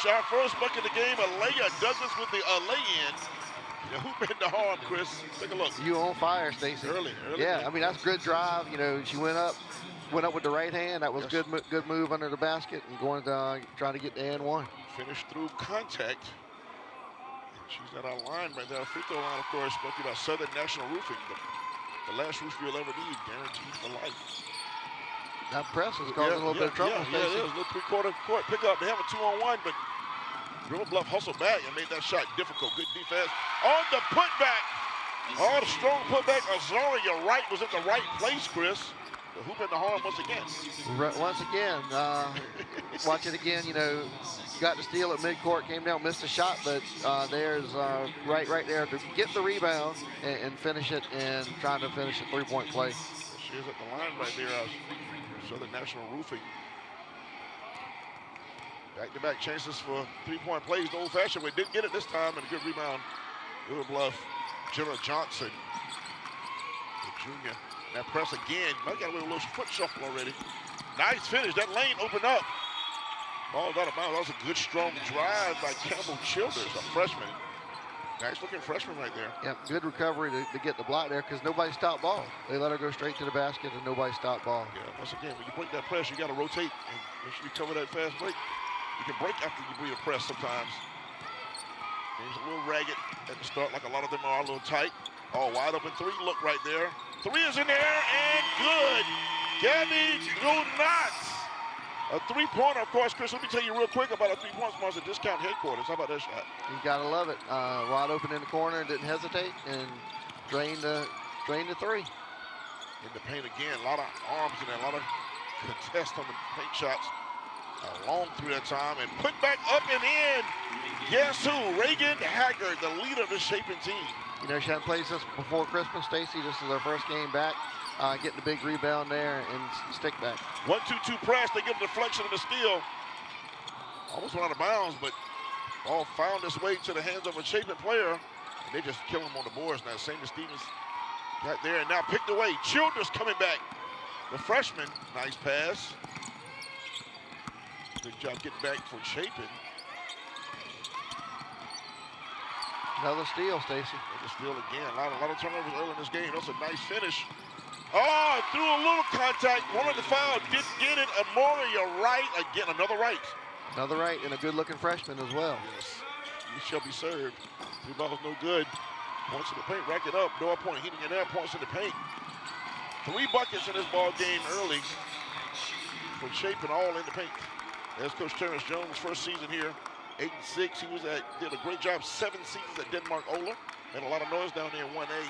finish. Our first bucket of the game, Alea Douglas with the lay-in. The hoop in the arm, Chris. Take a look. You on fire, Stacy. Early. Yeah, I mean, that's good drive. You know, she went up with the right hand. That was good move under the basket and going to try to get the and one. Finished through contact. And she's at our line right there. Free throw line, of course, spoke about Southern National Roofing. The last roof you'll ever need, guaranteed for life. That press is causing a little bit of trouble. Yeah, it is. A little three-quarter court pickup. They have a 2-on-1, but River Bluff hustled back and made that shot difficult. Good defense. On the putback. Oh, the strong putback. Azaria Wright was in the right place, Chris. The hoop in the arm once again. Once again, watch it again. You know, got to steal at midcourt, came down, missed a shot, but there's right there to get the rebound and finish it, and trying to finish a three-point play. She is at the line right there. Southern National Roofing. Back-to-back chances for three-point plays the old-fashioned way. Didn't get it this time, and a good rebound. River Bluff, Jenna Johnson, the junior. That press again. Might got away with a little foot shuffle already. Nice finish. That lane opened up. Ball out of bounds. That was a good, strong drive by Campbell Childers, a freshman. Nice-looking freshman right there. Yeah, good recovery to get the block there because nobody stopped ball. They let her go straight to the basket and nobody stopped ball. Yeah, once again, when you break that press, you got to rotate and make sure you cover that fast break. You can break after you break a press sometimes. Game's a little ragged at the start, like a lot of them are, a little tight. Oh, wide open three look right there. Three is in there and good. Gabby Gunats. A three-pointer, of course, Chris, let me tell you real quick about a three-point sponsor, Discount Headquarters. How about that shot? You got to love it. Wide open in the corner, didn't hesitate, and drained the three. In the paint again, a lot of arms in there, a lot of contest on the paint shots. Long through that time, and put back up and in. Guess who? Reagan Haggard, the leader of the Chapin team. You know, she hadn't played since before Christmas, Stacy. This is her first game back. Getting the big rebound there and stick back. 1-2-2 press. They get a deflection of the steal. Almost went out of bounds, but ball found its way to the hands of a Chapin player. And they just kill him on the boards now. Same as Stevens got there and now picked away. Childers coming back. The freshman, nice pass. Good job getting back for Chapin. Another steal, Stacy. Another steal again. A lot of turnovers early in this game. That's a nice finish. Oh, threw a little contact. Wanted the foul. Didn't get it. Amoria Wright. Again, another right. Another right, and a good-looking freshman as well. Yes. He shall be served. Three balls no good. Points in the paint. Rack it up. No point. Heating in there. Points in the paint. 3 buckets in this ball game early for Chapin, all in the paint. There's Coach Terrence Jones' first season here. 8-6. He did a great job. 7 seasons at Denmark Ola. Made a lot of noise down there in 1A.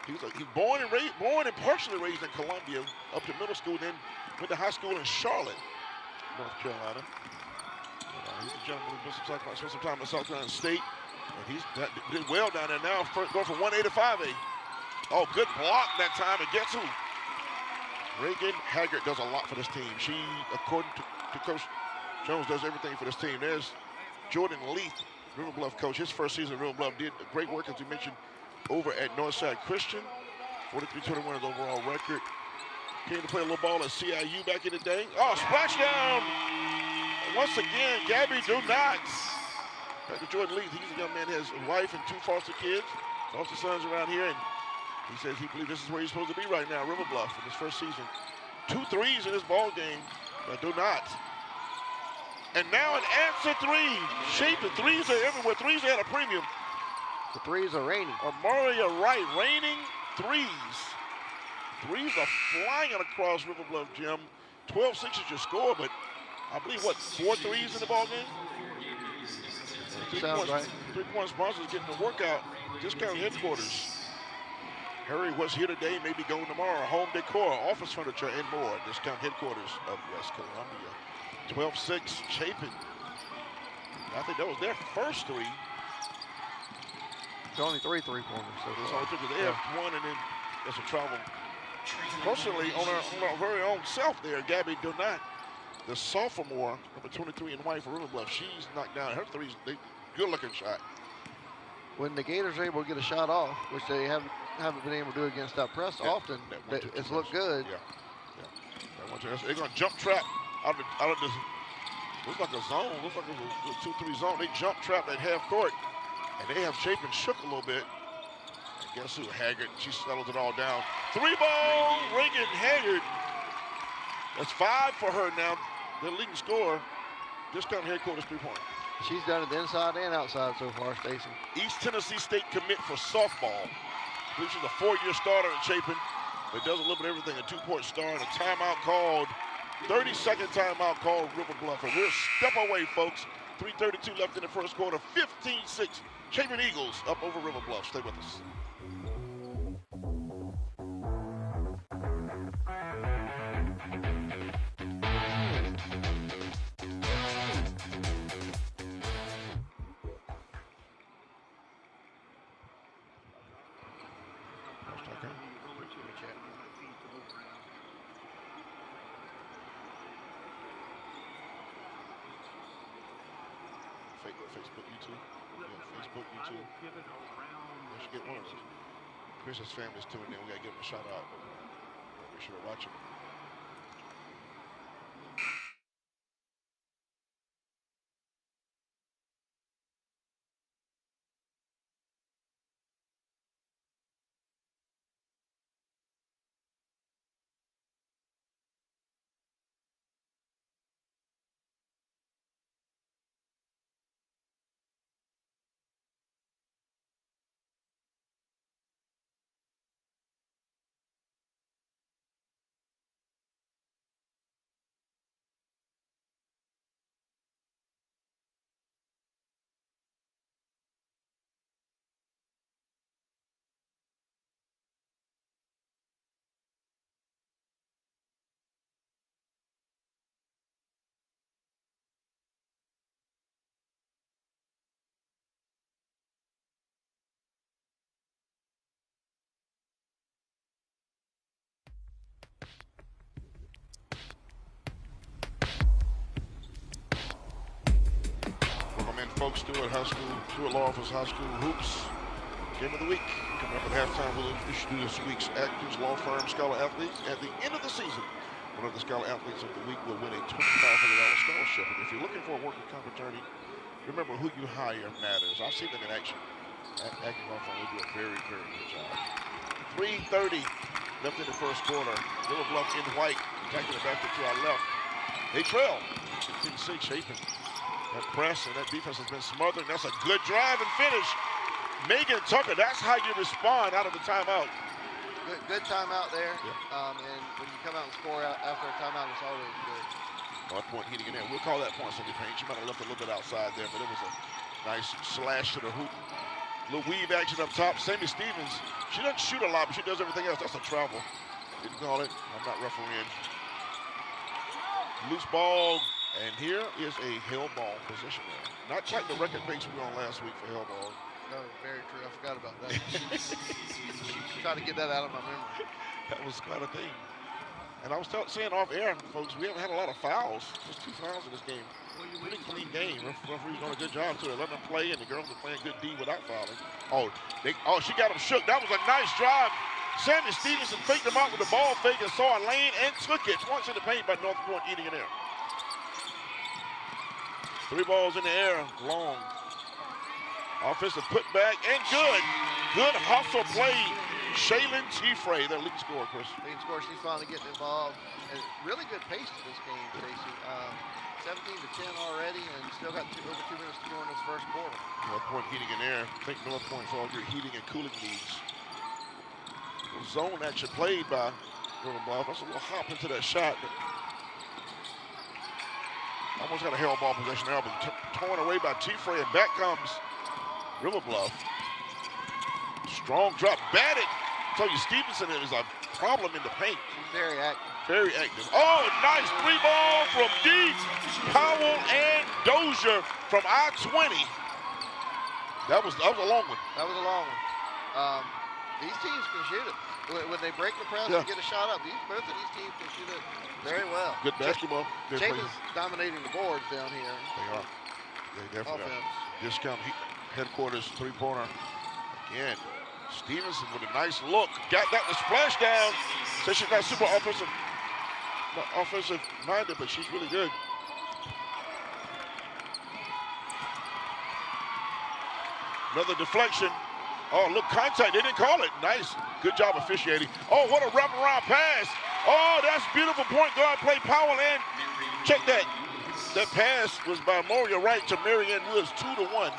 He's born and partially raised in Columbia, up to middle school, then went to high school in Charlotte, North Carolina. He's a gentleman who's spent some time at South Carolina State, and he's did well down there now, going from 1A to 5A. Oh, good block that time, and guess who? Reagan Haggard does a lot for this team. She, according to Coach Jones, does everything for this team. There's Jordan Leith, River Bluff coach. His first season at River Bluff did great work, as we mentioned, over at Northside Christian. 43-21 is overall record. Came to play a little ball at CIU back in the day. Oh, splashdown! Once again, Gabby Donuts. Back to Jordan Leith. He's a young man, has a wife and 2 foster kids, foster sons around here, and he says he believes this is where he's supposed to be right now, River Bluff, in his first season. 2 threes in this ball game by Donuts. And now an answer three. Chapin, threes are everywhere. Threes are at a premium. The threes are raining. Amoria Wright, raining threes. Threes are flying across River Bluff Gym. 12-6 is your score, but I believe, 4 threes in the ball game? Sounds right. 3-point sponsors getting the workout. Discount Headquarters. Harry was here today, maybe going tomorrow. Home decor, office furniture, and more. Discount Headquarters of West Columbia. 12-6, Chapin. I think that was their first 3. It's only 3 three-pointers. So it's only 3 because they have 1, and then there's a travel. Personally, on our very own self there, Gabby Donat, the sophomore, number 23 in white for River Bluff. She's knocked down her 3s. Good-looking shot. When the Gators are able to get a shot off, which they haven't been able to do against that press often, it's looked good. Yeah. They're going to jump trap out of the Looks like a zone. Looks like a 2-3 zone. They jump trap at half court. And they have Chapin shook a little bit. And guess who? Haggard. She settles it all down. 3-ball, Reagan Haggard. That's 5 for her now. The leading scorer. Discount headquarters 3-pointer. She's done it inside and outside so far, Stacy. East Tennessee State commit for softball. I believe she's a 4-year starter at Chapin, but does a little bit of everything. A 2-point star and a timeout called. 30-second timeout called River Bluff. And we're a step away, folks. 3:32 left in the first quarter. 15-6. Chapin Eagles up over River Bluff. Stay with us. Facebook, YouTube. Yeah, Facebook, YouTube. We should get one of those. Chris's family's tuning in. We gotta give them a shout out. Make sure they're watching. Folks, Stewart Law Office High School Hoops Game of the Week. Coming up at halftime, we'll introduce this week's actors, law firm, scholar athletes. At the end of the season, one of the scholar athletes of the week will win a $2,500 scholarship. And if you're looking for a working comp attorney, remember who you hire matters. I've seen them in action. Acting law firm will do a very, very good job. 3:30 left in the first quarter. River Bluff in white, attacking the basket to our left. They trail. 15-6 Chapin. That press and that defense has been smothered. That's a good drive and finish. Megan Tucker, that's how you respond out of the timeout. Good timeout there. Yeah. And when you come out and score after a timeout, it's always good. North Point heating in there. We'll call that points in the paint. She might have left a little bit outside there, but it was a nice slash to the hoop. Little weave action up top. Sammy Stevens, she doesn't shoot a lot, but she does everything else. That's a travel. Didn't call it. I'm not refereeing. Loose ball. And here is a hell ball position there. Not quite the record pace we were on last week for hell ball. No, very true. I forgot about that. Trying to get that out of my memory. That was quite a thing. And I was saying off air, folks, we haven't had a lot of fouls. Just 2 fouls in this game. Pretty clean game. Referee's doing a good job to it. Letting them play, and the girls are playing good D without fouling. She got them shook. That was a nice drive. Sammy Stevenson faked them out with the ball fake and saw a lane and took it. Once in the paint by North Point eating it in. 3 balls in the air, long. Offensive putback, and good. Good hustle play. Shaylin T-Frey, their leading scorer, Chris. Leading scorer, she's finally getting involved. And really good pace to this game, Stacey. 17-10 already, and still got over 2 minutes to go in this first quarter. North Point heating in air. Think North Point for all your heating and cooling needs. Zone action played by River Bluff. That's a little hop into that shot. Almost got a hell ball possession there, but torn away by T-Frey, and back comes River Bluff. Strong drop, batted. I tell you, Stevenson is a problem in the paint. She's very active. Very active. Oh, nice 3-ball from deep. Powell and Dozier from I-20. That was a long one. That was a long one. These teams can shoot it. When they break the press and get a shot up, both of these teams can shoot it very well. Good basketball. Chapin's dominating the boards down here. They are. They definitely are. Discount headquarters 3-pointer. Again, Stevenson with a nice look. Got the splash down. Says she's not super offensive minded, but she's really good. Another deflection. Oh, look, contact. They didn't call it. Nice. Good job officiating. Oh, what a wraparound pass. Oh, that's beautiful point guard play. Powell in. Check that. That pass was by Moria Wright to Marianne Woods, 2-1.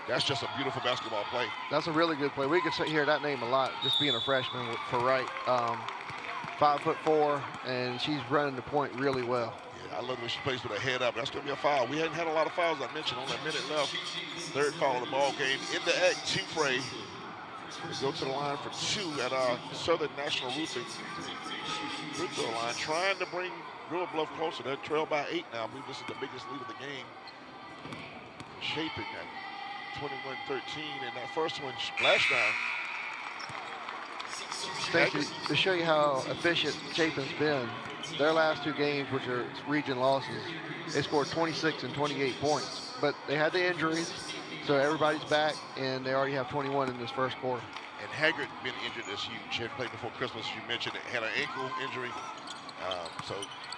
That's just a beautiful basketball play. That's a really good play. We could hear that name a lot, just being a freshman for Wright. 5'4", and she's running the point really well. Yeah, I love the way she plays with her head up. That's going to be a foul. We hadn't had a lot of fouls, I mentioned, on that minute left. Third foul of the ball game. In the act, T-Frey go to the line for 2 at Southern National Roofing. Free throw line, trying to bring Real Bluff closer. They're trailed by 8 now. I believe this is the biggest lead of the game. Chapin at 21-13, and that first one splashdown. Stacey, to show you how efficient Chapin's been, their last 2 games, which are region losses, they scored 26 and 28 points. But they had the injuries, so everybody's back, and they already have 21 in this first quarter. And Haggard been injured this huge. She had played before Christmas, you mentioned it, had an ankle injury. So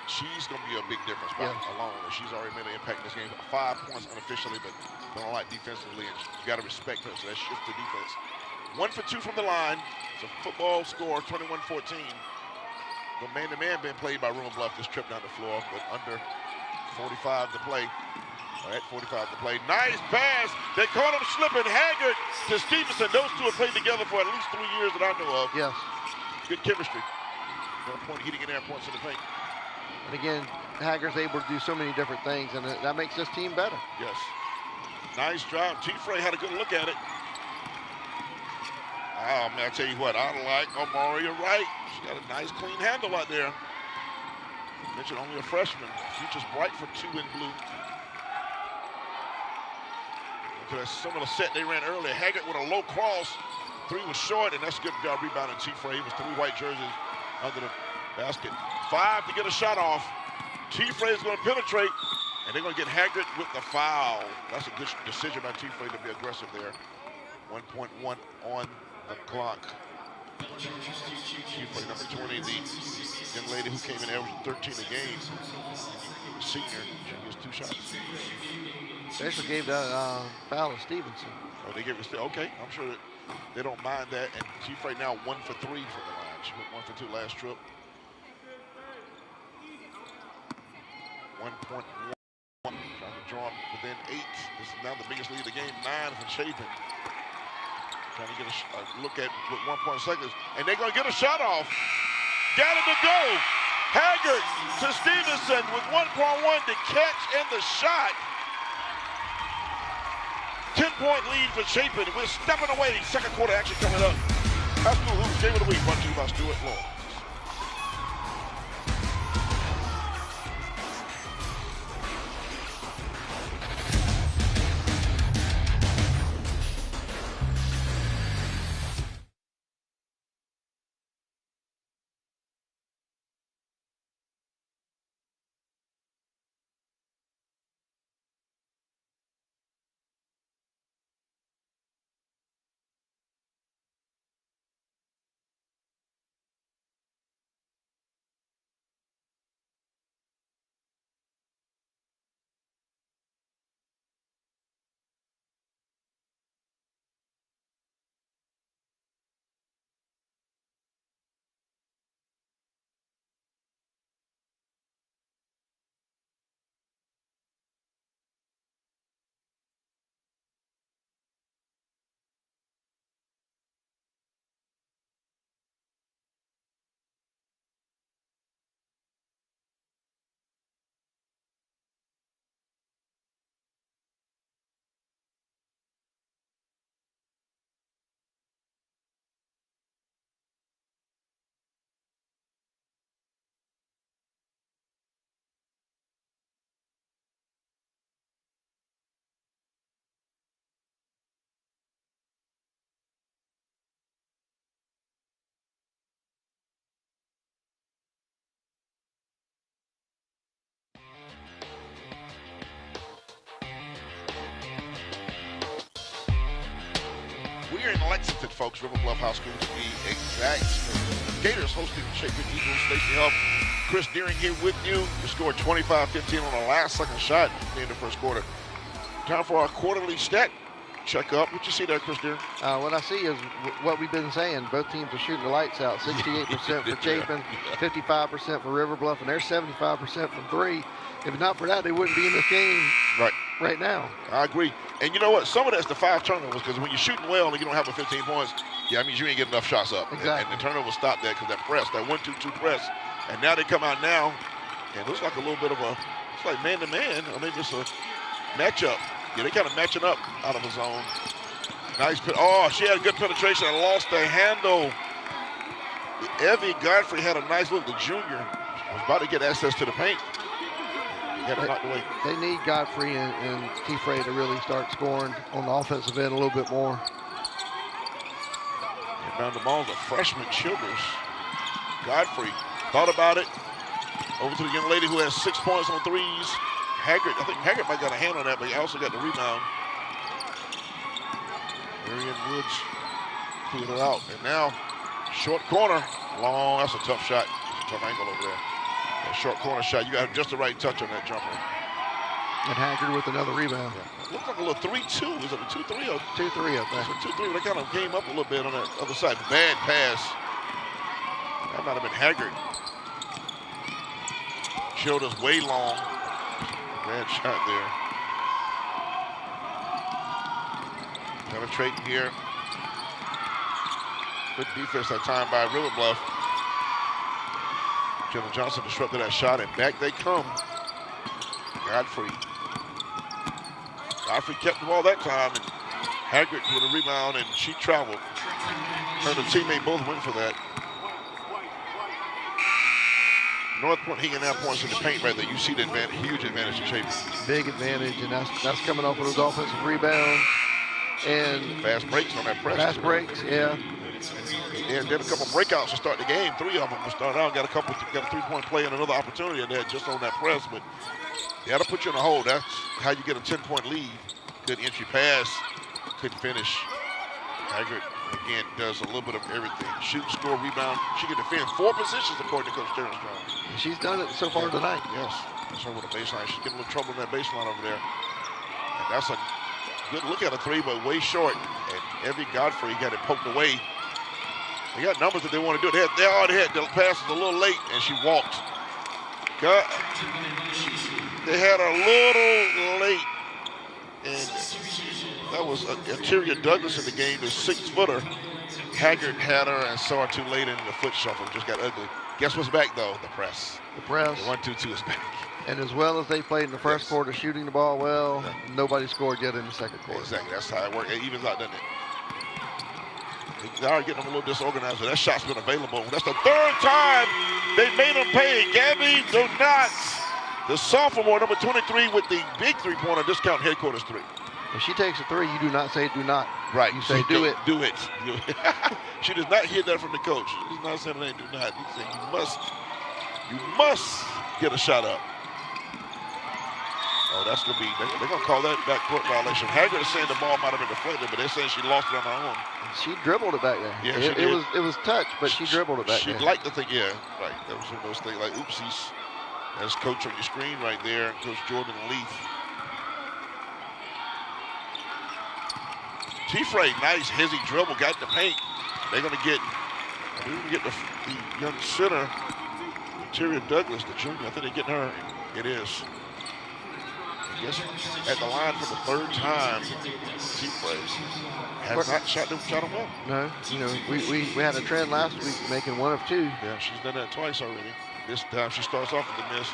she's going to be a big difference alone. She's already made an impact in this game. 5 points unofficially, but don't like defensively, and you got to respect her, so that shifts the defense. 1 for 2 from the line. It's a football score, 21-14. The man-to-man being played by Rural Bluff this trip down the floor, but under 45 to play. At 45 to play. Nice pass. They caught him slipping. Haggard to Stevenson. Those two have played together for at least 3 years that I know of. Yes. Good chemistry. No point hitting in there, points in the paint. And again, Haggard's able to do so many different things, and that makes this team better. Yes. Nice drive. T-Frey had a good look at it. Oh, man, I tell you what, I like Amaria Wright. She got a nice, clean handle out there. Mentioned only a freshman. Future's bright for 2 in blue. Look at that similar set they ran earlier. Haggard with a low cross. 3 was short, and that's a good job rebounding T-Frey. It was 3 white jerseys under the basket. 5 to get a shot off. T-Frey is going to penetrate, and they're going to get Haggard with the foul. That's a good decision by T-Frey to be aggressive there. 1.1 on the clock. T-Frey, number 20, the young lady who came in averaging 13 a game. Senior, she gets 2 shots. They actually gave that foul to Stevenson. Oh, they gave it still. Okay, I'm sure that they don't mind that. And T-Frey now 1 for 3 from the line. She went 1 for 2 last trip. 1.1. Trying to draw them within 8. This is now the biggest lead of the game. 9 for Chapin. Trying to get a look at with 1 seconds. And they're going to get a shot off. Got it to go. Haggard to Stevenson with 1.1 to catch and the shot. 10-point lead for Chapin. We're stepping away. Second quarter action coming up. High School Hoops Game of the Week brought to you by Stuart Law. We're in Lexington, folks, River Bluff High School to be exact. Gators hosting the Chapin Eagles. Stacey Huff, Chris Deering here with you. We scored 25-15 on the last second shot in the first quarter. Time for our quarterly stat. check up. What you see there, Chris Deere? What I see is what we've been saying. Both teams are shooting the lights out. 68% for Chapin, 55% for River Bluff, and they're 75% from three. If not for that, they wouldn't be in this game right now. I agree. And you know what? Some of that's the 5 turnovers, because when you're shooting well and you don't have a 15 points, that means you ain't getting enough shots up. Exactly. And the turnover stopped that because that press, that 1-2-2 press. And now they come out now, and it looks like a little bit of a, it's like man-to-man, or maybe it's a matchup. Yeah, they kind of matching up out of the zone. Nice. Oh, she had a good penetration and lost the handle. Evie Godfrey had a nice look. The junior was about to get access to the paint. They need Godfrey and T-Frey to really start scoring on the offensive end a little bit more. And down the ball, the freshman Childers. Godfrey thought about it. Over to the young lady who has 6 points on threes. Haggard, I think Haggard might got a hand on that, but he also got the rebound. Marion Woods cleared it out. And now, short corner. Long, that's a tough shot. It's a tough angle over there. That short corner shot, you got just the right touch on that jumper. And Haggard with another rebound. Yeah. It looks like a little 3-2. Is it a 2-3 or 2-3 up there? It's a 2-3. They kind of came up a little bit on that other side. Bad pass. That might have been Haggard. Childers way long. Bad shot there. Penetrating here. Good defense that time by River Bluff. Jenna Johnson disrupted that shot, and back they come. Godfrey. Godfrey kept the ball that time, and Haggard with a rebound, and she traveled. Her and the teammate both went for that. North Point, he can have points in the paint right there. You see the huge advantage to Chapin. Big advantage, and that's coming off of those offensive rebounds. And fast breaks on that press. Fast breaks, yeah. And did a couple breakouts to start the game. 3 of them to start out. Got a 3-point play and another opportunity in there just on that press. But that'll put you in a hole. That's how you get a 10-point lead. Good entry pass. Couldn't finish. Haggard, again, does a little bit of everything. Shoot, score, rebound. She can defend 4 positions according to Coach Darren Strong. She's done it so far tonight. Yes. That's her with a baseline. She's getting a little trouble in that baseline over there. And that's a good look at a 3, but way short. And Evie Godfrey got it poked away. They got numbers that they want to do. They already had the pass was a little late, and she walked. They had her a little late, and that was Interior Douglas in the game, the 6-footer. Haggard had her and saw her too late, and the foot shuffle just got ugly. Guess what's back, though? The press. The press. The 1-2-2 is back. And as well as they played in the first quarter, shooting the ball well, nobody scored yet in the second quarter. Exactly. That's how it works. It evens out, doesn't it? They are getting them a little disorganized, but that shot's been available. That's the 3rd time they made them pay. Gabby Donuts, the sophomore, number 23, with the big 3-pointer discount headquarters 3. When she takes a 3, you do not say do not. Right. You say do it. Do it. She does not hear that from the coach. She's not saying they do not. He's saying you must get a shot up. Oh, that's going to be, they're going to call that backcourt violation. Haggard is saying the ball might have been deflected, but they're saying she lost it on her own. She dribbled it back there. Yeah, it was touched, but she dribbled it back there. She'd like to think, yeah, right. That was one of those things like oopsies. That's coach on your screen right there, Coach Jordan Leaf. T-Frey, nice hezzy dribble, got the paint. They're going to get the young center, Interior Douglas, the junior. I think they're getting her. It is. I guess at the line for the 3rd time, T-Frey has not shot them well. No, we had a trend last week making 1 of 2. Yeah, she's done that twice already. This time she starts off with the miss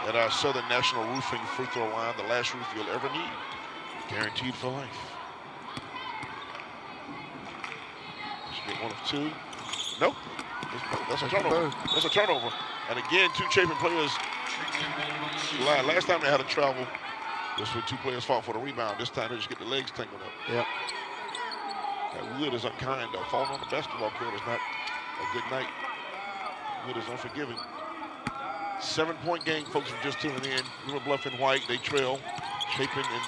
at our Southern National Roofing free throw line, the last roof you'll ever need, guaranteed for life. She get 1 of 2. Nope, that's a turnover. That's a turnover. And again, 2 Chapin players. Last time they had a travel, this when 2 players fought for the rebound. This time they just get the legs tangled up. Yep. That wood is unkind, though. Falling on the basketball court is not a good night. Wood is unforgiving. 7-point game, folks are just tuning in. River Bluff in white, they trail. Chapin in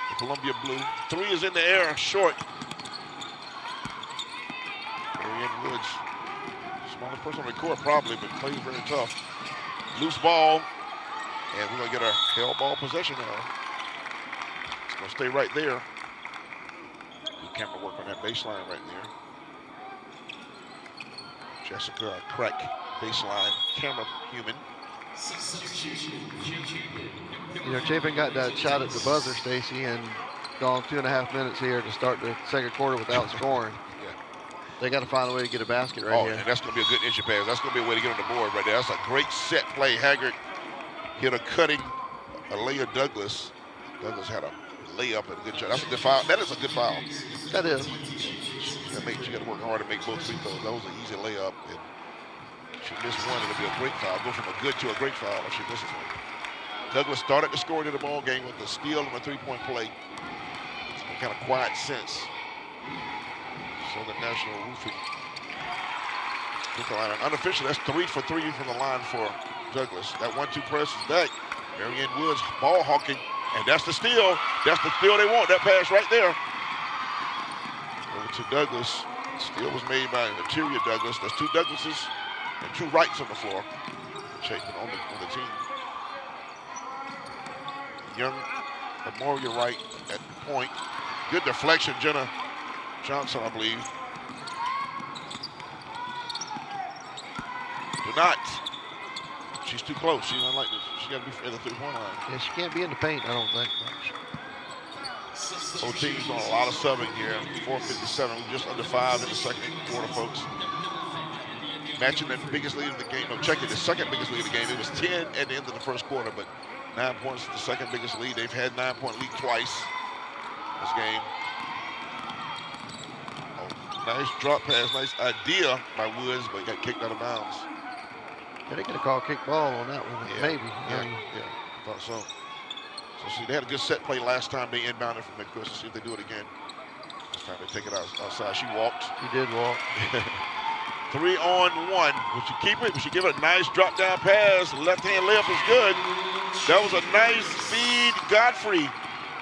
the Columbia blue. 3 is in the air, short. Marianne Woods, smallest person on the court probably, but plays very tough. Loose ball, and we're going to get a hell ball possession now. It's going to stay right there. camera work on that baseline right there. Jessica, crack baseline camera human. You know, Chapin got that shot at the buzzer, Stacy, and gone 2.5 minutes here to start the second quarter without scoring. Yeah. They got to find a way to get a basket right here. And that's going to be a good entry pass. That's going to be a way to get on the board right there. That's a great set play. Haggard hit a cutting, Alea Douglas. Douglas had a layup and a good shot. That's a good foul. That is a good foul. That is. She got to work hard to make both free throws. That was an easy layup. And she missed one. It'll be a great foul. Go from a good to a great foul if she misses one. Douglas started the scoring of the ball game with a steal and a three-point play. Some kind of quiet sense. Southern National Roofing. Unofficial, that's 3 for 3 from the line for Douglas. That 1-2 press is back. Marianne Woods ball hawking, and that's the steal. That's the steal they want. That pass right there. Over to Douglas. Steal was made by interior Douglas. There's 2 Douglases and 2 Wrights on the floor. Chapin on the team. Young Memorial Wright at the point. Good deflection, Jenna Johnson, I believe. Do not. She's too close. She's unlike this. She's got to be at the 3-point line. Yeah, she can't be in the paint, I don't think. Both teams doing a lot of subbing here. 4:57. We're just under 5 in the second quarter, folks. Matching the biggest lead of the game. No, check it. The second biggest lead of the game. It was 10 at the end of the first quarter, but 9 points is the second biggest lead. They've had 9-point lead twice this game. Oh, nice drop pass. Nice idea by Woods, but he got kicked out of bounds. Yeah, they could have called kick ball on that one, Yeah, maybe. Yeah, thought so. So see, they had a good set play last time they inbounded from McChrist. Let's see if they do it again. This time they take it outside. She walked. He did walk. 3-on-1. Would she keep it? Would she give it a nice drop down pass? Left-hand layup is good. That was a nice feed, Godfrey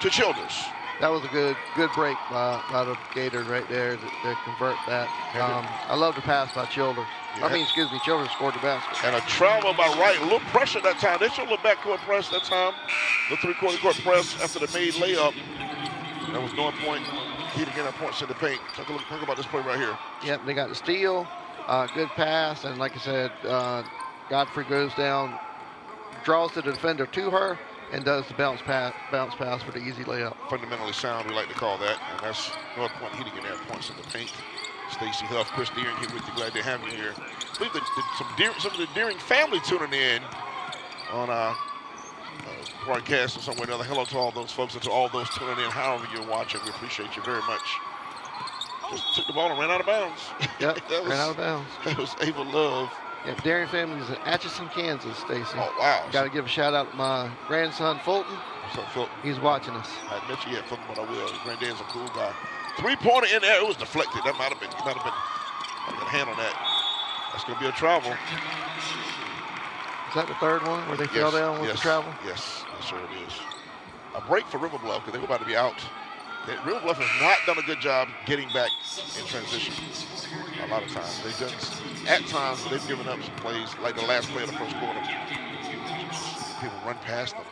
to Childers. That was a good break by the Gators right there to convert that. I love the pass by Childers. Yeah. Childers scored the basket. And a travel by Wright. A little pressure that time. They showed a little backcourt press that time. The 3-quarter court press after the made layup. That was North Point. Heat again at points in the paint. Talk about this play right here. Yep, they got the steal. Good pass. And like I said, Godfrey goes down, draws the defender to her, and does the bounce pass for the easy layup. Fundamentally sound, we like to call that. And that's North Point heating in there, points in the paint. Stacey Huff, Chris Deering here with you. Glad to have you here. I believe that some of the Deering family tuning in on our broadcast or somewhere or another. Hello to all those folks and to all those tuning in, however you're watching. We appreciate you very much. Just took the ball and ran out of bounds. Yep, ran out of bounds. That was Ava Love. Yeah, Deering family is in Atchison, Kansas, Stacy. Oh, wow. Got to give a shout out to my grandson, Fulton. What's up, Fulton? He's watching us. I admit you yet, Fulton, but I will. His granddad's a cool guy. 3-pointer in there. It was deflected. That might have been a hand on that. That's going to be a travel. Is that the third one where they fell down with the travel? Yes, sure it is. A break for River Bluff because they were about to be out. River Bluff has not done a good job getting back in transition. A lot of times. They've done, at times, they've given up some plays, like the last play of the first quarter. People run past them.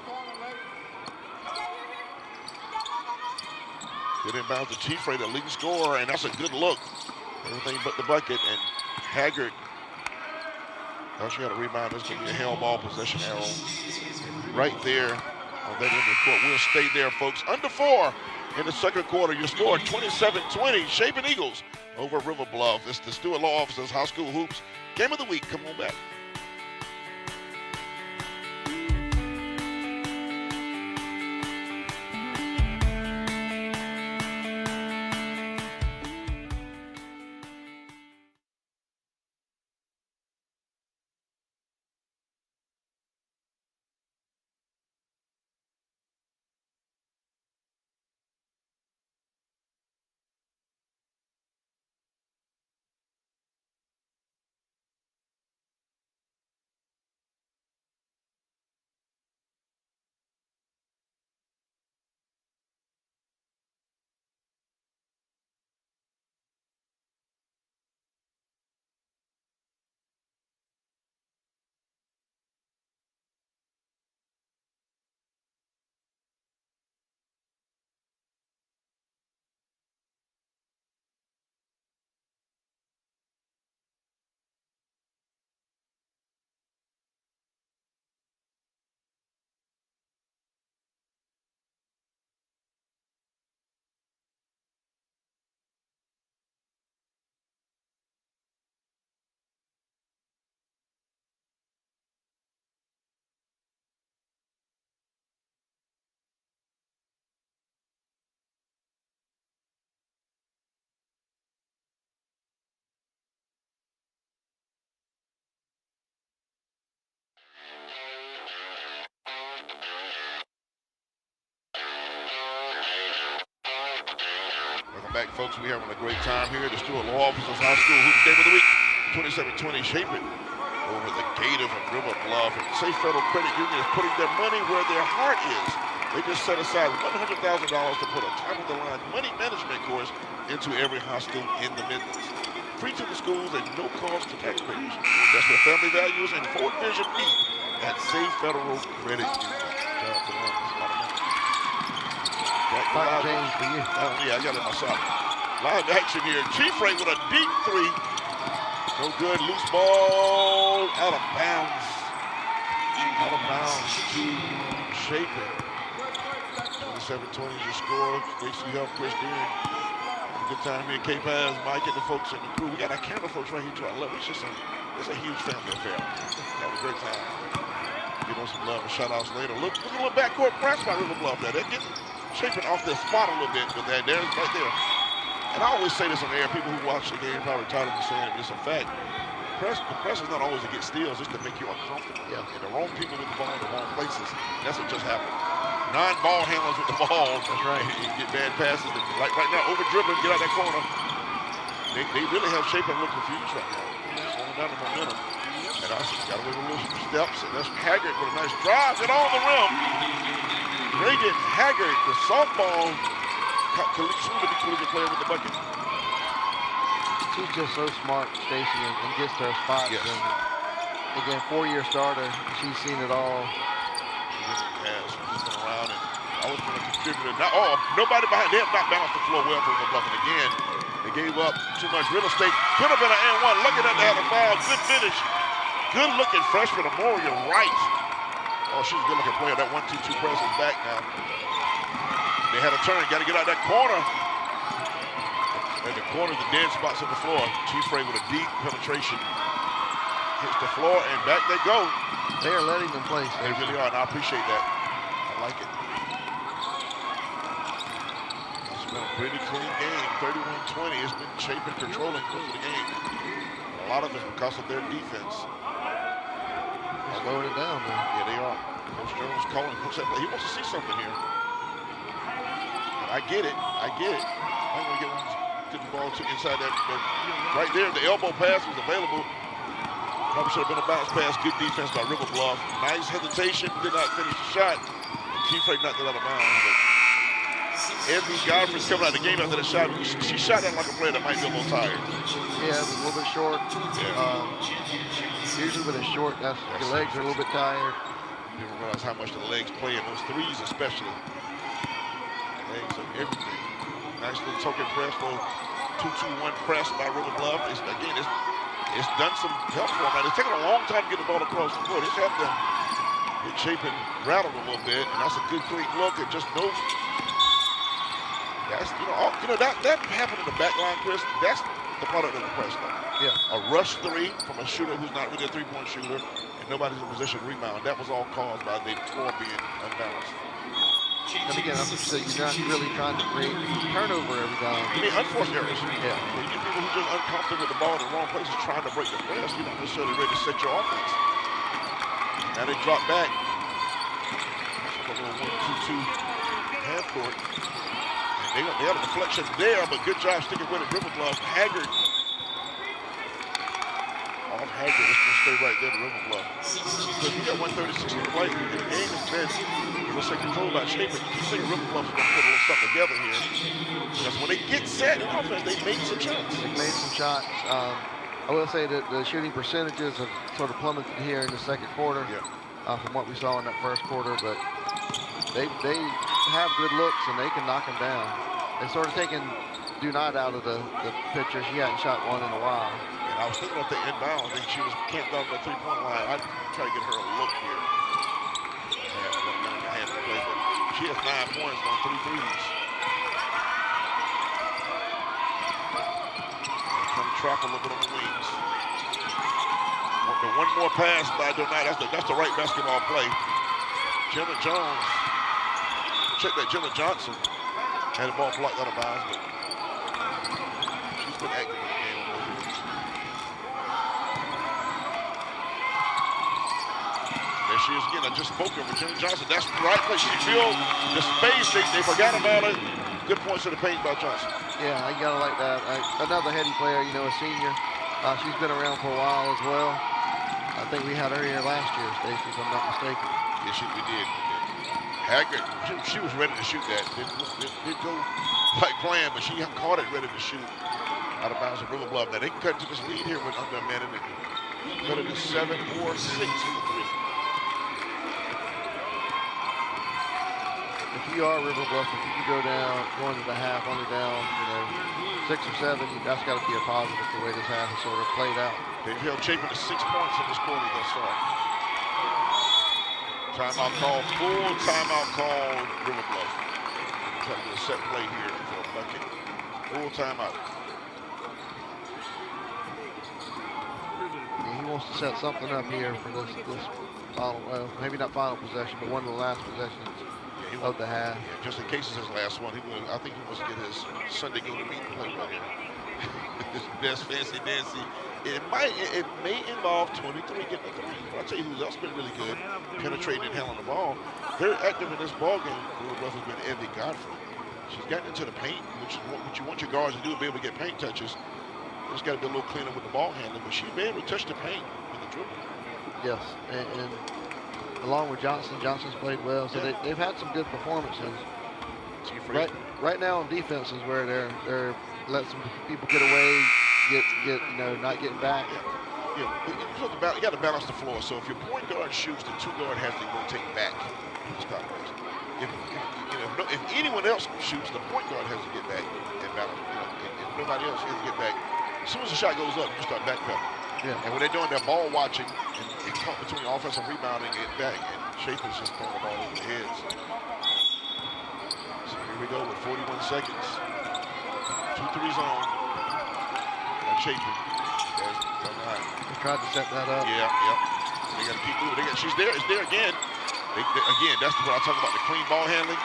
Good inbound to T-Fray, the leading scorer, and that's a good look. Everything but the bucket, and Haggard. Oh, she got a rebound. There's going to be a hell ball possession arrow right there on that end of the court. We'll stay there, folks. Under 4 in the second quarter. Your score 27-20. Chapin Eagles over River Bluff. It's the Stewart Law Office's High School Hoops Game of the Week. Come on back. Welcome back, folks. We're having a great time here at the Stuart Law Officers High School Hoops Game of the Week. 27-20 Chapin over the Gators of River Bluff. And Safe Federal Credit Union is putting their money where their heart is. They just set aside $100,000 to put a top-of-the-line money management course into every high school in the Midlands. Free to the schools and no cost to taxpayers. That's where family values and forward vision meet at Safe Federal Credit Union. Shout out to them. James for you. Yeah, I got it myself. Live action here. Chief Ray with a deep three. No good. Loose ball. Out of bounds. Out of bounds to Chapin. 27-20 is your score. Stacey Huff, Chris Dean. Good time here. K-Paz, Mike, and the folks in the crew. We got our camera folks right here to our left. It's a huge family affair. That was a great time. Give them some love and shout-outs later. Look a little backcourt press by River Bluff there. They're getting Chapin off their spot a little bit with that. There's right there. And I always say this on air. People who watch the game probably tired of me saying it, but it's a fact. The press is not always to get steals, it's to make you uncomfortable. Yeah. And the wrong people with the ball in the wrong places. That's what just happened. 9 ball handlers with the ball. That's right. You get bad passes. Like right now, over dribbling, get out that corner. They really have Chapin look confused right now. Slowing down the momentum. And I got away with little steps. And that's Haggard with a nice drive. Get on the rim. Reagan Haggard, the softball collegiate player with the bucket. She's just so smart, Stacey, and gets to her spots. Yes. And again, 4-year starter. She's seen it all. She's just been around and always been a contributor. Nobody behind. They have not balanced the floor well for the Bluff. And again, they gave up too much real estate. Could have been an and one. Lucky enough to have a foul. Good finish. Good looking freshman, Amoria Wright. Oh, she's a good looking player. That 1-2-2 press is back now. They had a turn. Got to get out that corner. And the corner's the dead spots on the floor. Chief Ray with a deep penetration. Hits the floor and back they go. They are letting them play. They really are, and I appreciate that. I like it. It's been a pretty clean game. 31-20. It's been Chapin controlling most of the game. A lot of it because of their defense. Slowing it down, man. Yeah, they are. Coach Jones calling. He wants to see something here. I get it. I'm going to get the ball to inside that. Right there, the elbow pass was available. Probably should have been a bounce pass. Good defense by River Bluff. Nice hesitation. Did not finish the shot. Chief Ray knocked it out of bounds. But Evie Godfrey's coming out of the game after the shot. She shot that like a player that might be a little tired. Yeah, it was a little bit short. Yeah. Usually with a short, your legs are a little bit tired. People realize how much the legs play in those threes, especially. Legs and everything. Nice little token press, little 2-2-1 press by River Bluff. It's done some help for them. It's taken a long time to get the ball across the court. It's helped them get Chapin rattled a little bit, and that's a good clean look. And just no. That's that happened in the back line, Chris. That's the product of the press, though. Yeah. A rush three from a shooter who's not really a three-point shooter, and nobody's in position to rebound. That was all caused by the floor being unbalanced. And again, I'm just saying, you're not really trying to create turnover every time. I mean, unforced errors. Yeah. You get people who just uncomfortable with the ball in the wrong places trying to break the press. You're not necessarily ready to set your offense. Now they drop back. That's a little 1-2-2 half court. And they had a deflection there, but good job sticking with it. River Bluff, Haggard. Off Haggard, it's going to stay right there to River Bluff. Because we got 136 to play. The game has been, let's say, controlled by Chapin. You can see River Bluff's going to put a little stuff together here. Because when they get set in offense, they made some shots. They made some shots. I will say that the shooting percentages have sort of plummeted here in the second quarter from what we saw in that first quarter, but they have good looks and they can knock them down. They sort of taken Dunat out of the picture. She hadn't shot one in a while. And I was thinking of the inbound. I think she was camped out on the three-point line. I'd try to get her a look here. She has 9 points on 3 threes. Trying to trap a little bit on the wings. One more pass by Donat. That's the right basketball play. Jenna Jones. Check that. Jenna Johnson had the ball blocked out of bounds, but she's been active in the game on those wings. There she is. Again, I just spoke of her. Jenny Johnson, that's the right place. She filled the space. They forgot about it. Good points to the paint by Johnson. Yeah, I gotta like that. Another heady player, you know, a senior. She's been around for a while as well. I think we had her here last year, Stacey, if I'm not mistaken. Yes, we did. Haggard, she was ready to shoot that. Didn't go like planned, but she caught it ready to shoot out of bounds at River Bluff. Now they can cut to this lead here with under a minute and cut it to 7 or 6 for 3. If you are River Bluff, if you go down, going to the half, only down, you know, 6 or 7, that's got to be a positive the way this half has sort of played out. They've held Chapin to 6 points in this quarter thus far. Timeout call, full timeout call, River Bluff. Trying to get a set play here for a bucket. Full timeout. Yeah, he wants to set something up here for this final, well, maybe not final possession, but one of the last possessions of the half. Yeah, just in case it's his last one, I think he wants to get his Sunday game to meet play right here. His best fancy dancy. It may involve 23 getting a 3. But I'll tell you who's else been really good, penetrating and handling the ball. Very active in this ball game. River Bluff has been Evie Godfrey. She's gotten into the paint, which is what you want your guards to do, be able to get paint touches. Just got to be a little cleaner with the ball handling, but she's been able to touch the paint with the dribble. Yes, and along with Johnson's played well, so yeah. they've had some good performances. Right now on defense is where they're letting some people get away, get you know, not getting back. Yeah, you got to balance the floor. So if your point guard shoots, the 2 guard has to rotate back to the stop place. If anyone else shoots, the point guard has to get back and balance. You know, if nobody else has to get back, as soon as the shot goes up, you start backpedaling. Yeah. And when they're doing their ball watching, and it caught between offensive rebounding and getting back, and Chapin's just throwing the ball over the heads. So here we go with 41 seconds. 2-3 zone. And Chapin. They tried to set that up. Yeah, yep. They got to keep moving. She's there. It's there again. Again, that's what I talk about, the clean ball handling,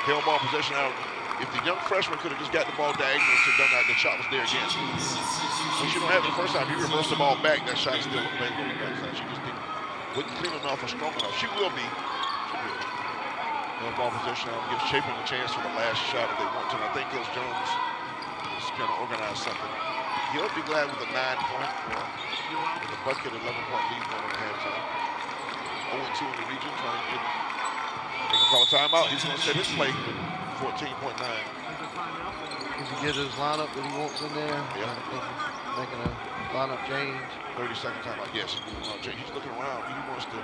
held ball possession out. If the young freshman could have just got the ball diagonal and done that, the shot was there again. Once you don't have it the first time, you reverse the ball back, that shot is still available. She just wasn't clean enough or strong enough. She will be. Held ball possession out, gives Chapin a chance for the last shot if they want to. And I think Coach Jones is going to organize something. He'll be glad with a 9-point or with a bucket, 11-point lead going in the halftime. 0-2 in the region, trying to get. They can call a timeout. He's going to set his play. 14.9. Does he get his lineup that he wants in there? Yeah. Making a lineup change. 30-second timeout. Yes, he's looking around. He wants to.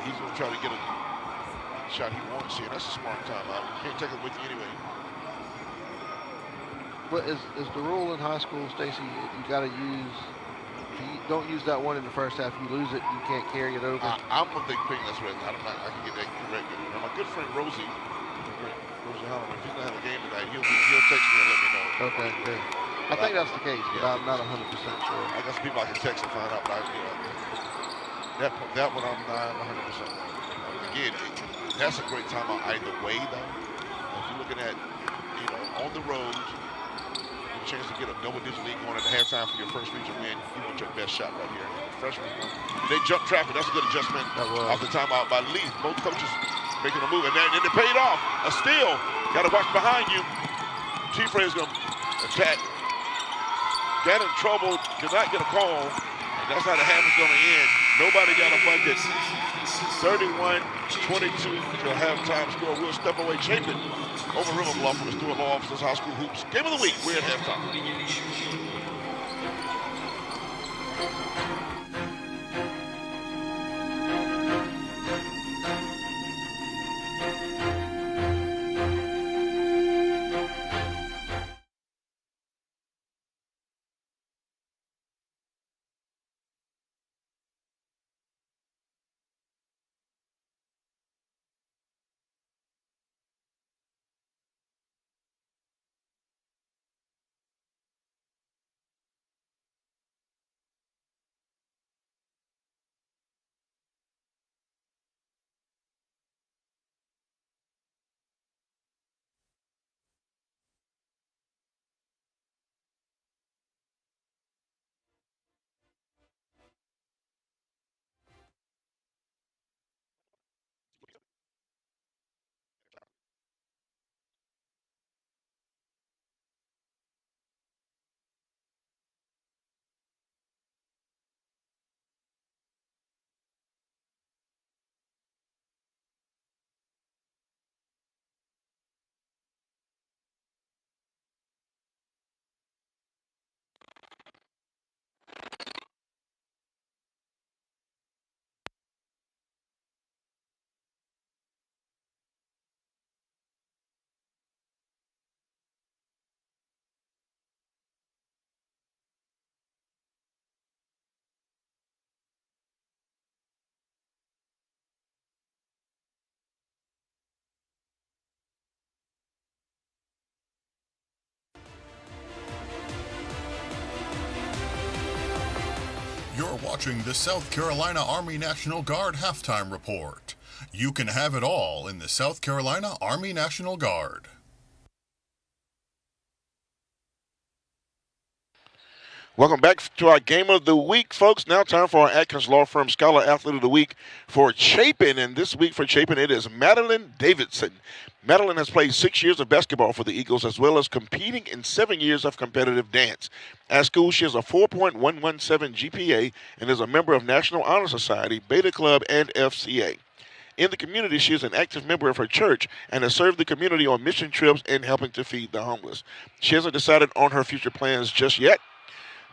He's going to try to get a shot he wants here. That's a smart timeout. You can't take it with you anyway. What is the rule in high school, Stacey? You got to use. If you don't use that one in the first half, you lose it. You can't carry it over. I'm a big thing that's right. I can get that correct. Now, my good friend Rosie Holloman, if he's not having a game tonight, he'll text me and let me know. Okay, good. I think that's the case, but I'm not 100% sure. I got some people I can text and find out, but that one I'm not 100%. Again, that's a great timeout either way, though. If you're looking at, on the road, a chance to get a double-digit lead going at the halftime for your first region win, you want your best shot right here. The freshman, they jump traffic. That's a good adjustment off the timeout by Lee. Both coaches making a move, and then it paid off. A steal. Got to watch behind you. T-Frey is going to attack. Got in trouble. Did not get a call. And that's how the half is going to end. Nobody got a bucket. 31-22 to a halftime score. We'll step away. Chapin over River Bluff with the Stewart Law Officers High School Hoops. Game of the week. We're at halftime. You're watching the South Carolina Army National Guard Halftime Report. You can have it all in the South Carolina Army National Guard. Welcome back to our Game of the Week, folks. Now time for our Atkins Law Firm Scholar Athlete of the Week for Chapin. And this week for Chapin, it is Madeline Davidson. Madeline has played 6 years of basketball for the Eagles, as well as competing in 7 years of competitive dance. At school, she has a 4.117 GPA and is a member of National Honor Society, Beta Club, and FCA. In the community, she is an active member of her church and has served the community on mission trips and helping to feed the homeless. She hasn't decided on her future plans just yet,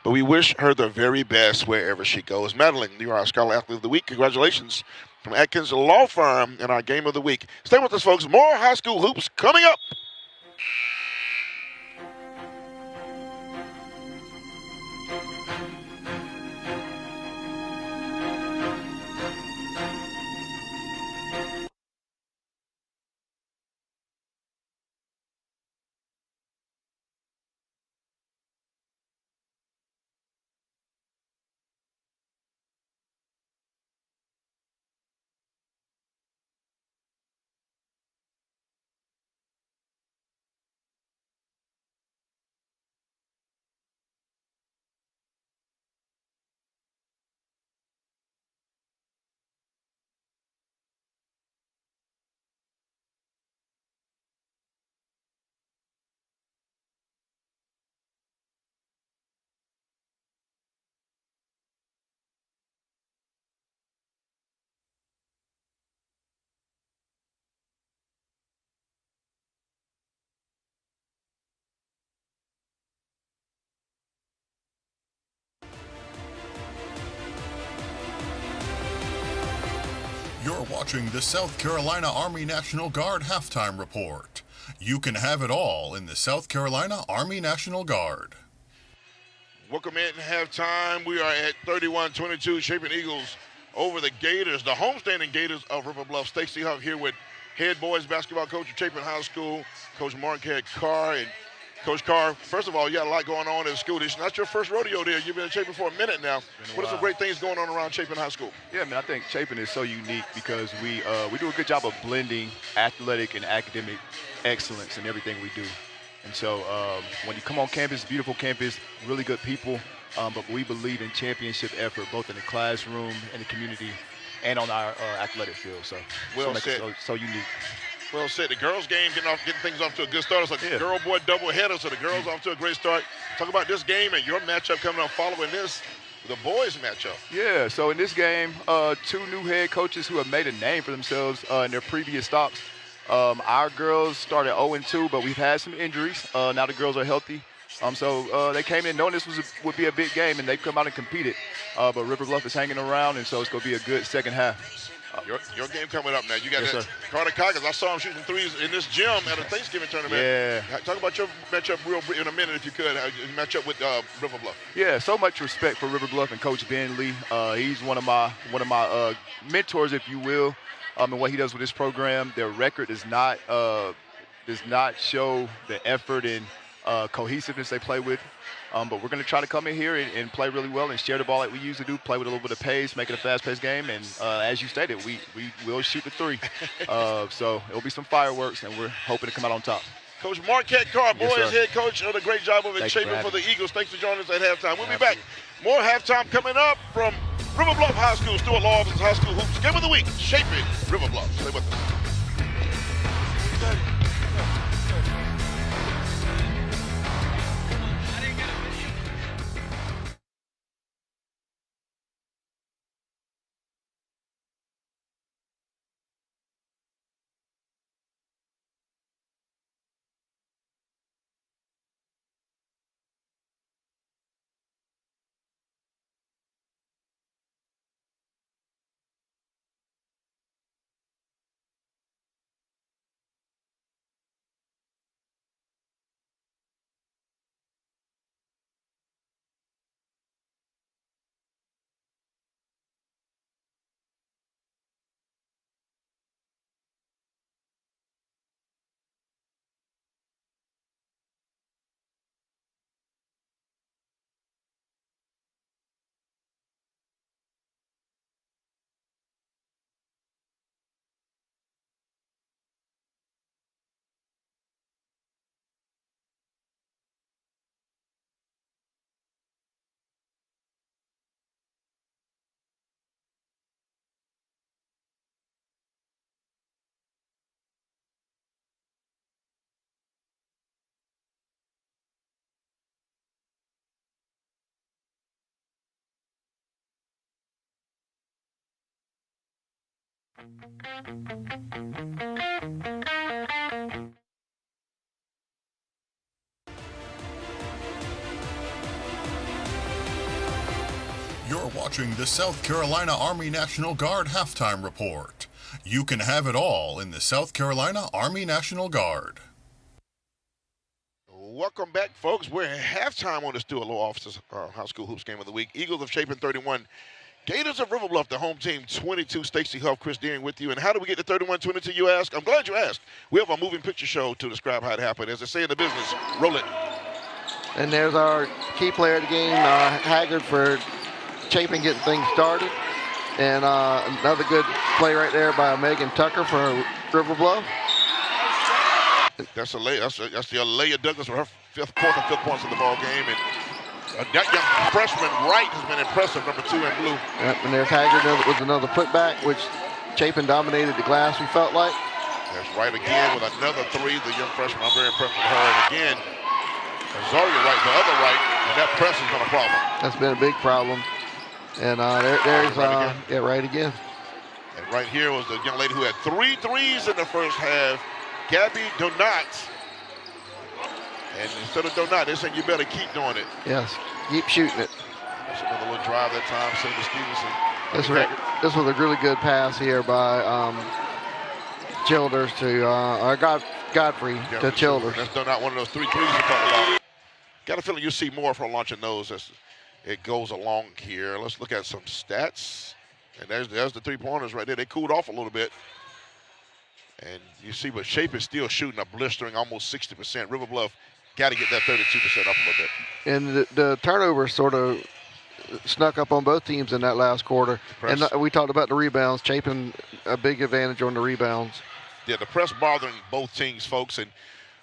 but we wish her the very best wherever she goes. Madeline, you are our Scholar Athlete of the Week. Congratulations from Atkins Law Firm in our Game of the Week. Stay with us, folks. More high school hoops coming up. You're watching the South Carolina Army National Guard Halftime Report. You can have it all in the South Carolina Army National Guard. Welcome in halftime. We are at 31-22, Chapin Eagles over the Gators, the homestanding Gators of River Bluff. Stacey Huff here with head boys basketball coach of Chapin High School, Coach Marquette Carr. And Coach Carr, first of all, you got a lot going on in the school. This is not your first rodeo there. You've been in Chapin for a minute now. What are some great things going on around Chapin High School? Yeah, man, I think Chapin is so unique because we do a good job of blending athletic and academic excellence in everything we do. And so when you come on campus, beautiful campus, really good people, but we believe in championship effort, both in the classroom and the community and on our athletic field. So, Well makes said. it so unique. Well said. The girls' game getting things off to a good start. It's a girl-boy doubleheader, so the girls off to a great start. Talk about this game and your matchup coming up following this, the boys' matchup. Yeah, so in this game, two new head coaches who have made a name for themselves in their previous stops. Our girls started 0-2, but we've had some injuries. Now the girls are healthy. So they came in knowing this would be a big game, and they've come out and competed. But River Bluff is hanging around, and so it's going to be a good second half. Your game coming up now. You got Yes, that sir. Carter Coggins. I saw him shooting threes in this gym at a Thanksgiving tournament. Yeah. Talk about your matchup real in a minute, if you could. Match up with River Bluff. Yeah, so much respect for River Bluff and Coach Ben Lee. He's one of my mentors, if you will, and what he does with this program. Their record does not show the effort and cohesiveness they play with. But we're going to try to come in here and play really well and share the ball like we usually do, play with a little bit of pace, make it a fast-paced game. And as you stated, we will shoot the three. So it'll be some fireworks, and we're hoping to come out on top. Coach Marquette Carr, Yes, boys sir. head coach, did a great job over in Thanks for Chapin for having the Eagles. Thanks for joining us at halftime. We'll be Absolutely. back. More halftime coming up from River Bluff High School. Stuart Law Office High School Hoops. Game of the Week, Chapin, River Bluff. Stay with us. You're watching the South Carolina Army National Guard Halftime Report. You can have it all in the South Carolina Army National Guard. Welcome back, folks. We're at halftime on the Stuart Low Officers High School Hoops Game of the Week. Eagles of Chapin 31, Gators of River Bluff, the home team 22. Stacey Huff, Chris Deering with you. And how do we get to 31-22, you ask? I'm glad you asked. We have a moving picture show to describe how it happened. As they say in the business, roll it. And there's our key player of the game, Haggard, for Chapin getting things started. And another good play right there by Megan Tucker for River Bluff. That's the Alea Douglas for her fourth and fifth points in the ball game. And that young freshman Wright has been impressive, number 2 in blue. Yep, and there's Haggard with another putback, which Chapin dominated the glass, we felt like. There's Wright again with another 3, the young freshman. I'm very impressed with her. And again, Azaria Wright, the other Wright, and that press has been a problem. That's been a big problem. And there's Wright again. And right here was the young lady who had 3 threes in the first half, Gabby Donat. And instead of Donat, they're saying you better keep doing it. Yes, keep shooting it. That's another little drive that time, Cindy Stevenson. This was a really good pass here by Childers to Godfrey to Childers. That's Donat, one of those 3 threes you talked about. Got a feeling you'll see more from launching those as it goes along here. Let's look at some stats. And there's the 3-pointers right there. They cooled off a little bit. And you see, but Chapin is still shooting a blistering almost 60%. River Bluff got to get that 32% up a little bit. And the turnover sort of snuck up on both teams in that last quarter. And we talked about the rebounds. Chapin, a big advantage on the rebounds. Yeah, the press bothering both teams, folks. And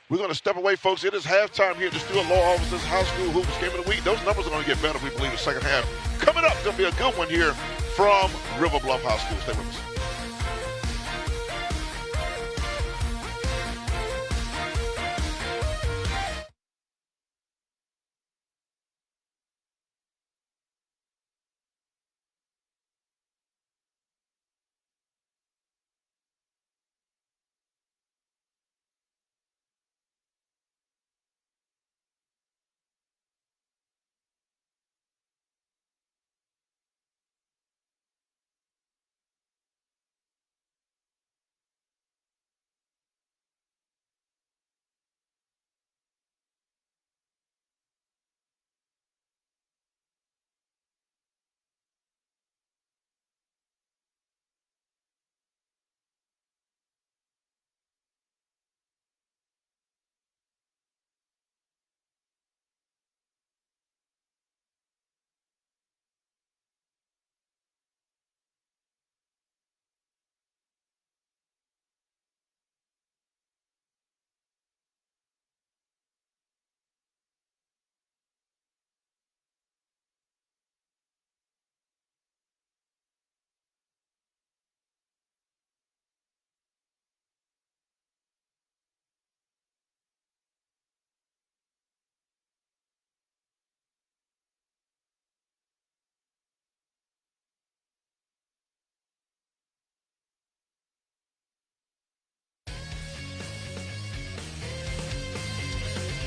we're going to step away, folks. It is halftime here at the Stuart Law Officers High School Hoops Game of the Week. Those numbers are going to get better, we believe, the second half. Coming up, going to be a good one here from River Bluff High School. Stay with us.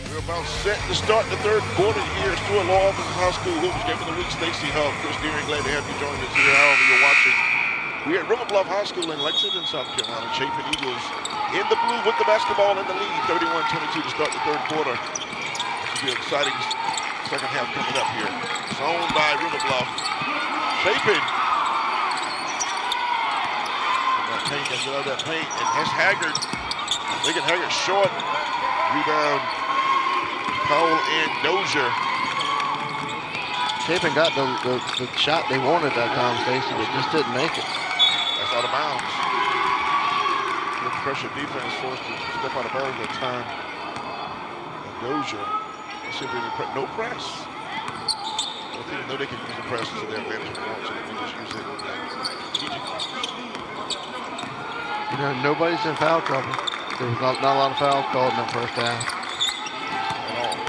We're about set to start the third quarter here. Stuart Law Officers High School Hoops Game of the Week. Stacey Huff, Chris Deering, glad to have you join us here. However you're watching, we're at River Bluff High School in Lexington, South Carolina. Chapin Eagles in the blue with the basketball in the lead, 31-22 to start the third quarter. This will be an exciting second half coming up here. Zone by River Bluff. Chapin. That paint, and that's Haggard. Making Haggard short. Rebound. Powell and Dozier. Chapin got the shot they wanted that time, Stacey, but just didn't make it. That's out of bounds. Good pressure defense forced to step out of bounds that time. And Dozier, let's see if they can no press. I think they know they can use the press to their advantage, so they can just use it strategically. You know, nobody's in foul trouble. There was not a lot of fouls called in that first half. At all.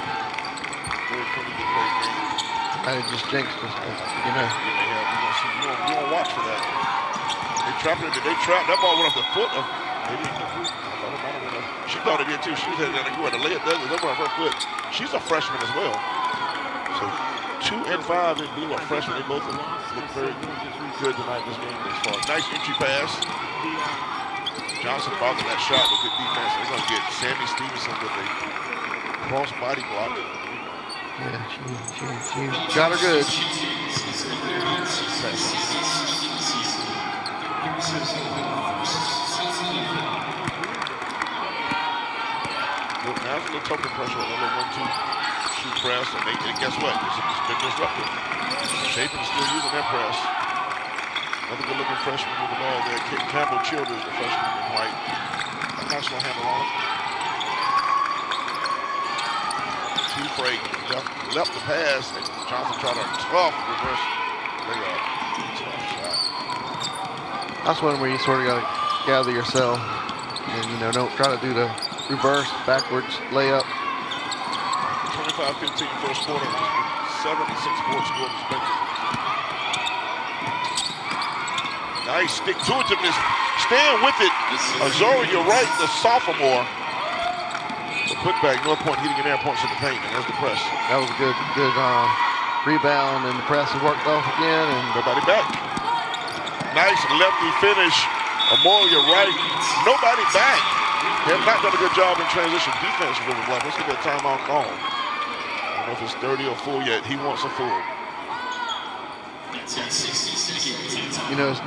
Very pretty good play game. I just jinxed us, you know. You don't watch for that. They trapped her. They trapped. That ball went off the foot of. She thought it did too. She was heading down the court to lay it down. That went off her foot. She's a freshman as well. So 2 and 5 in blue are freshmen. They both look very good tonight in this game as far. Nice entry pass. Johnson blocking that shot with good defense. They're going to get Sammy Stevenson with a cross body block. Yeah, she got her good. Look, now it's a little tougher pressure on the 1-2 shoot press, and guess what? It's been disrupted. Chapin still using that press. Another good-looking freshman with the ball there. Campbell Childers, the freshman in white. National handle on it. Frey left the pass, and Johnson tried a tough reverse layup. Tough shot. That's one where you sort of got to gather yourself and, don't try to do the reverse, backwards layup. 25-15 first quarter. 7 and 6 boards scored respectively. Nice stick-to-itiveness. Stand with it. Azori, you're right, the sophomore. The putback, North Point hitting in air points in the paint, and there's the press. That was a good rebound, and the press has worked off again. And nobody back. Nice lefty finish. Amore, you're right. Nobody back. They have not done a good job in transition defense for River Bluff. Let's get that timeout call. I don't know if it's 30 or full yet. He wants a full. It's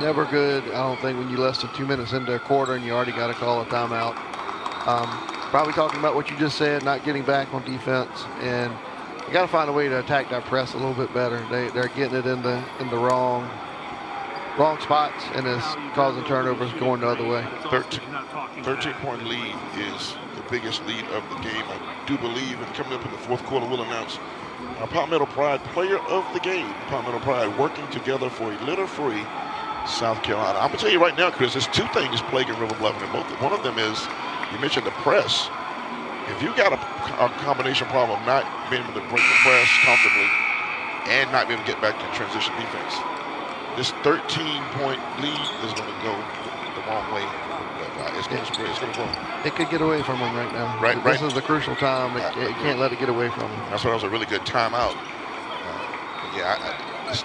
never good, I don't think, when you're less than 2 minutes into a quarter and you already got to call a timeout. Probably talking about what you just said, not getting back on defense, and you got to find a way to attack that press a little bit better. They're getting it in the wrong spots, and it's causing turnovers going the other way. 13-point lead is the biggest lead of the game, I do believe, and coming up in the fourth quarter, we'll announce our Palmetto Pride player of the game. Palmetto Pride working together for a litter-free South Carolina. I'm going to tell you right now, Chris, there's 2 things plaguing River Bluff, and one of them is, you mentioned the press. If you got a combination problem of not being able to break the press comfortably and not being able to get back to transition defense, this 13-point lead is going to go the wrong way. It's going to go. It could get away from them right now. Right. This is the crucial time. You can't let it get away from them. That's why that was a really good timeout.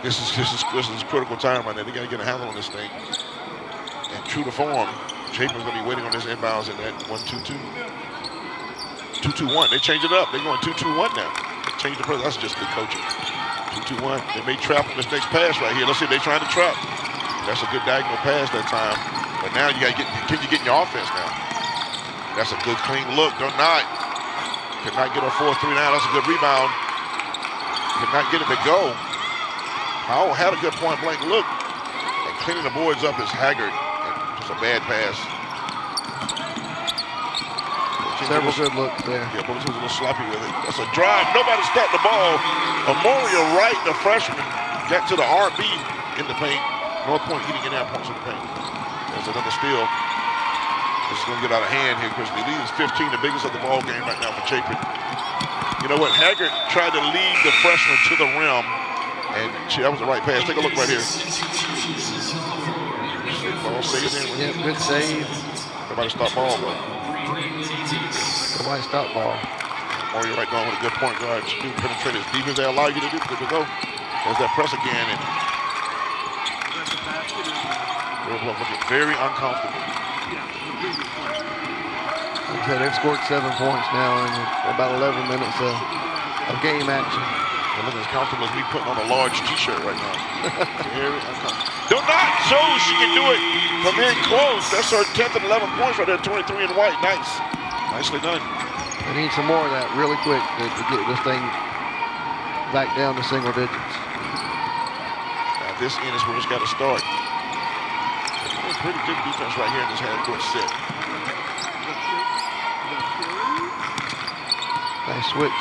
This is critical time right now. They got to get a handle on this thing. And true to form, Chapin's going to be waiting on this inbounds in that 1-2-2. 2-2-1. They change it up. They're going 2-2-1 now. They change the press. That's just good coaching. 2-2-1. They may trap on this next pass right here. Let's see if they're trying to trap. That's a good diagonal pass that time. But now you got to get in your offense now. That's a good clean look. Could not get a 4-3 now. That's a good rebound. Could not get it to go. Howell had a good point blank look. And cleaning the boards up is Haggard. And just a bad pass. Several good looks there. Yeah, but he was a little sloppy with it. That's a drive. Nobody stopped the ball. Amoria Wright, the freshman, got to the R&B in the paint. North Point hitting in air points in the paint. There's another steal. This is going to get out of hand here, Chris. The lead is 15, the biggest of the ball game right now for Chapin. You know what? Haggard tried to lead the freshman to the rim, and that was the right pass. Take a look right here. Ball stays in. Yeah, good save. Nobody stopped ball, but. Nobody stopped ball. Or you're right going with a good point guard. Do penetrate as deep as they allow you to do. Good to go. There's that press again. And River Bluff looking very uncomfortable. Okay, they've scored 7 points now in about 11 minutes of game action. They're looking as comfortable as me putting on a large T-shirt right now. Very uncomfortable. Donat shows she can do it from in close. That's her 10th and 11 points right there, 23 in white. Nice. Nicely done. They need some more of that really quick to get this thing back down to single digits. Now this end is where it's got to start. Pretty good defense right here in this half-court set. Nice switch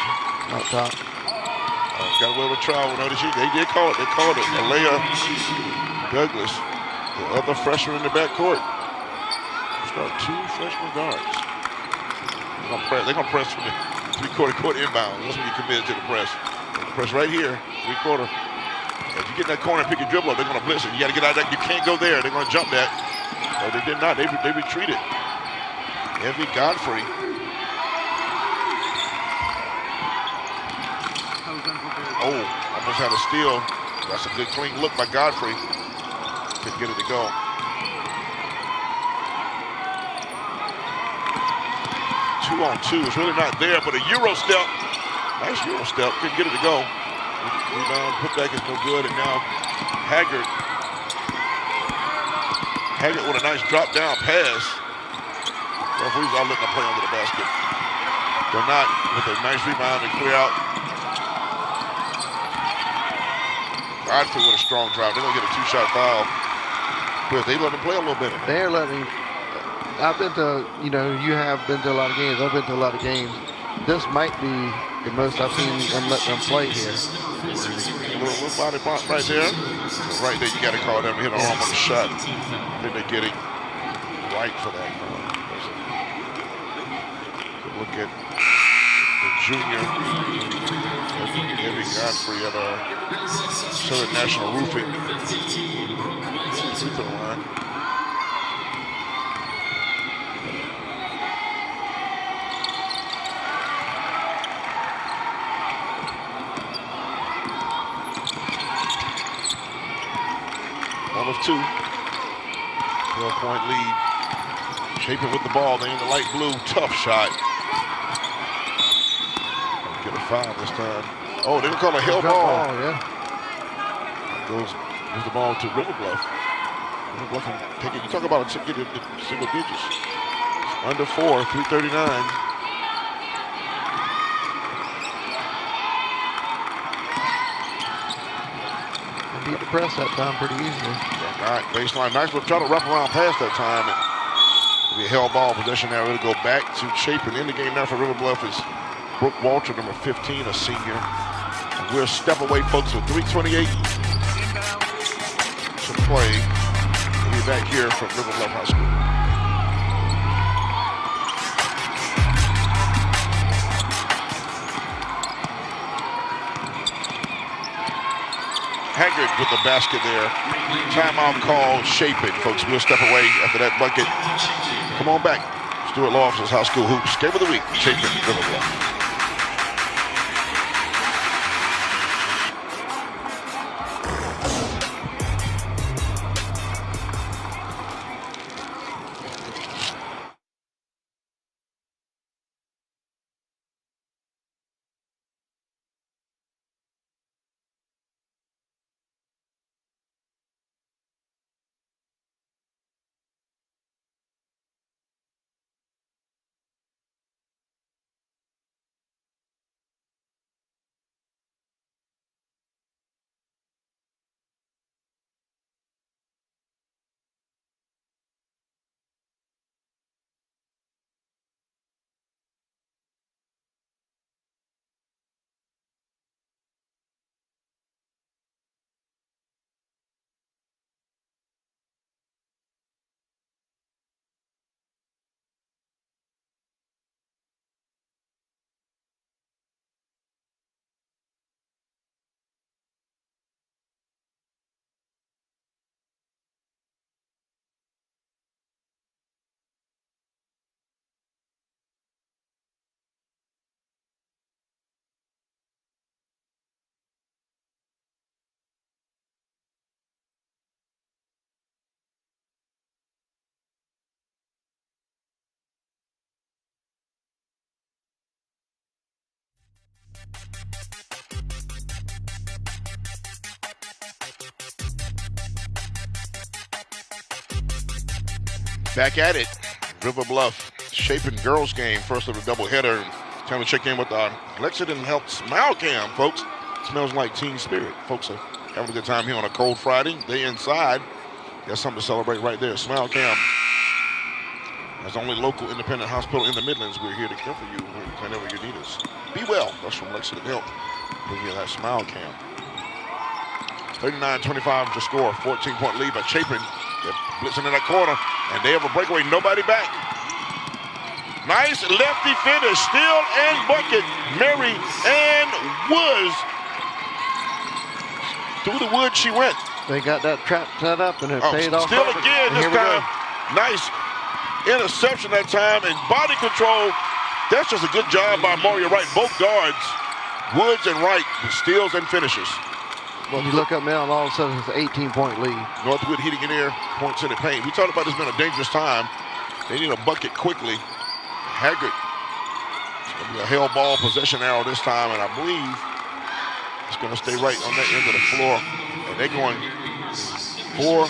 up top. Got away with travel. Notice they did call it. They called it. Alea Douglas, the other freshman in the backcourt. Start 2 freshman guards. They're going to press from the 3-quarter court inbound. That's when you committed to the press. Press right here, 3-quarter. If you get in that corner and pick your dribble up, they're going to blitz it. You got to get out of that. You can't go there. They're going to jump that. No, they did not. They retreated. Evie Godfrey. Oh, almost had a steal. That's a good clean look by Godfrey. Couldn't get it to go. Two on two. It's really not there, but a Euro step. Nice Euro step. Couldn't get it to go. Rebound, putback is no good, and now Haggard with a nice drop down pass. Referees all letting them play under the basket. They're not, with a nice rebound and clear out. Godfrey with a strong drive. They're going to get a two-shot foul. Chris, they let them play a little bit. They're letting. I've been to, you have been to a lot of games. I've been to a lot of games. This might be the most I've seen them let them play here. A little body bump right there. Right there, you got to call them. Hit an arm on the shot. I think they're getting right for that. Look at the junior, Evie Godfrey at Southern National Roofing. Line. One of two. 12-point lead. Chapin with the ball. They in the light blue. Tough shot. Get a foul this time. Oh, they don't call a hell ball. Yeah. Goes the ball to River Bluff. River Bluff can take it. You talk about it, get it single digits. Under 4, 3:39. Beat the press that time pretty easily. Yeah, all right, baseline. Nice. We'll try to wrap around past that time. And it'll be a hell ball possession now. It'll go back to Chapin. In the game now for River Bluff is Brooke Walter, number 15, a senior. And we're a step away, folks, with 3:28 to play. We'll be back here from River Bluff High School. Haggard with the basket there. Timeout call, Chapin, folks. We'll step away after that bucket. Come on back. Stuart Law Office's High School Hoops. Game of the week, Chapin, River Bluff. Back at it, River Bluff, Chapin girls game, first of the doubleheader. Time to check in with our Lexington Health Smile Cam, folks. Smells like teen spirit. Folks are having a good time here on a cold Friday. They inside. Got something to celebrate right there. Smile Cam, as the only local independent hospital in the Midlands, we're here to care for you whenever you need us. Be well. That's from Lexington Health. Bring you that Smile Cam. 39-25 to score. 14-point lead by Chapin. They're blitzing in that corner, and they have a breakaway. Nobody back. Nice lefty finish. Steal and bucket. Mary Ann Woods. Through the wood she went. They got that trap set up, and it paid off. Still again this time. Nice interception that time and body control. That's just a good job by Mario Wright. Both guards, Woods and Wright, the steals and finishes. When you look up now, and all of a sudden it's an 18-point lead. Northwood heating in air, points in the paint. We talked about this being a dangerous time. They need a bucket quickly. Haggard, it's going to be a hell ball possession arrow this time, and I believe it's going to stay right on that end of the floor. And they're going 4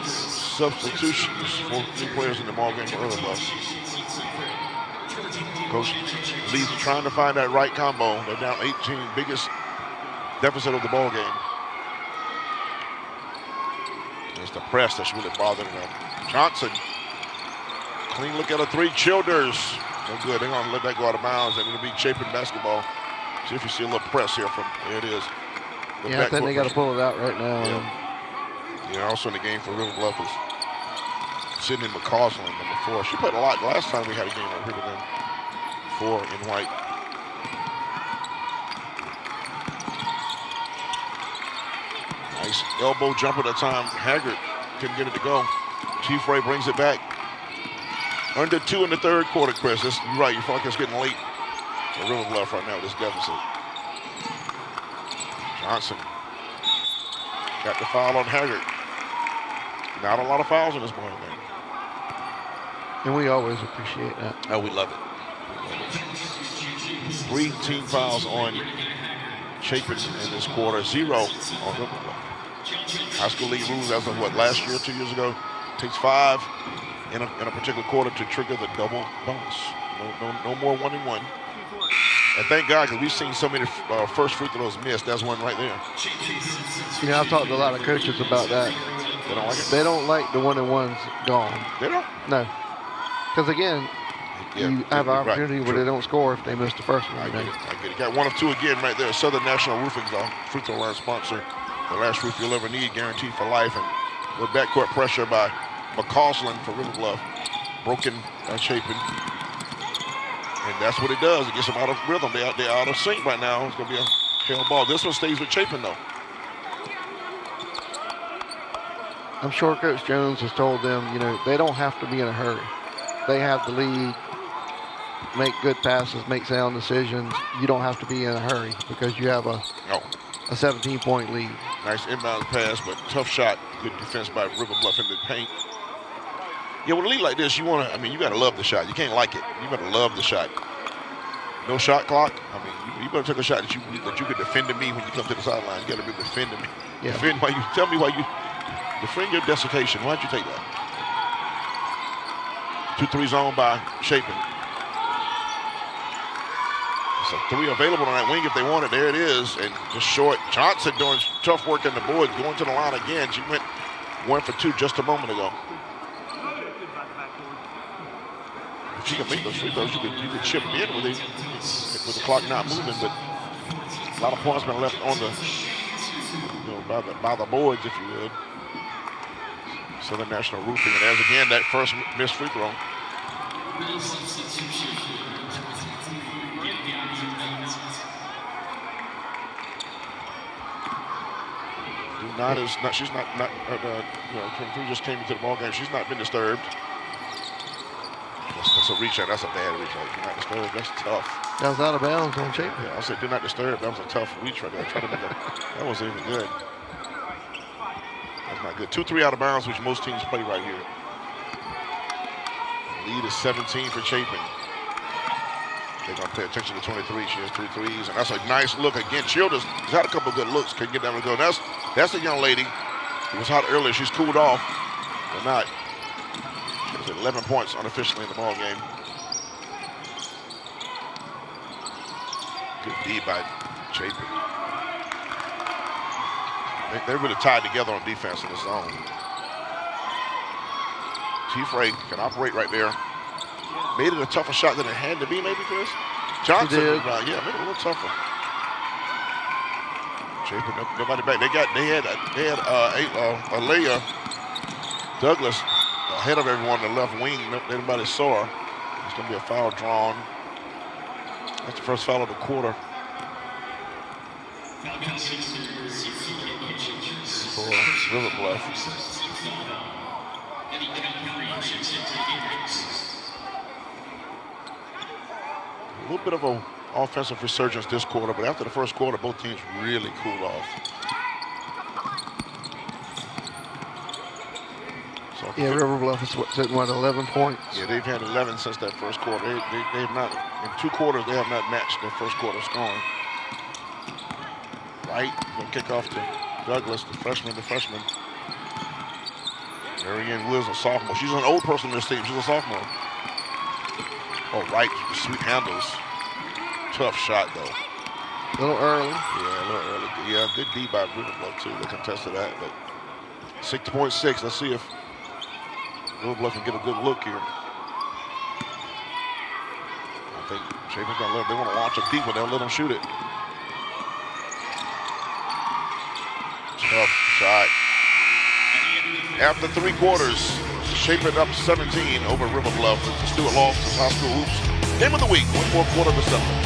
substitutions for 3 players in the ball game for early Bluff. Coach Lee's trying to find that right combo. They're down 18, biggest deficit of the ball game. It's the press that's really bothering them. Johnson, clean look at a 3. Childers, no good. They're gonna let that go out of bounds, and it'll be Chapin basketball. See if you see a little press here from, there it is. Yeah, I think they got to pull it out right now. Yeah, also in the game for River Bluff is Sydney McCausland, number 4. She played a lot last time we had a game over here with them. 4 in white. Nice elbow jumper that time. Haggard couldn't get it to go. Chief Ray brings it back. Under 2 in the 3rd quarter, Chris. You're right, you feel like it's getting late for River Bluff right now with this deficit. Johnson got the foul on Haggard. Not a lot of fouls in this ball game. And we always appreciate that. Oh, we love it. 3 team fouls on Chapin in this quarter, 0 on River Bluff. High school league rules as of what, last year, 2 years ago, takes 5 in a particular quarter to trigger the double bonus. No more 1-and-1. And thank God, because we've seen so many first free throws missed. That's one right there. You know, I've talked to a lot of coaches about that. They don't like it? They don't like the 1-and-1s gone. They don't? No. Because again, you have an opportunity where they don't score if they miss the first one. I get it. Got 1 of 2 again right there. Southern National Roofing, free throw line sponsor. The last roof you'll ever need, guaranteed for life. And with backcourt pressure by McCausland for River Bluff. Broken by Chapin. And that's what it does. It gets them out of rhythm. They're out of sync right now. It's going to be a hell ball. This one stays with Chapin, though. I'm sure Coach Jones has told them, you know, they don't have to be in a hurry. They have the lead, make good passes, make sound decisions. You don't have to be in a hurry because you have a 17-point lead. Nice inbound pass, but tough shot. Good defense by River Bluff in the paint. Yeah, with a lead like this, you got to love the shot. You can't like it. You better love the shot. No shot clock. I mean, you better take a shot that you could defend to me when you come to the sideline. You got to be defending me. Yeah. Tell me why you defend your desiccation. Why'd you take that? 2-3 zone by Chapin. It's a 3 available on that wing if they want it. There it is, and just short. Johnson doing tough work on the boards, going to the line again. She went 1 for 2 just a moment ago. If she can make those free throws, you could chip in with the clock not moving, but a lot of points been left on the, by the boards, if you would. Southern National Roofing, and there's again that first missed free throw. She's not. 23 just came into the ball game. She's not been disturbed. That's a reach out. That's a bad reach out. Do not disturb. That's tough. That was out of bounds on Chapin. Yeah, I said do not disturb. That was a tough reach right there. That wasn't even good. That's not good. 2-3 out of bounds, which most teams play right here. Lead is 17 for Chapin. They're going to pay attention to 23. She has 3 threes, and that's a nice look. Again, Childers has had a couple of good looks. Couldn't get down to go. That's a young lady who was hot earlier. She's cooled off, but not. She has 11 points unofficially in the ball game. Good D by Chapin. They're really tied together on defense in the zone. Chief Ray can operate right there. Made it a tougher shot than it had to be, maybe, Chris? Johnson, made it a little tougher. Chapin, nobody back. They had Alea Douglas ahead of everyone on the left wing. Nobody saw her. It's going to be a foul drawn. That's the first foul of the quarter. For River Bluff. A little bit of an offensive resurgence this quarter, but after the first quarter, both teams really cooled off. So Yeah, River Bluff is sitting at 11 points. Yeah, they've had 11 since that first quarter. They have not, in 2 quarters, they have not matched their first quarter scoring. Right, gonna kick off to Douglas, the freshman. Marianne Wills, a sophomore. She's an old person in this team. She's a sophomore. Oh, right, sweet handles. Tough shot, though. A little early. Yeah, a little early. Yeah, good D by River Bluff, too. They contested that, but 6.6. Let's see if River Bluff can get a good look here. I think Chapin's gonna let them. They want to launch a deep one. They'll let them shoot it. Tough shot. After 3 quarters, Chapin up 17 over River Bluff. The Stewart Lawson's High School Hoops. Game of the week, 1 more quarter to settle.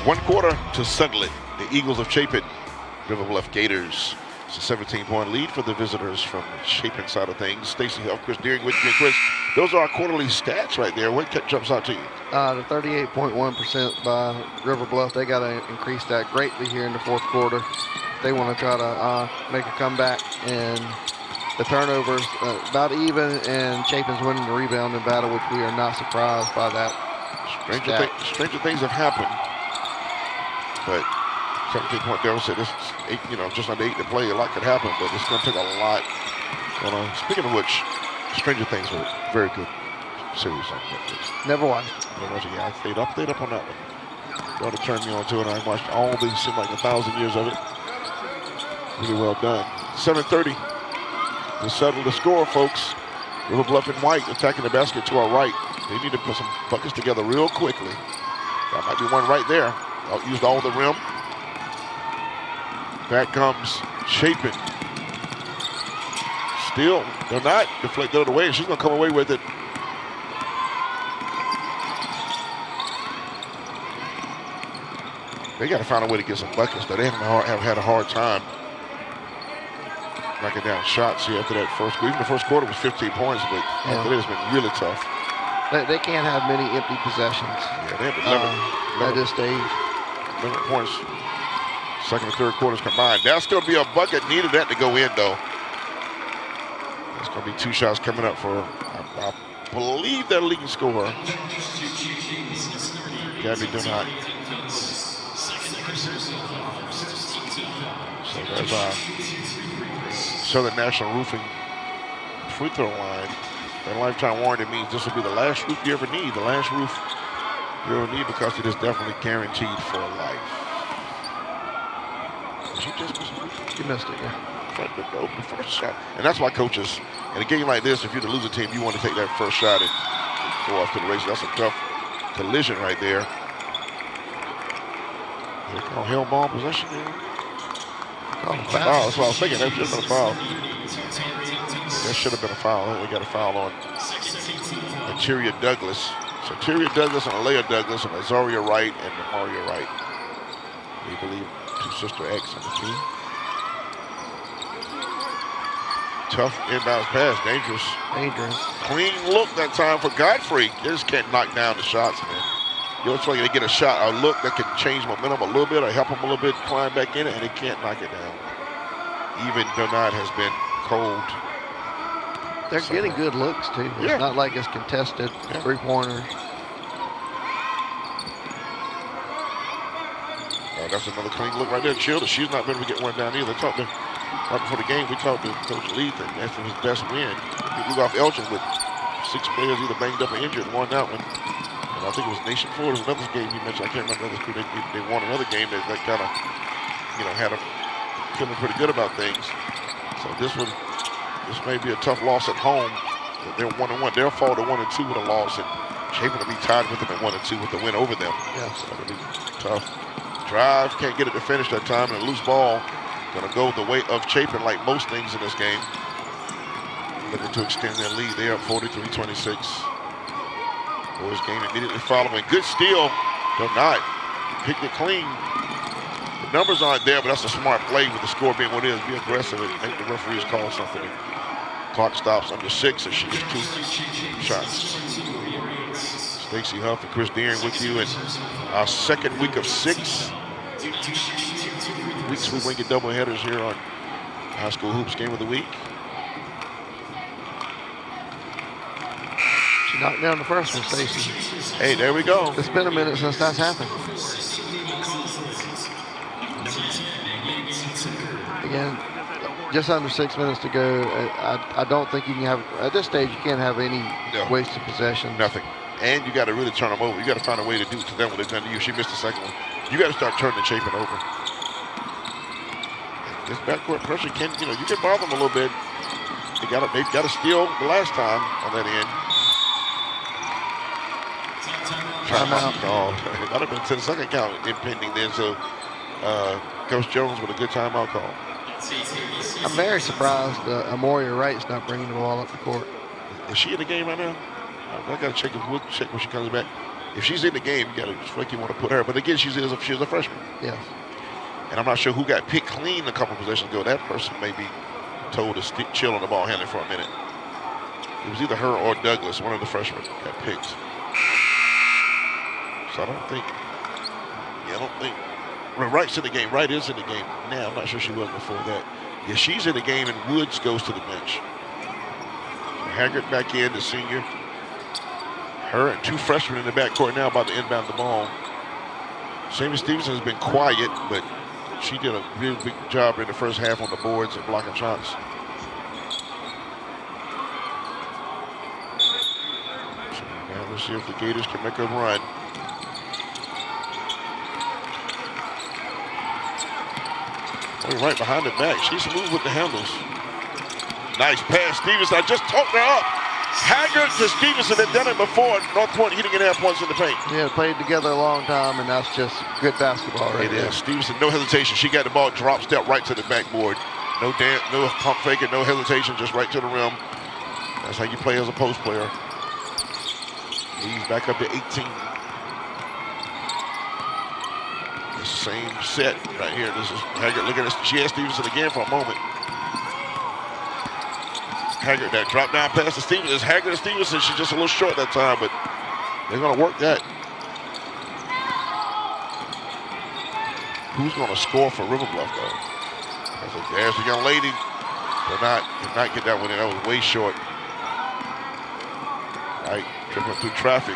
One quarter to settle it. The Eagles of Chapin, River Bluff Gators. It's a 17-point lead for the visitors from the Chapin side of things. Stacy Huff, Chris Deering with you. Chris, those are our quarterly stats right there. What jumps out to you? The 38.1% by River Bluff. They got to increase that greatly here in the 4th quarter. They want to try to make a comeback, and the turnovers about even, and Chapin's winning the rebounding battle, which we are not surprised by that. Stranger things have happened. But 17-point deficit, this is 8, just under 8 to play. A lot could happen, but it's going to take a lot. Speaking of which, Stranger Things were very good series on Netflix. Never watched. Yeah, I stayed up on that one. Going to turn me on to it. I watched all these, seemed like 1,000 years of it. Really well done. 7:30 to settle the score, folks. River Bluff and White attacking the basket to our right. They need to put some buckets together real quickly. That might be one right there. Used all the rim. Back comes Chapin. Still, they're not deflected away, and she's going to come away with it. They got to find a way to get some buckets, though. They have had a hard time knocking down shots here after that first quarter. Even the first quarter was 15 points, but after that, it's been really tough. They can't have many empty possessions. Yeah, they have 11 at this stage. 11 points, second and third quarters combined. That's going to be a bucket. Needed that to go in, though. There's going to be 2 shots coming up for, I believe, their leading scorer, Gabby Donat. So there's our Southern National Roofing free throw line. That lifetime warranty means this will be the last roof you ever need. The last roof you ever need, because it is definitely guaranteed for life. You missed it, yeah. Tried to go the first shot. And that's why coaches, in a game like this, if you're the losing team, you want to take that first shot and go off to the races. That's a tough collision right there. They call held ball possession there. Call a Foul. foul. That's what I was thinking. That should have been a foul. That should have been a foul. They got a foul on Interior Douglas. So Interior Douglas and Alea Douglas and Azaria Wright and Maria Wright. We believe two sister X on the team. Tough inbounds pass. Dangerous. Dangerous. Clean look that time for Godfrey. They just can't knock down the shots, man. You know, it's like they get a shot, a look that can change momentum a little bit or help them a little bit, climb back in it, and they can't knock it down. Even Bernard has been cold. They're getting good looks, too. It's not like it's contested three-pointers. That's another clean look right there. Childer, she's not been able to get one down either. Right before the game, we talked to Coach Leith, and after his best win, he blew off Elgin with 6 players either banged up or injured and won that one. And I think it was Nation Ford. It was another game you mentioned. I can't remember the other two. They won another game that kind of, had them feeling pretty good about things. So this may be a tough loss at home. They're 1-1. They'll fall to 1-2 with a loss, and Chapin will be tied with them at 1-2 with the win over them. Yeah. So it'll be tough. Drive, can't get it to finish that time, and a loose ball. Gonna go the way of Chapin like most things in this game. Looking to extend their lead. They are 43-26. Boys game immediately following. Good steal. They're not. Picked it clean. The numbers aren't there, but that's a smart play with the score being what it is. Be aggressive and make the referees call something. Clock stops under 6 and she gets 2 shots. Stacey Huff and Chris Deering with you in our second week of 6 weeks. We wing it double headers here on High School Hoops Game of the Week. She knocked down the first one, Stacey. Hey, there we go. It's been a minute since that's happened. Again, just under 6 minutes to go. I don't think you can have, at this stage, you can't have any wasted possession. Nothing. And you got to really turn them over. You got to find a way to do it to them what they've done to you. She missed the second one. You got to start turning Chapin over. This backcourt pressure can, you can bother them a little bit. They've got to steal the last time on that end. Timeout. Oh, it might have been to the second count impending then. So Coach Jones with a good timeout call. I'm very surprised Amoria Wright's not bringing the ball up the court. Is she in the game right now? I got to check when she comes back. If she's in the game, you got to feel like you want to put her. But again, she's a freshman. Yes. And I'm not sure who got picked clean a couple possessions ago. That person may be told to chill on the ball handling for a minute. It was either her or Douglas, one of the freshmen, got picked. So I don't think. Well, Wright's in the game. Wright is in the game now. I'm not sure she was before that. Yeah, she's in the game, and Woods goes to the bench. So Haggard back in, the senior. Her and 2 freshmen in the backcourt now about to inbound the ball. Sammy Stevenson has been quiet, but she did a really big job in the first half on the boards and blocking shots. So now let's see if the Gators can make a run. Right behind the back. She's smooth with the handles. Nice pass, Stevenson. I just talked her up. Haggard to Stevenson had done it before. North Point, he didn't get points in the paint. Yeah, played together a long time, and that's just good basketball right there. It is. Stevenson, no hesitation. She got the ball, drop step right to the backboard. No pump faking, no hesitation, just right to the rim. That's how you play as a post player. He's back up to 18. The same set right here. This is Haggard looking at, she has Stevenson again for a moment. Haggard, that drop down pass to Stevenson. It's Haggard and Stevenson. She's just a little short that time, but they're going to work that. Who's going to score for River Bluff, though? There's the young lady. Did not get that one in. That was way short. Right, dribbling through traffic.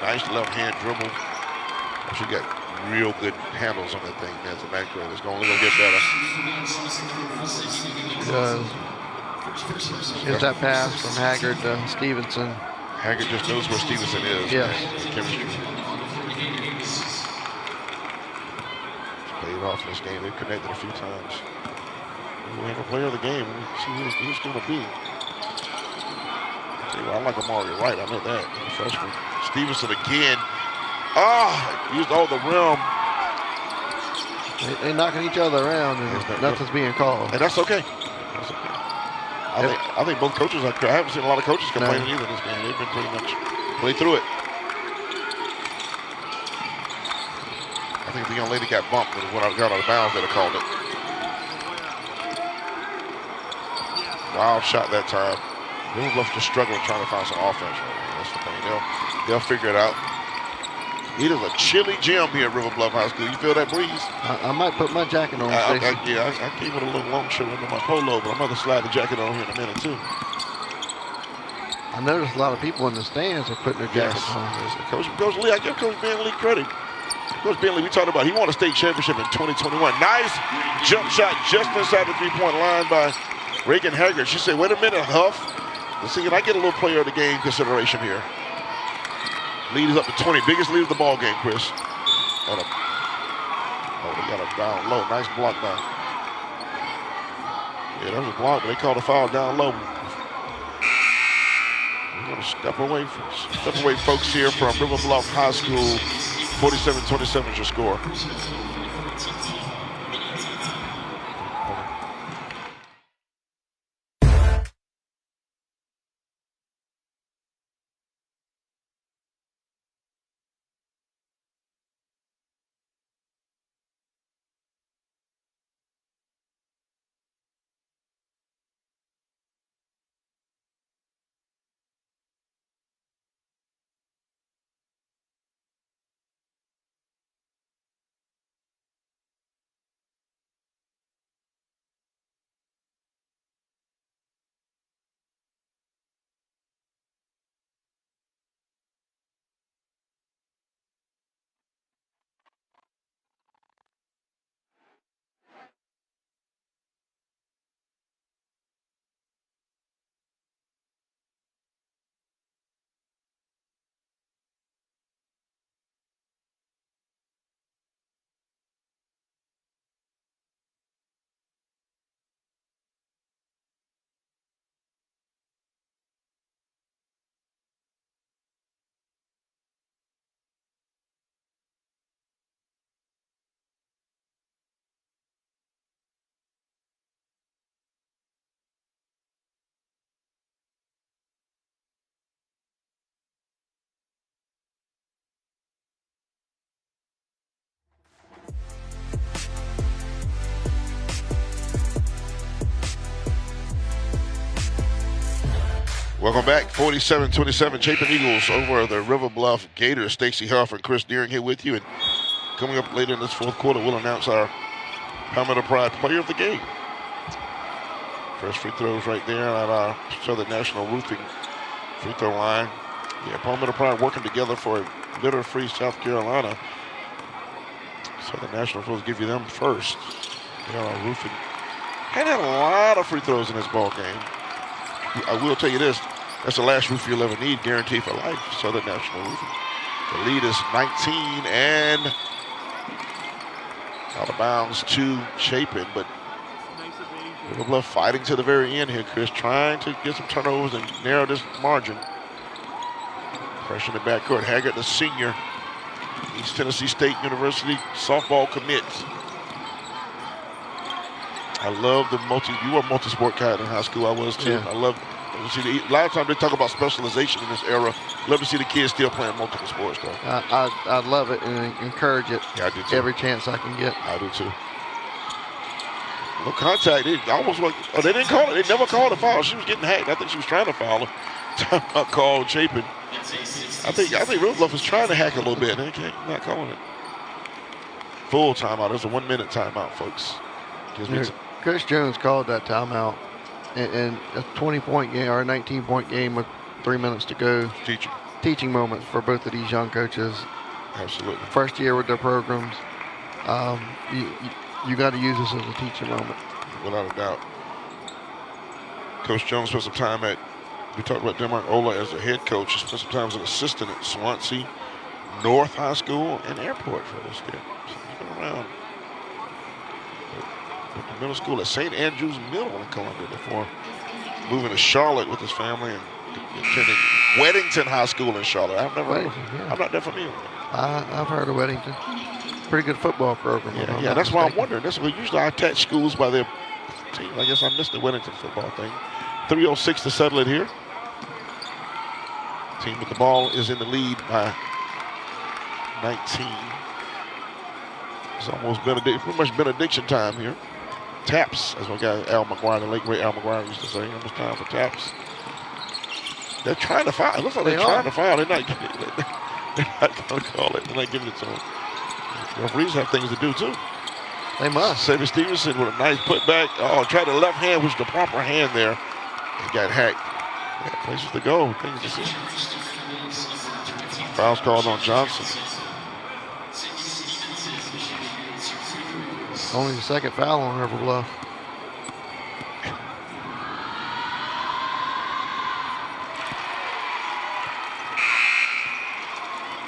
Nice left hand dribble. She got real good handles on that thing. That's a backcourt. It's going to get better. She does. Here's that pass from Haggard to Stevenson. Haggard just knows where Stevenson is. Yes. Chemistry. Played off in this game. They've connected a few times. We'll have a player of the game. We'll see who he's going to be. I like Amari Wright. I know that. The freshman. Stevenson again. Used all the rim. They knocking each other around, and nothing's being called. And that's okay. That's okay. I think both coaches are. I haven't seen a lot of coaches complaining either in this game. They've been pretty much played through it. I think the young lady got bumped, but when I got out of bounds, they'd have called it. Wild shot that time. River Bluff just struggling trying to find some offense right now. That's the thing. They'll figure it out. It is a chilly gym here at River Bluff High School. You feel that breeze? I might put my jacket on. I came with a little long shirt under my polo, but I'm going to slide the jacket on here in a minute, too. I noticed a lot of people in the stands are putting their jackets on. Yes. Coach Lee, I give Coach Ben Lee credit. Coach Ben Lee, we talked about, he won a state championship in 2021. Nice jump shot just inside the three-point line by Reagan Haggard. She said, wait a minute, Huff. Let's see, can I get a little player of the game consideration here? Lead is up to 20. Biggest lead of the ball game, Chris. They got a down low. Nice block now. Yeah, that was a block, but they called a foul down low. We're going to step away, folks, here from River Bluff High School. 47-27 is your score. Welcome back, 47-27, Chapin Eagles over the River Bluff Gators. Stacey Huff and Chris Deering here with you. And coming up later in this fourth quarter, we'll announce our Palmetto Pride Player of the Game. First free throws right there at our Southern National Roofing free throw line. Yeah, Palmetto Pride working together for a litter-free South Carolina. Southern National supposed to give you them first. They are roofing. Hadn't had a lot of free throws in this ball game. I will tell you this, that's the last roof you'll ever need, guaranteed for life, Southern National Roofing. The lead is 19 and out of bounds to Chapin, but River Bluff fighting to the very end here, Chris, trying to get some turnovers and narrow this margin. Pressure in the backcourt. Haggard, the senior, East Tennessee State University softball commits. I love the you were a multi-sport guy in high school. I was too. Yeah. I love to see a lot of times they talk about specialization in this era. Love to see the kids still playing multiple sports, though. I love it and encourage it. Yeah, I do too. Every chance I can get. I do too. No contact. They almost like they didn't call it. They never called a foul. She was getting hacked. I think she was trying to foul her. Timeout called Chapin. I think River Bluff was trying to hack a little bit. They not calling it. Full timeout. There's a 1 minute timeout, folks. Coach Jones called that timeout in a 20-point game or a 19-point game with 3 minutes to go. Teaching moments for both of these young coaches. Absolutely. First year with their programs. You got to use this as a teaching moment. Without a doubt. Coach Jones spent some time we talked about Denmark Ola as a head coach. He spent some time as an assistant at Swansea North High School and Airport for this kid. So he's been around. The middle school at St. Andrews Middle in Columbia before moving to Charlotte with his family and attending Weddington High School in Charlotte. I'm not that familiar with it. I've heard of Weddington. pretty good football program. Yeah, that's why I'm wondering. Usually I attach schools by their team. I guess I missed the Wellington football thing. 3:06 to settle it here. Team with the ball is in the lead by 19. It's almost pretty much benediction time here. Taps, as my guy Al McGuire, the late great Al McGuire used to say. Almost time for taps. They're trying to foul. It looks like they're trying to foul. They're not going to call it. They're not giving it to them. The referees have things to do, too. They must. Xavier Stevenson with a nice putback. Oh, tried the left hand, which was the proper hand there. He got hacked. Yeah, places to go. Things to see. Fouls called on Johnson. Only the second foul on River Bluff.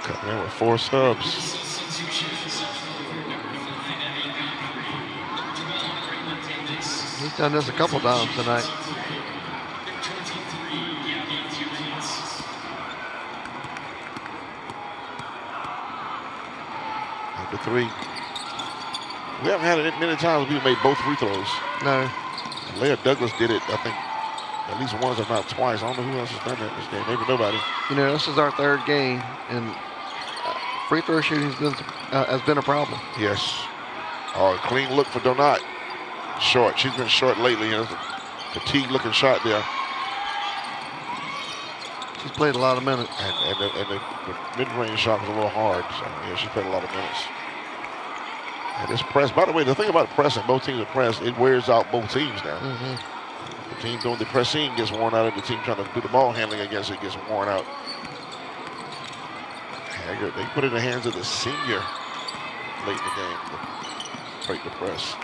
Coming in with 4 subs. He's done this a couple times tonight. Number 3. We haven't had it many times we made both free throws. No. Leah Douglas did it, I think, at least once, if not twice. I don't know who else has done that this game. Maybe nobody. You know, this is our 3rd game, and free throw shooting has been a problem. Yes. Oh, clean look for Donat. Short. She's been short lately. You know, fatigue-looking shot there. She's played a lot of minutes. And the mid-range shot was a little hard. So, yeah, she played a lot of minutes. And this press, by the way, the thing about pressing, both teams are pressed, it wears out both teams now. The team doing the pressing gets worn out, and the team trying to do the ball handling against it gets worn out. They put it in the hands of the senior late in the game to break the press.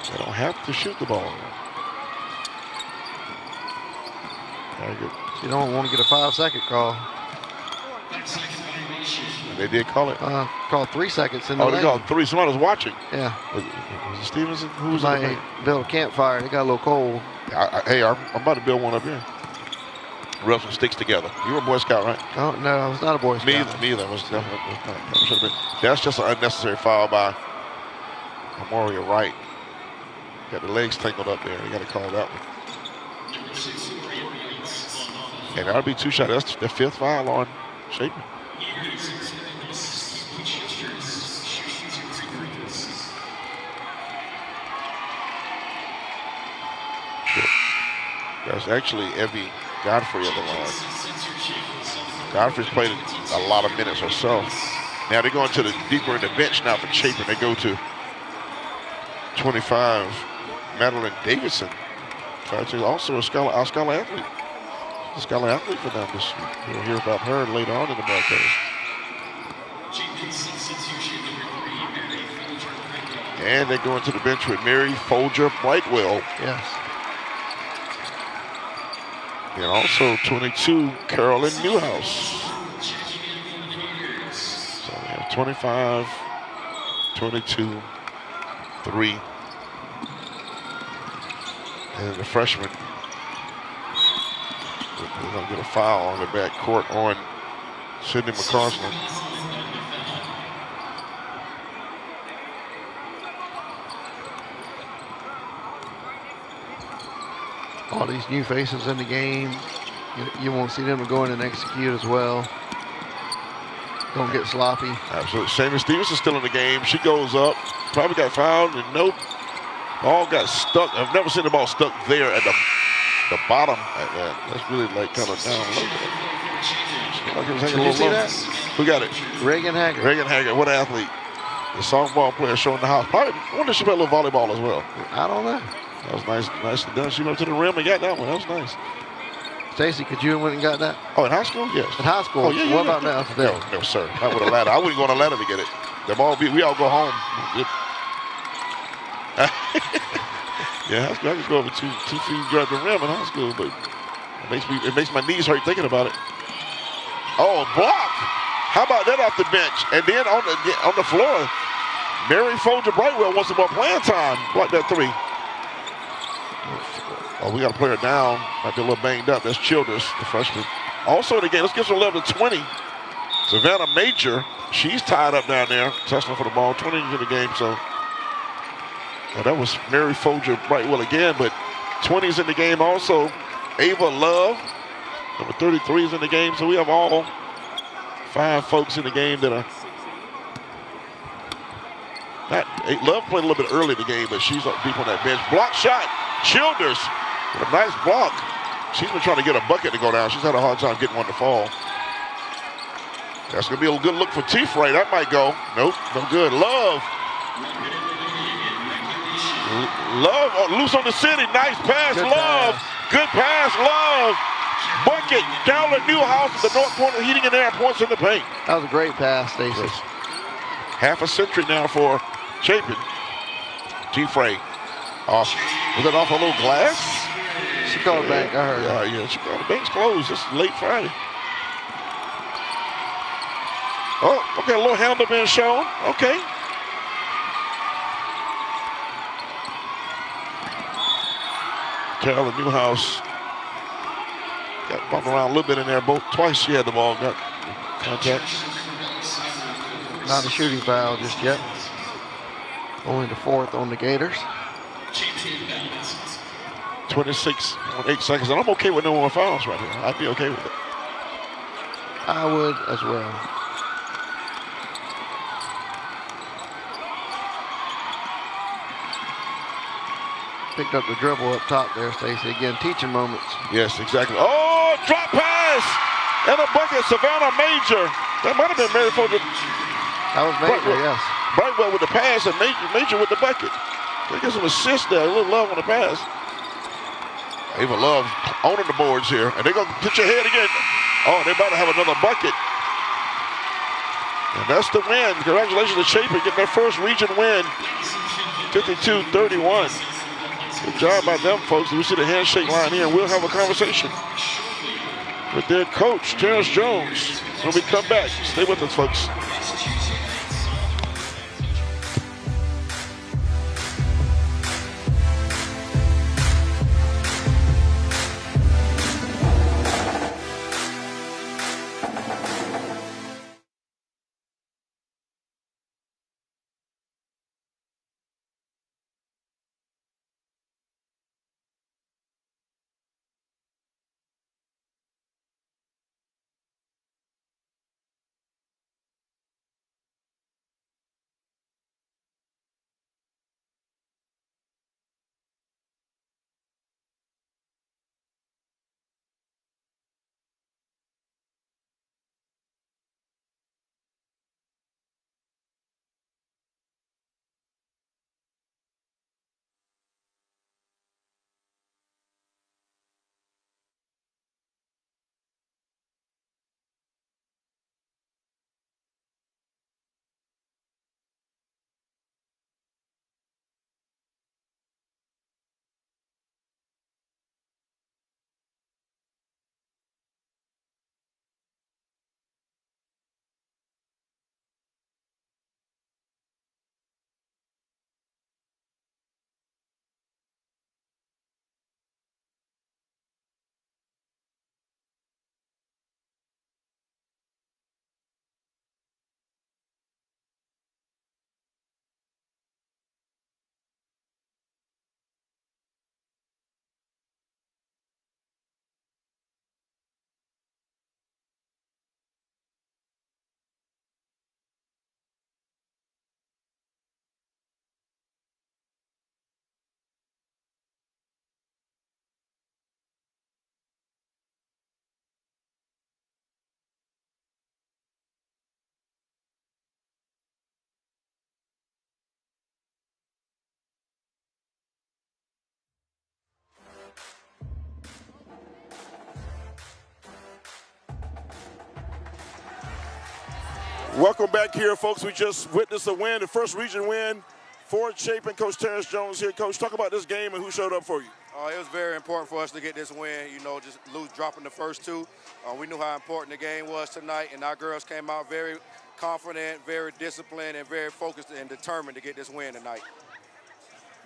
They don't have to shoot the ball. Very good. You don't want to get a 5-second call. And they did call it. Called 3 seconds in the lane. lane. They called 3. Somebody was watching. Yeah. Was it Stevenson? Who was it? Build a campfire. They got a little cold. Hey, I'm about to build one up here. Rub some sticks together. You were a Boy Scout, right? Oh, no, I was not a Boy Scout. Me either. Should have been. That's just an unnecessary foul by Memorial Wright. Got the legs tangled up there. They got to call that one. And that'll be 2 shots. That's the 5th foul on Chapin. That's actually Evie Godfrey at the line. Godfrey's played a lot of minutes herself. Now they're going to the deeper in the bench now for Chapin. They go to 25, Madeline Davidson. Also our scholar athlete. A scholar athlete for them. You'll hear about her later on in the broadcast. And they go into the bench with Mary Folger Brightwell. Yes. And also 22, Carolyn Newhouse. So we have 25, 22, 3. And the freshman, we're going to get a foul on the back court on Sydney McCausland. All these new faces in the game, you won't see them go in and execute as well. Don't get sloppy. Absolutely. Sammy Stevenson's still in the game. She goes up, probably got fouled, and nope. Ball got stuck. I've never seen the ball stuck there at the bottom. That's really like kind of down low. Did you see that? Who got it? Reagan Haggard. Reagan Haggard, what athlete? The softball player showing the house. Probably, I wonder if she played a little volleyball as well. I don't know. That was nicely done. She went to the rim and got that one. That was nice. Stacy, could you have went and got that? Oh, in high school? Yes. In high school? Oh, yeah, what about now? No, sir. Not with a ladder. I wouldn't go on a ladder to get it. The ball, we all go home. Yeah, high school, I could go over 2 feet grab the rim in high school, but it makes my knees hurt thinking about it. Oh, block! How about that off the bench? And then on the floor, Mary Folger Brightwell wants some more playing time. Block that 3. Oh, we got a player down. Might be a little banged up. That's Childers, the freshman. Also in the game, let's get some 11 to 20. Savannah Major, she's tied up down there, tussling for the ball, 20 into the game. So that was Mary Folger Brightwell again, but 20's in the game also. Ava Love, number 33 is in the game. So we have all 5 folks in the game that are not. Love played a little bit early in the game, but she's deep on that bench. Block shot, Childers with a nice block. She's been trying to get a bucket to go down. She's had a hard time getting one to fall. That's going to be a good look for T-Fray. That might go. Nope, no good. Love. Love loose on the city. Nice pass, Good Love. pass. Good pass, Love. Bucket. Carolyn Newhouse at the North Corner, heating and air, points in the paint. That was a great pass, Stacy. Yes. Half a century now for Chapin. T-Fray. Was that off a little glass? She called bank, I heard. Yeah, she called the bank's closed. It's late Friday. Oh, okay, a little handle being shown. Okay. Carolyn Newhouse got bumped around a little bit in there. Twice she had the ball, got contact. Not a shooting foul just yet. Only the 4th on the Gators. 26.8 seconds, and I'm okay with no more fouls right here. I'd be okay with it. I would as well. Picked up the dribble up top there, Stacey. Again, teaching moments. Yes, exactly. Oh, drop pass! And a bucket, Savannah Major. That might have been Mary Folger. That was Major, Brightwell. yes. Brightwell with the pass and Major with the bucket. They get some assists there. A little love on the pass. Ava Love owning the boards here. And they're going to put your head again. Oh, they about to have another bucket. And that's the win. Congratulations to Chapin getting their first region win. 52-31. Good job by them, folks. We see the handshake line here, and we'll have a conversation with their coach, Terrence Jones, when we come back. Stay with us, folks. Welcome back here, folks. We just witnessed a win, the first region win for Chapin. Coach Terrence Jones here. Coach, talk about this game and who showed up for you. It was very important for us to get this win, just dropping the first 2. We knew how important the game was tonight, and our girls came out very confident, very disciplined, and very focused and determined to get this win tonight.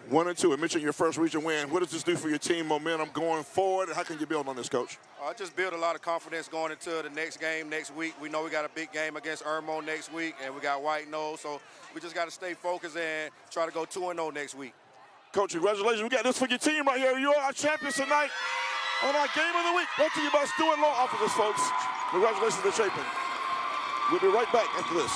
1-2, and mention your first region win. What does this do for your team momentum going forward? How can you build on this, Coach? Just build a lot of confidence going into the next game next week. We know we got a big game against Irmo next week, and we got White Nose, so we just got to stay focused and try to go 2-0 next week. Coach, congratulations. We got this for your team right here. You are our champions tonight on our Game of the Week. Brought to you by Stewart Law Offices, folks. Congratulations to Chapin. We'll be right back after this.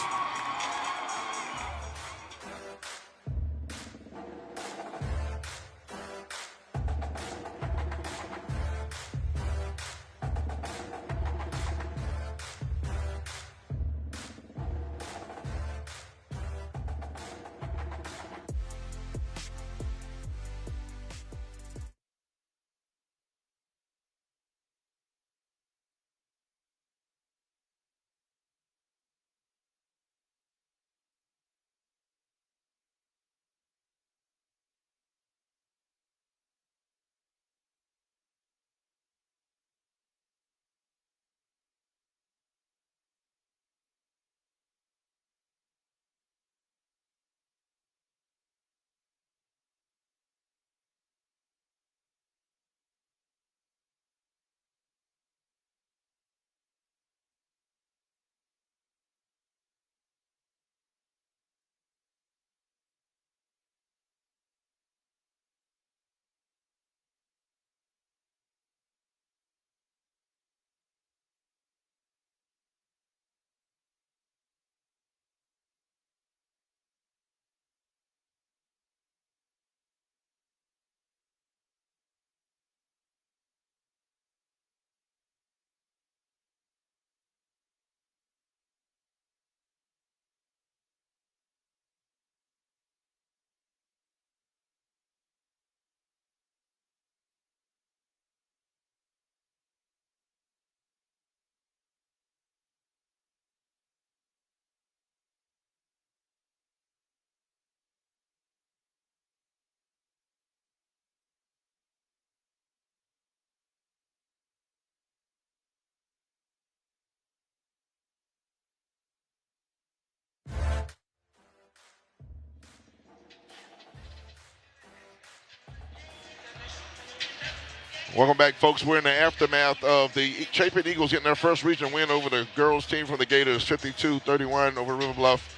Welcome back, folks. We're in the aftermath of the Chapin Eagles getting their first region win over the girls team from the Gators, 52-31 over River Bluff.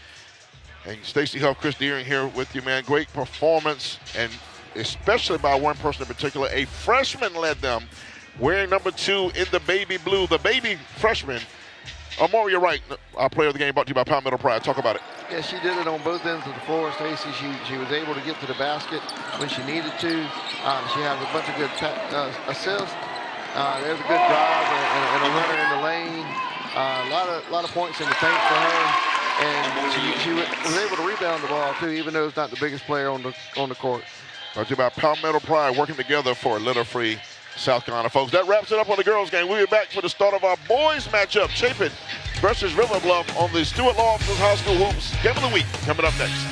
And Stacy Huff, Chris Deering here with you, man. Great performance, and especially by one person in particular. A freshman led them, wearing number 2 in the baby blue. The baby freshman, Amoria Wright, our player of the game, brought to you by Palmetto Pride. Talk about it. Yeah, she did it on both ends of the floor, Stacy. She was able to get to the basket when she needed to. She has a bunch of good assists. There's a good drive and a runner in the lane. A lot of points in the tank for her. And she was able to rebound the ball, too, even though it's not the biggest player on the court. Brought to you by Palmetto Pride, working together for a litter-free South Carolina, folks. That wraps it up on the girls' game. We'll be back for the start of our boys' matchup, Chapin versus River Bluff on the Stewart Law Offices High School Hoops Game of the Week coming up next.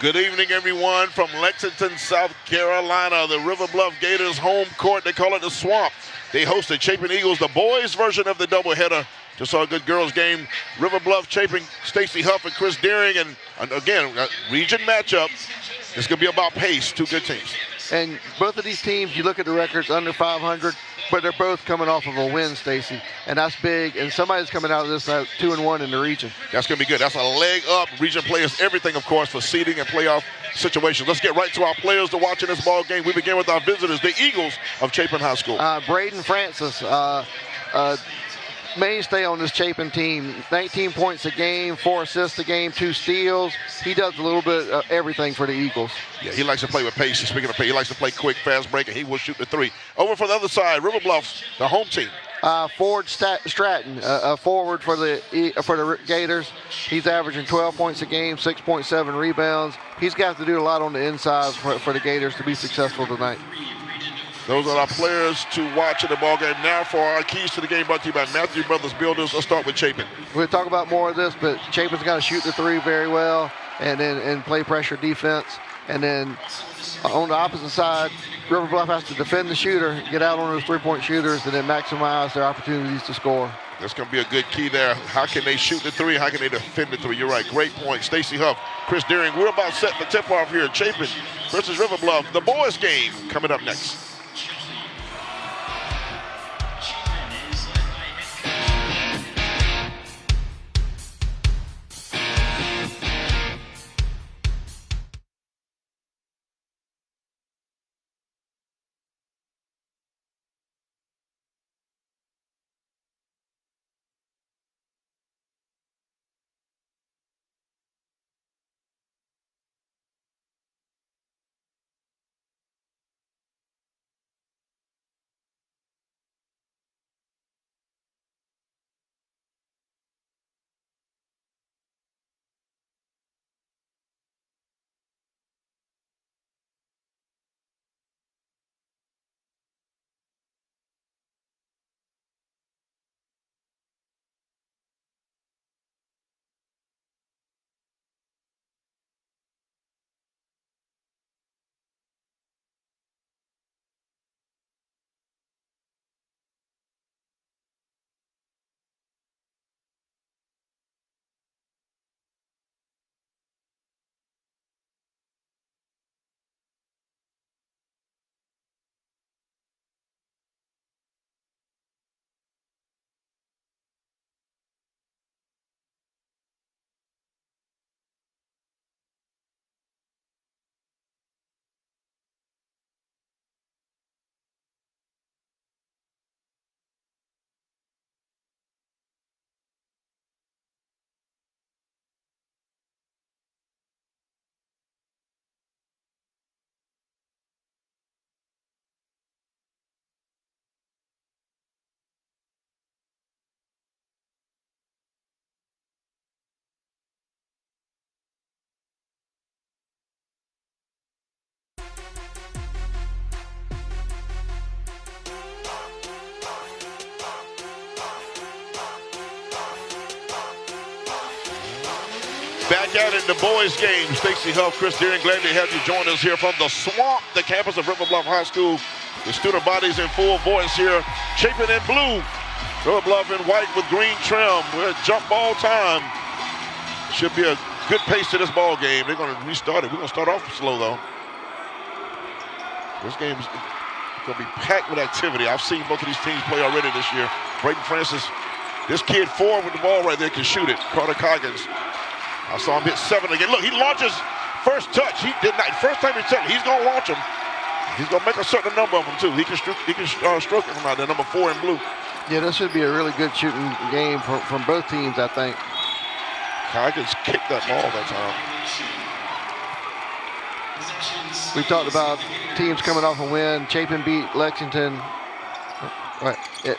Good evening, everyone, from Lexington, South Carolina. The River Bluff Gators home court, they call it the Swamp. They host the Chapin Eagles, the boys' version of the doubleheader. Just saw a good girls' game. River Bluff, Chapin, Stacy Huff and Chris Deering. And again, a region matchup. It's going to be about pace, two good teams. And both of these teams, you look at the records, under 500, but they're both coming off of a win, Stacy. And that's big. And somebody's coming out of this 2-1 in the region. That's going to be good. That's a leg up. Region players, everything, of course, for seeding and playoff situations. Let's get right to our players to watch in this ball game. We begin with our visitors, the Eagles of Chapin High School. Braden Francis, mainstay on this Chapin team. 19 points a game, 4 assists a game, 2 steals. He does a little bit of everything for the Eagles. Yeah, he likes to play with pace. Speaking of pace, he likes to play quick, fast break, and he will shoot the 3. Over for the other side, River Bluff, the home team. Ford Stratton, a forward for the Gators. He's averaging 12 points a game, 6.7 rebounds. He's got to do a lot on the inside for the Gators to be successful tonight. Those are our players to watch in the ball game. Now for our keys to the game, brought to you by Matthew Brothers Builders. Let's start with Chapin. We'll talk about more of this, but Chapin's got to shoot the 3 very well and play pressure defense. And then on the opposite side, River Bluff has to defend the shooter, get out on those 3-point shooters, and then maximize their opportunities to score. That's going to be a good key there. How can they shoot the 3? How can they defend the 3? You're right. Great point. Stacy Huff, Chris Deering. We're about set for tip-off here. Chapin versus River Bluff. The boys game coming up next. Back at it, the boys game. Stacy Huff, Chris Deering, glad to have you join us here from the Swamp, the campus of River Bluff High School. The student body's in full voice here. Chapin in blue, River Bluff in white with green trim. We're at jump ball time. Should be a good pace to this ball game. They're going to restart it. We're going to start off slow, though. This game's going to be packed with activity. I've seen both of these teams play already this year. Braden Francis, this kid forward with the ball right there can shoot it. Carter Coggins. I saw him hit 7 again. Look, he launches first touch. He did not. First time he touched, he's going to launch him. He's going to make a certain number of them, too. He can stroke it from out there, number 4 in blue. Yeah, this should be a really good shooting game from both teams, I think. Coggins kicked that ball that time. We talked about teams coming off a win. Chapin beat Lexington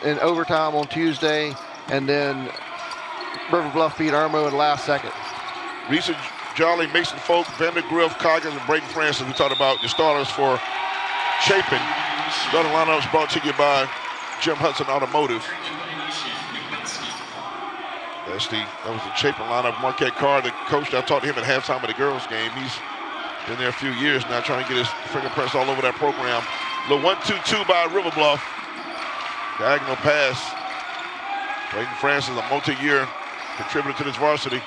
in overtime on Tuesday, and then River Bluff beat Irmo in the last second. Reese Jolly, Mason Folk, Vandergriff, Coggins, and Braden Francis. We talked about the starters for Chapin. Starting lineups brought to you by Jim Hudson Automotive. That was the Chapin lineup. Marquette Carr, the coach, I talked to him at halftime of the girls' game. He's Been there a few years now, trying to get his fingerprints all over that program. The 1-2-2 by River Bluff. Diagonal pass. Clayton Francis, a multi-year contributor to this varsity.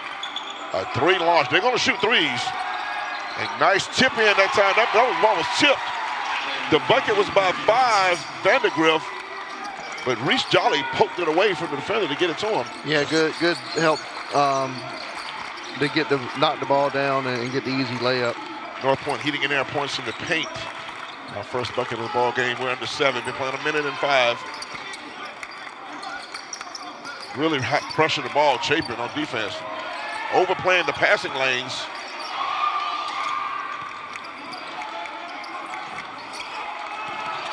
A 3 launch. They're going to shoot threes. And nice tip in that time. That ball was tipped. The bucket was by 5, Vandergrift. But Reese Jolly poked it away from the defender to get it to him. Yeah, good help to get knock the ball down and get the easy layup. North Point heating in air points in the paint. Our first bucket of the ball game. We're under 7. Been playing 1 minute and 5. Really pressure the ball, Chapin on defense. Overplaying the passing lanes.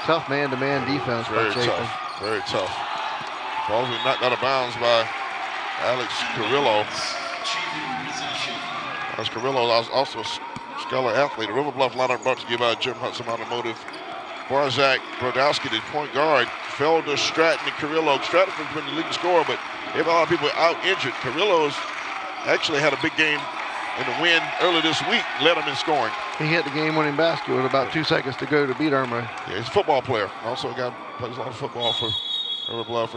Tough man-to-man defense by Chapin. Tough, very tough. Ball was knocked out of bounds by Alex Carrillo. Alex Carrillo is also a scholar athlete. The River Bluff lineup brought to you by Jim Hudson Automotive. Barzak Brodowski, the point guard. Felder, Stratton, and Carrillo. Stratton's been the leading scorer, but they have a lot of people out injured. Carrillo's actually had a big game in the win earlier this week, led them in scoring. He hit the game-winning basket with about 2 seconds to go to beat Irmo. Yeah, he's a football player. Also a guy who plays a lot of football for River Bluff.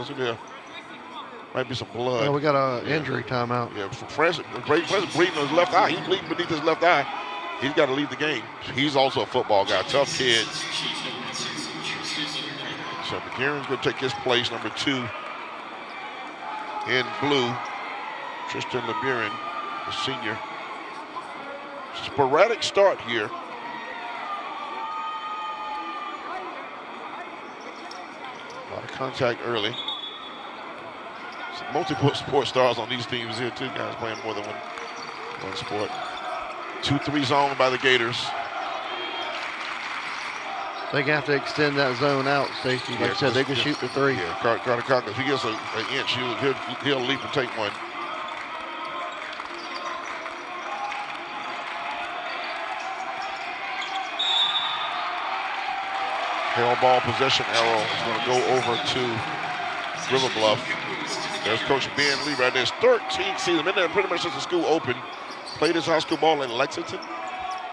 Might be some blood. Well, we got an injury timeout. Yeah, Francis bleeding on his left eye. He's bleeding beneath his left eye. He's got to leave the game. He's also a football guy, tough kid. So McGarren's going to take his place, number 2 in blue. Tristan LeBuren, the senior. Sporadic start here. A lot of contact early. Some multiple sport stars on these teams here too, guys playing more than one sport. 2-3 zone by the Gators. They're going to have to extend that zone out, Stacey. Like I said, they can shoot the 3. Yeah, Carter Cochran, if he gets an inch, he'll leap and take one. Hell ball possession arrow is going to go over to River Bluff. There's Coach Ben Lee right there. His 13th season. Been there pretty much since the school opened. Played his high school ball in Lexington.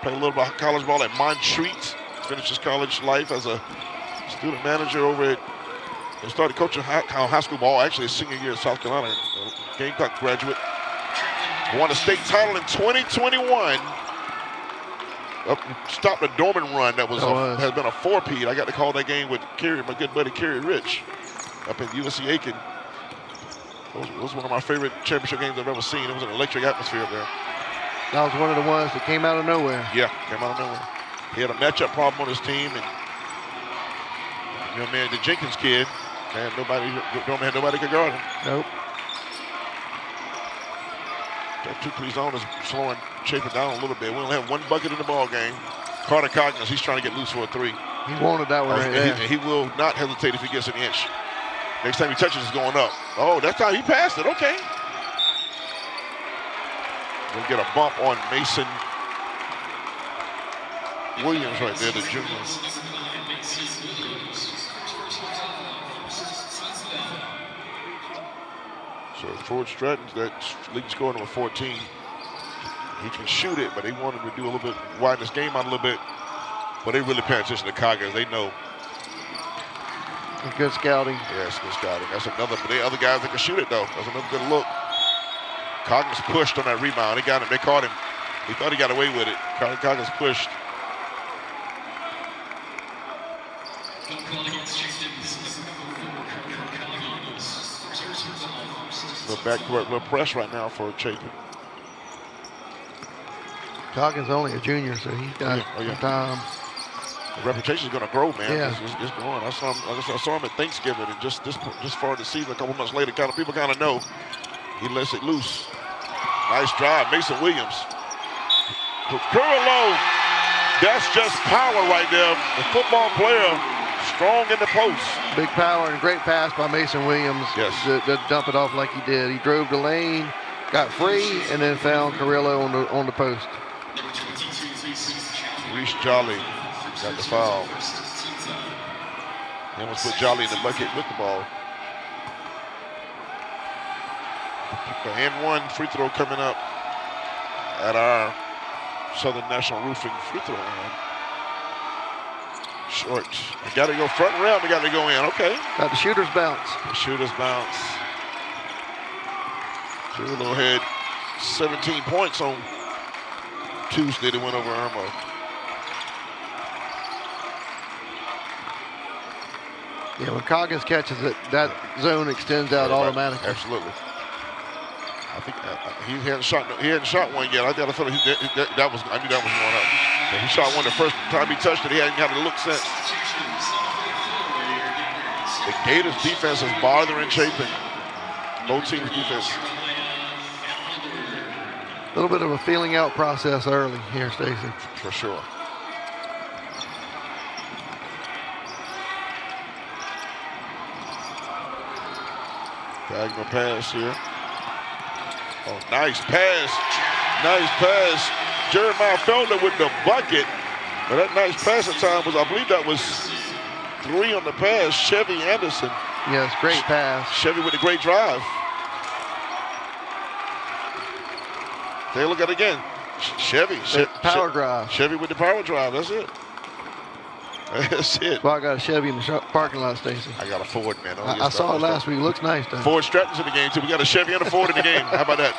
Played a little bit of college ball at Montreat. Finished his college life as a student manager over at, and started coaching high school ball actually his senior year in South Carolina. Gamecock graduate. Won a state title in 2021. Stopped a Dorman run that has been a 4-peat. I got to call that game with my good buddy Kerry Rich up in UNC Aiken. It was one of my favorite championship games I've ever seen. It was an electric atmosphere up there. That was one of the ones that came out of nowhere. Yeah, came out of nowhere. He had a matchup problem on his team, and the Jenkins kid, Dorman had nobody could guard him. Nope. That 2-3 zone is slowing Chapin down a little bit. We only have 1 bucket in the ball game. Carter Cognus, he's trying to get loose for a 3. He wanted that one right there. He will not hesitate if he gets an inch. Next time he touches, it's going up. Oh, that time he passed it. Okay. We'll get a bump on Mason Williams right there, the junior. So Ford Stratton's that league scorer number 14. He can shoot it, but they want him to do a little bit, widen this game out a little bit. But they really pay attention to Coggins. They know. Good scouting. Yes, good scouting. That's another, but they other guys that can shoot it though. That's another good look. Coggins pushed on that rebound. They got him. They caught him. He thought he got away with it. Coggins pushed. The backcourt, little press right now for Chapin. Coggins only a junior, so he's got some time. The reputation is going to grow, man. Yeah. It's growing. I saw him at Thanksgiving, and just far in the season, a couple months later, people kind of know. He lets it loose. Nice drive, Mason Williams. Curillo, that's just power right there. The football player, strong in the post. Big power and great pass by Mason Williams. Yes. To dump it off like he did. He drove the lane, got free, and then found Carrillo on the post. Reese Jolly got the foul. He almost put Jolly in the bucket with the ball. The and one free throw coming up at our Southern National Roofing free throw line. Short. They got to go front round. They got to go in. Okay. Got the shooter's bounce. The shooter's bounce. Julo had 17 points on Tuesday to win over Irmo. Yeah, when Coggins catches it, that zone extends out automatically. Absolutely. I think he hadn't shot. He hadn't shot one yet. I thought I knew that was going up. But he shot one the first time he touched it. He hadn't got a look since. The Gators defense is bothering Chapin. Both teams' defense. A little bit of a feeling out process early here, Stacy. For sure. Diagonal pass here. Oh, nice pass. Nice pass. Jeremiah Felder with the bucket. But that nice passing time was, I believe that was 3 on the pass. Chevy Anderson. Yes, great pass. Chevy with a great drive. Take a look at it again. Chevy. Power drive. Chevy with the power drive. That's it. That's it. Well, I got a Chevy in the parking lot, Stacy. I got a Ford, man. I saw it last week. It looks nice, though. Ford Stratton's in the game, too. We got a Chevy and a Ford in the game. How about that?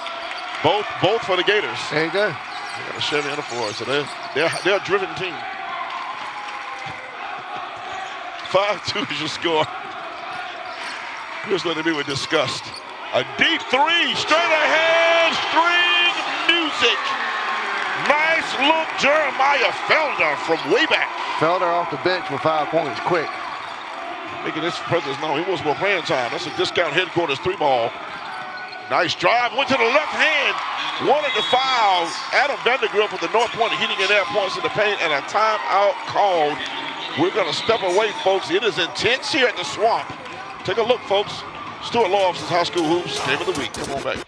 Both for the Gators. There you go. We got a Chevy and a Ford, so they're a driven team. 5-2 is your score. Here's letting me with disgust. A deep 3, straight ahead, string music. Nice look, Jeremiah Felder from way back. Felder off the bench with 5 points, quick. Making his presence known. He wants more playing time. That's a discount headquarters 3-ball. Nice drive, went to the left hand, wanted the foul. Adam Vandergrift with the North Point Heating and Air points in the paint and a timeout called. We're gonna step away, folks. It is intense here at the Swamp. Take a look, folks. Stuart Lawson's High School Hoops Game of the Week. Come on back.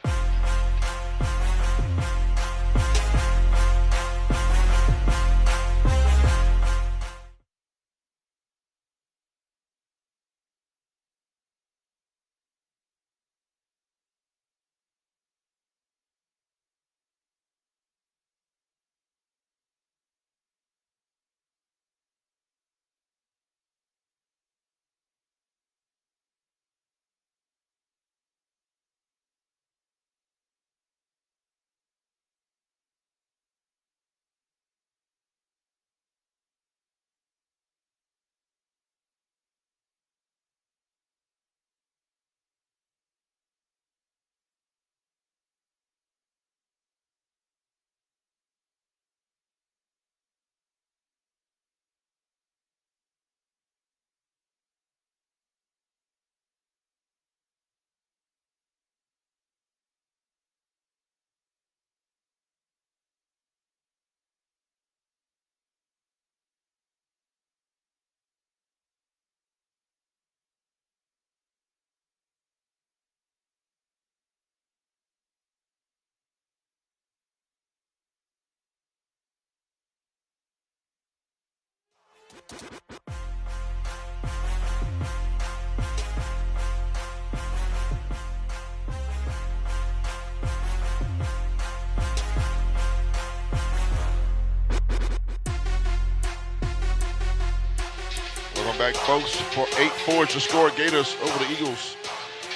Welcome back, folks, for 8-4 to score Gators over the Eagles.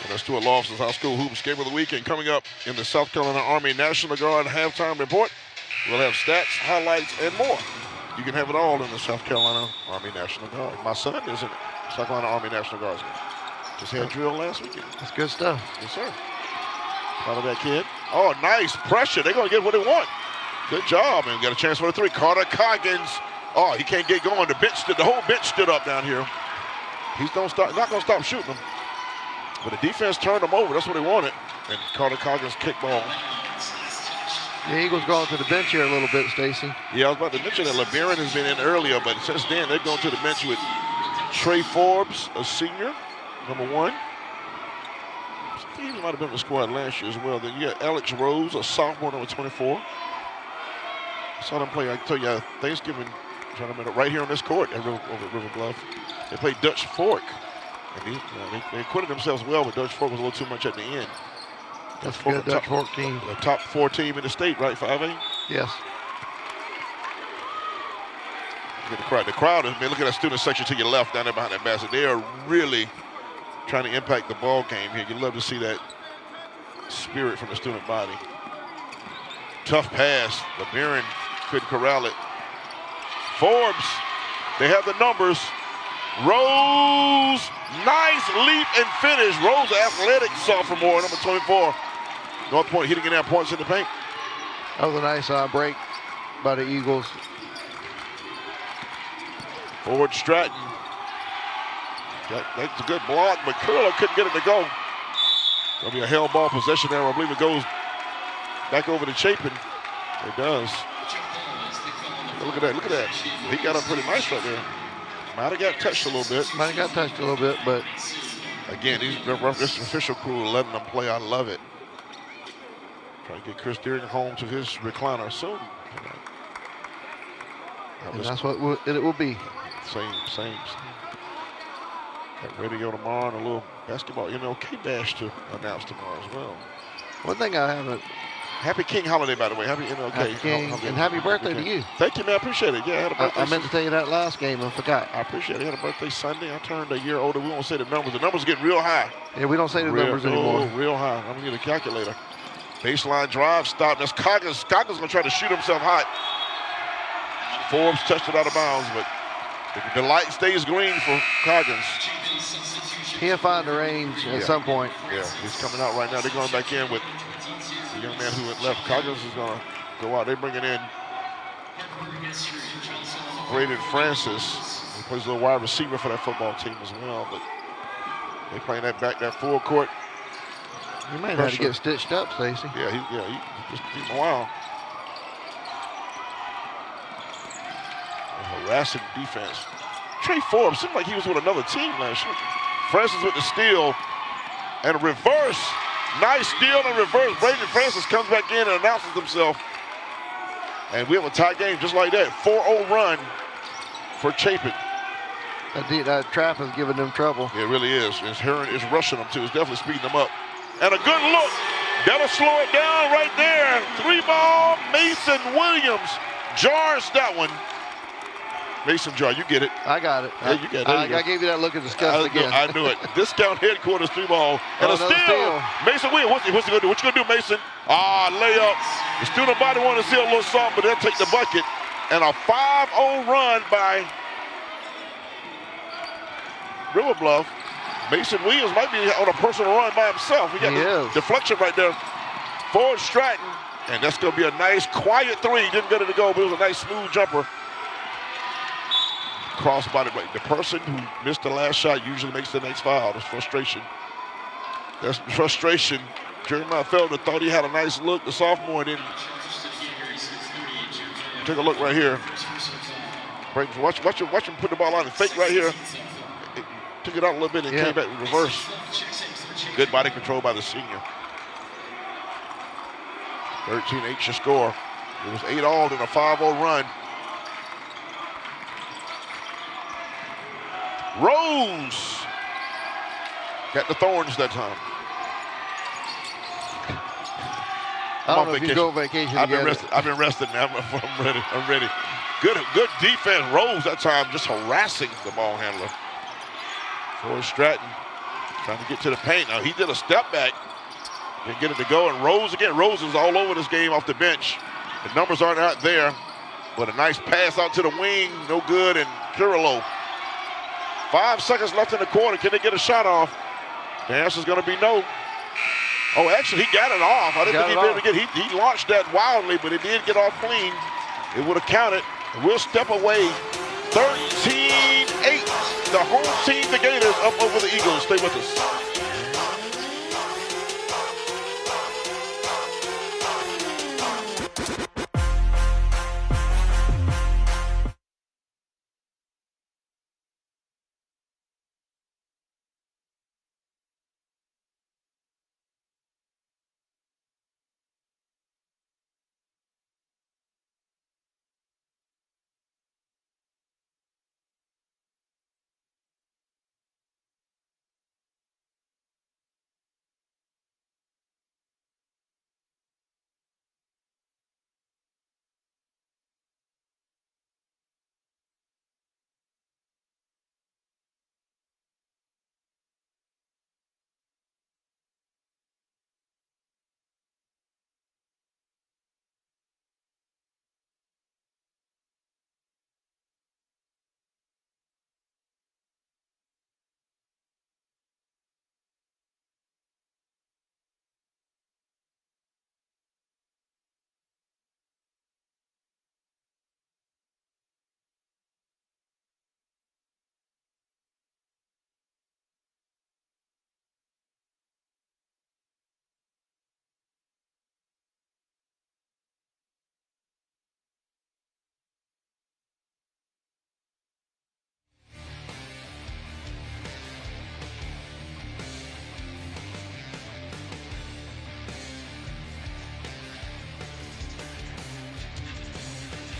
And that's Stuart Lawson's High School Hoops Game of the Week. And coming up in the South Carolina Army National Guard halftime report, we'll have stats, highlights, and more. You can have it all in the South Carolina Army National Guard. My son is in South Carolina Army National Guardsman. Just had drill last weekend. That's good stuff. Yes, sir. Proud of that kid. Oh, nice pressure. They're going to get what they want. Good job, man. Got a chance for the 3. Carter Coggins. Oh, he can't get going. The whole bench stood up down here. He's not going to stop shooting them. But the defense turned them over. That's what they wanted. And Carter Coggins kickball. The Eagles going to the bench here a little bit, Stacy. Yeah, I was about to mention that LeBaron has been in earlier, but since then they're going to the bench with Trey Forbes, a senior, number 1. He might have been in the squad last year as well. Then you got Alex Rose, a sophomore, number 24. I saw them play, I tell you, Thanksgiving tournament right here on this court at River Bluff. They played Dutch Fork. And they acquitted themselves well, but Dutch Fork was a little too much at the end. That's a good Dutch Fork team. The top 4 team in the state, right, 5A? Yes. Look at the crowd is, man, look at that student section to your left down there behind that basket. They are really trying to impact the ball game here. You'd love to see that spirit from the student body. Tough pass. LeBaron couldn't corral it. Forbes, they have the numbers. Rose, nice leap and finish. Rose, athletic sophomore, number 24. North Point hitting in there, points in the paint. That was a nice break by the Eagles. Forward Stratton. That's a good block, but Curler couldn't get it to go. Gonna be a hell ball possession there. I believe it goes back over to Chapin. It does. Look at that, look at that. He got up pretty nice right there. Might have got touched a little bit. Might have got touched a little bit, but again, this official crew letting them play. I love it. Trying to get Chris Deering home to his recliner soon. And that's what it will be. Same. Got radio tomorrow and a little basketball MLK bash to announce tomorrow as well. One thing I haven't. Happy King holiday, by the way. Happy MLK. Happy King, and happy birthday to you. Thank you, man. I appreciate it. Yeah, I had a birthday. I meant to tell you that last game. I forgot. I appreciate it. I had a birthday Sunday. I turned a year older. We won't say the numbers. The numbers get real high. Yeah, we don't say the numbers anymore. Real high. I'm going to get a calculator. Baseline drive stop. That's Coggins. Coggins going to try to shoot himself hot. Forbes touched it out of bounds, but the light stays green for Coggins. He'll find the range at some point. Yeah, he's coming out right now. They're going back in with the young man who had left. Coggins is going to go out. They're bringing in Braden Francis. He plays a little wide receiver for that football team as well, but they're playing that full court. You might have to get stitched up, Stacey. Yeah, he's wow. A harassing defense. Trey Forbes seemed like he was with another team last year. Francis with the steal and a reverse. Nice steal and reverse. Braden Francis comes back in and announces himself. And we have a tie game just like that. 4-0 run for Chapin. That trap is giving them trouble. It really is. It's rushing them too. It's definitely speeding them up. And a good look. That'll slow it down right there. 3-ball, Mason Williams jars that one. Mason jar, you get it. I got it. Yeah, you got it. I gave you that look of disgust again. I knew it. Discount headquarters 3-ball. And a steal. Mason Williams, what's he going to do? What you going to do, Mason? Layup. The student body wanted to see a little something, but they'll take the bucket. And a 5-0 run by River Bluff. Mason Williams might be on a personal run by himself. We got the deflection right there. Forward Stratton. And that's going to be a nice, quiet three. Didn't get it to go, but it was a nice, smooth jumper. Cross-body break. The person who missed the last shot usually makes the next foul. That's frustration. That's frustration. Jeremiah Felder thought he had a nice look. The sophomore didn't. Take a look right here. Watch him put the ball on and fake right here. Took it out a little bit and came back in reverse. Good body control by the senior. 13-8 your score. It was 8-all in a 5-0 run. Rose got the thorns that time. I don't know if you go on vacation. I've been rested now. I'm ready. Good defense. Rose that time just harassing the ball handler. For Stratton trying to get to the paint. Now he did a step back. Didn't get it to go. And Rose again. Rose is all over this game off the bench. The numbers aren't out there. But a nice pass out to the wing. No good. And Curillo. 5 seconds left in the quarter. Can they get a shot off? The answer's going to be no. Oh, actually, he got it off. I didn't think he'd be able to get it. He launched that wildly, but it did get off clean. It would have counted. We'll step away. 13-8. The home team, the Gators, up over the Eagles. Stay with us.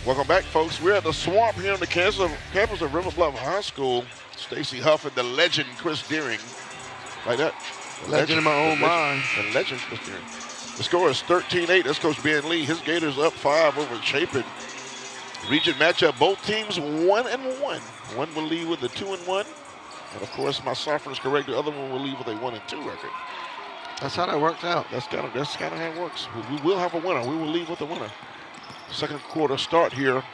Welcome back, folks. We're at the Swamp here on the campus of River Bluff High School. Stacy Huff and the legend Chris Deering. Like that. Legend in my own mind. The legend Chris Deering. The score is 13-8. That's Coach Ben Lee. His Gators up 5 over Chapin. Region matchup. Both teams 1-1. One will leave with a 2-1. And of course, my sophomore is correct. The other one will leave with a 1-2 record. That's how that works out. That's kind of how it works. We will have a winner. We will leave with a winner. Second quarter start here.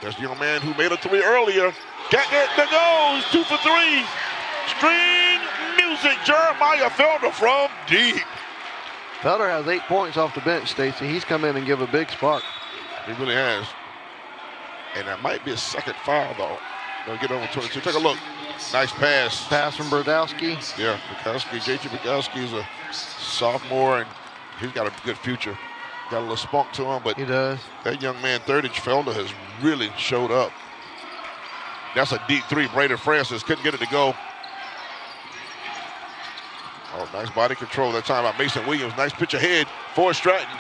There's the young man who made a 3 earlier. Got it to go. He's 2 for 3. String music. Jeremiah Felder from deep. Felder has 8 points off the bench, Stacy. He's come in and give a big spark. He really has. And that might be a second foul, though. They'll get over 22. Take a look. Nice pass. Pass from Brodowski. Yeah, Bukowski. JT Bukowski is a sophomore, and he's got a good future. Got a little spunk to him, but he does. That young man, 3rd-inch Felder, has really showed up. That's a deep 3. Braden Francis couldn't get it to go. Oh, nice body control that time by Mason Williams. Nice pitch ahead for Stratton.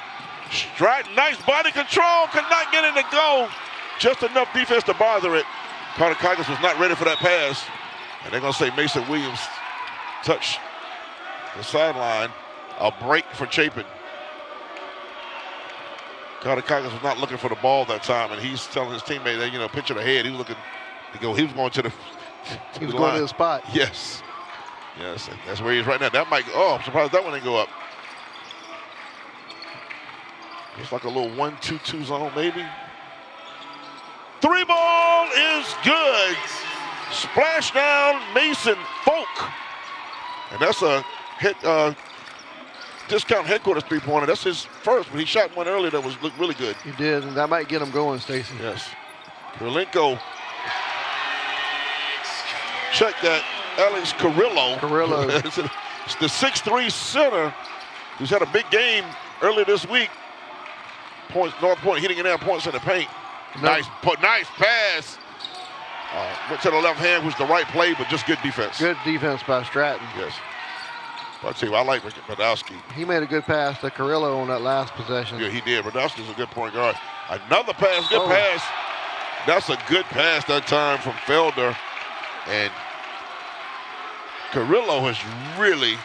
Stratton, nice body control. Could not get it to go. Just enough defense to bother it. Carter Coggins was not ready for that pass. And they're going to say Mason Williams touched the sideline. A break for Chapin. Carter Coggins was not looking for the ball that time, and he's telling his teammate that, pitch it ahead. He was looking to go. He was going to the He was going to the spot. Yes. Yes, that's where he is right now. That might, I'm surprised that one didn't go up. It's like a little 1-2-2 zone, maybe. 3 ball is good. Splash down Mason Folk. And that's a hit, discount headquarters 3-pointer. That's his first, but he shot one earlier that looked really good. He did, and that might get him going, Stacy. Yes. Kirilenko. Check that. Alex Carrillo. It's the 6'3" center who's had a big game earlier this week. Points, North Point hitting it down, points in the paint. Nice pass. Went to the left hand, was the right play, but just good defense. Good defense by Stratton. Yes. I'll tell you, I like Brodowski. He made a good pass to Carrillo on that last possession. Yeah, he did. Brodowski's a good point guard. Another pass, good pass. That's a good pass that time from Felder. And Carrillo has really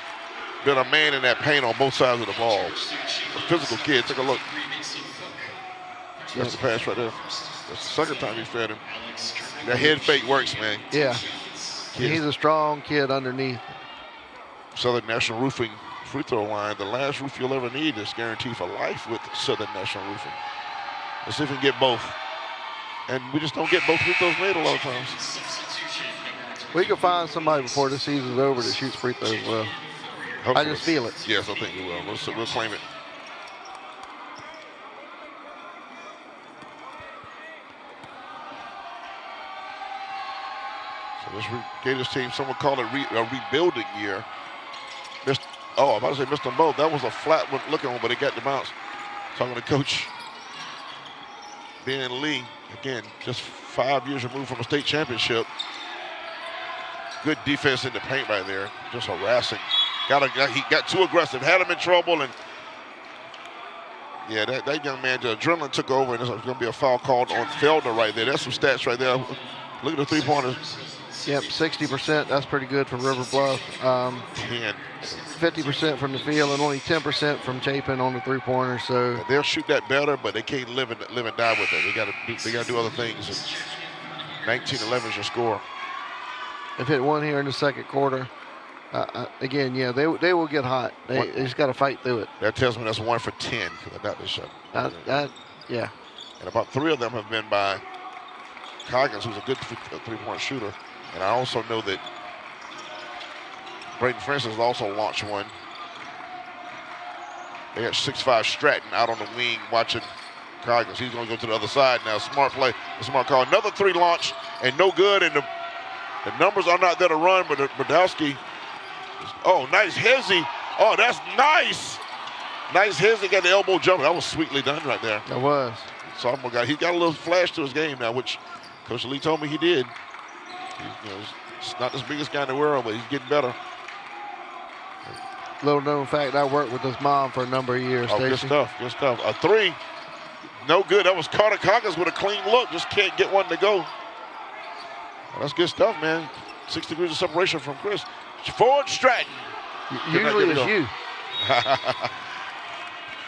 been a man in that paint on both sides of the ball. A physical kid. Take a look. That's the pass right there. That's the second time he fed him. That head fake works, man. Yeah. He's a strong kid underneath. Southern National Roofing free throw line. The last roof you'll ever need is guaranteed for life with Southern National Roofing. Let's see if we can get both. And we just don't get both free throws made a lot of times. We can find somebody before the season's over that shoots free throws well. Hopefully. I just feel it. Yes, I think we will. We'll claim it. So this Gators team, someone called it a rebuilding year. I'm about to say missed them both. That was a flat one looking one, but it got the bounce. Talking to Coach Ben Lee. Again, just 5 years removed from a state championship. Good defense in the paint right there. Just harassing. He got too aggressive. Had him in trouble. And yeah, that young man, the adrenaline took over, and there's going to be a foul called on Felder right there. That's some stats right there. Look at the 3-pointers. Yep, 60%. That's pretty good for River Bluff. 50% from the field and only 10% from Chapin on the 3-pointer. So they'll shoot that better, but they can't live and die with it. They got to do other things. And 19-11 is your score. They've hit one here in the second quarter. Again, yeah, they will get hot. They just got to fight through it. That tells me that's 1 for 10 because I got this shot. Yeah. And about 3 of them have been by Coggins, who's a good 3-point shooter. And I also know that Braden Francis has also launched one. They got 6'5" Stratton out on the wing watching Coggins. He's going to go to the other side now. Smart play, smart call. Another 3 launch and no good. And the numbers are not there to run, but Brodowski. Oh, nice Hezzy. Oh, that's nice. Nice Hezzy got the elbow jumper. That was sweetly done right there. That was. Sophomore guy. He's got a little flash to his game now, which Coach Lee told me he did. He's not the biggest guy in the world, but he's getting better. Little known fact, I worked with his mom for a number of years. Oh, good stuff, good stuff. A 3, No good. That was Carter Coggins with a clean look. Just can't get one to go. Well, that's good stuff, man. 6 degrees of separation from Chris. Ford Stratton. Usually it's you.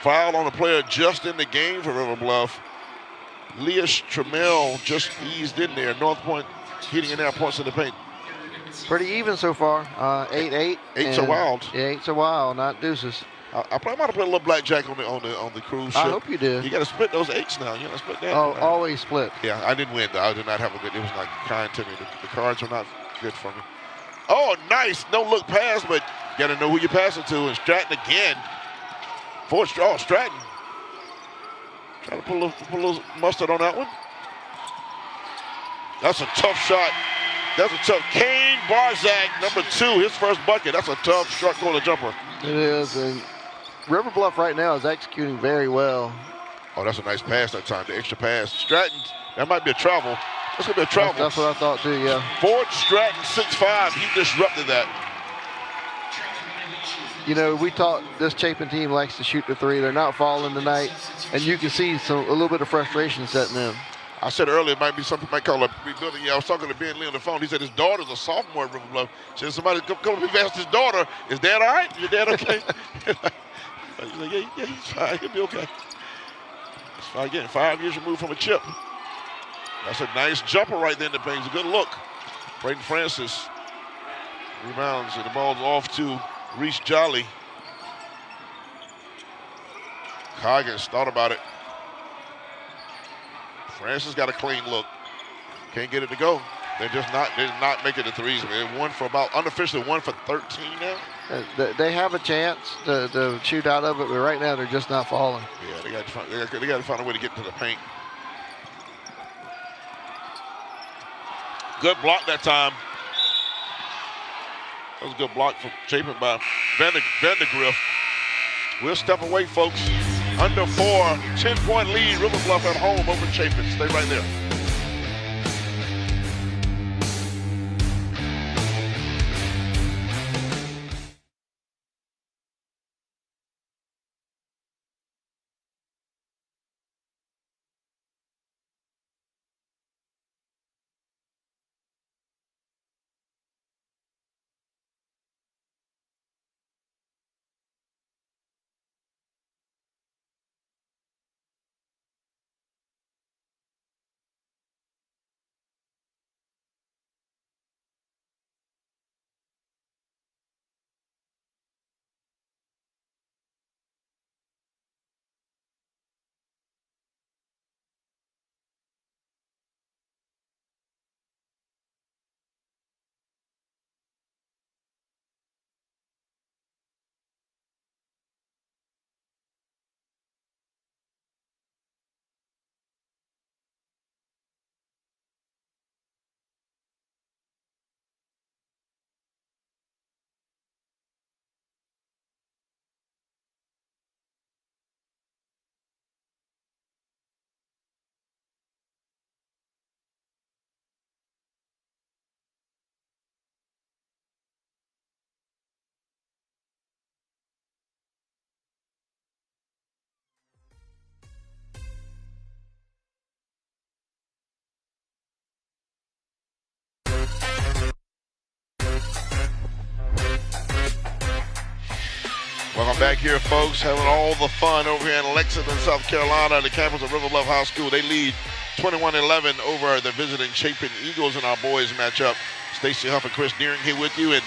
Foul on a player just in the game for River Bluff. Leah Trammell just eased in there. North Point Heating and Air points in the paint. Pretty even so far. 8-8. Eight's a wild. Yeah, eight's a wild, not deuces. I might have played a little blackjack on the cruise ship. I hope you did. You got to split those eights now. You got to split that. Oh, always split. Yeah, I didn't win though. I did not have a good. It was not kind to me. The cards were not good for me. Oh, nice. No look pass, but you got to know who you're passing to. And Stratton again. Stratton. Trying to put a little mustard on that one. That's a tough shot. That's a tough. Kane Barzak, number 2, his first bucket. That's a tough short corner jumper. It is, and River Bluff right now is executing very well. Oh, that's a nice pass that time, the extra pass. Stratton, that might be a travel. That's going to be a travel. That's what I thought too, yeah. Ford Stratton, 6'5", he disrupted that. You know, we taught this Chapin team likes to shoot the 3. They're not falling tonight, and you can see a little bit of frustration setting in. I said earlier it might be something might call a rebuilding. Yeah, I was talking to Ben Lee on the phone. He said his daughter's a sophomore at River Bluff. He said somebody come to me and asked his daughter, is Dad all right? Your dad okay? He's like, yeah, he's fine. He'll be okay. That's fine. Again, 5 years removed from a chip. That's a nice jumper right there in the paint. It's a good look. Braden Francis rebounds, and the ball's off to Reese Jolly. Coggins thought about it. Francis got a clean look. Can't get it to go. They're not making the threes. They're unofficially 1 for 13 now. They have a chance to shoot out of it, but right now they're just not falling. Yeah, they got to find a way to get to the paint. Good block that time. That was a good block from Chapin by Vandergriff. We'll step away, folks. Under 4, 10-point lead, River Bluff at home over Chapin. Stay right there. Welcome back here, folks. Having all the fun over here in Lexington, South Carolina, the campus of River Bluff High School. They lead 21-11 over the visiting Chapin Eagles in our boys matchup. Stacey Huff and Chris Deering here with you. And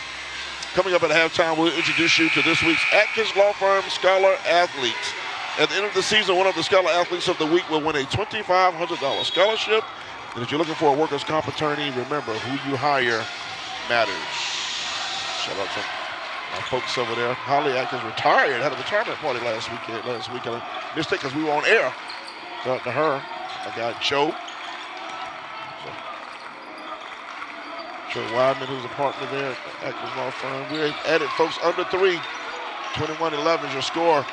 coming up at halftime, we'll introduce you to this week's Atkins Law Firm Scholar Athletes. At the end of the season, one of the Scholar Athletes of the Week will win a $2,500 scholarship. And if you're looking for a workers' comp attorney, remember, who you hire matters. Shout out to our folks over there. Holly Atkins retired, had a retirement party last week. I missed it because we were on air. Shout out to her. My guy Joe. Joe Wyman, who's a partner there at Atkins Law Firm. We're at it, folks, under 3. 21-11 is your score.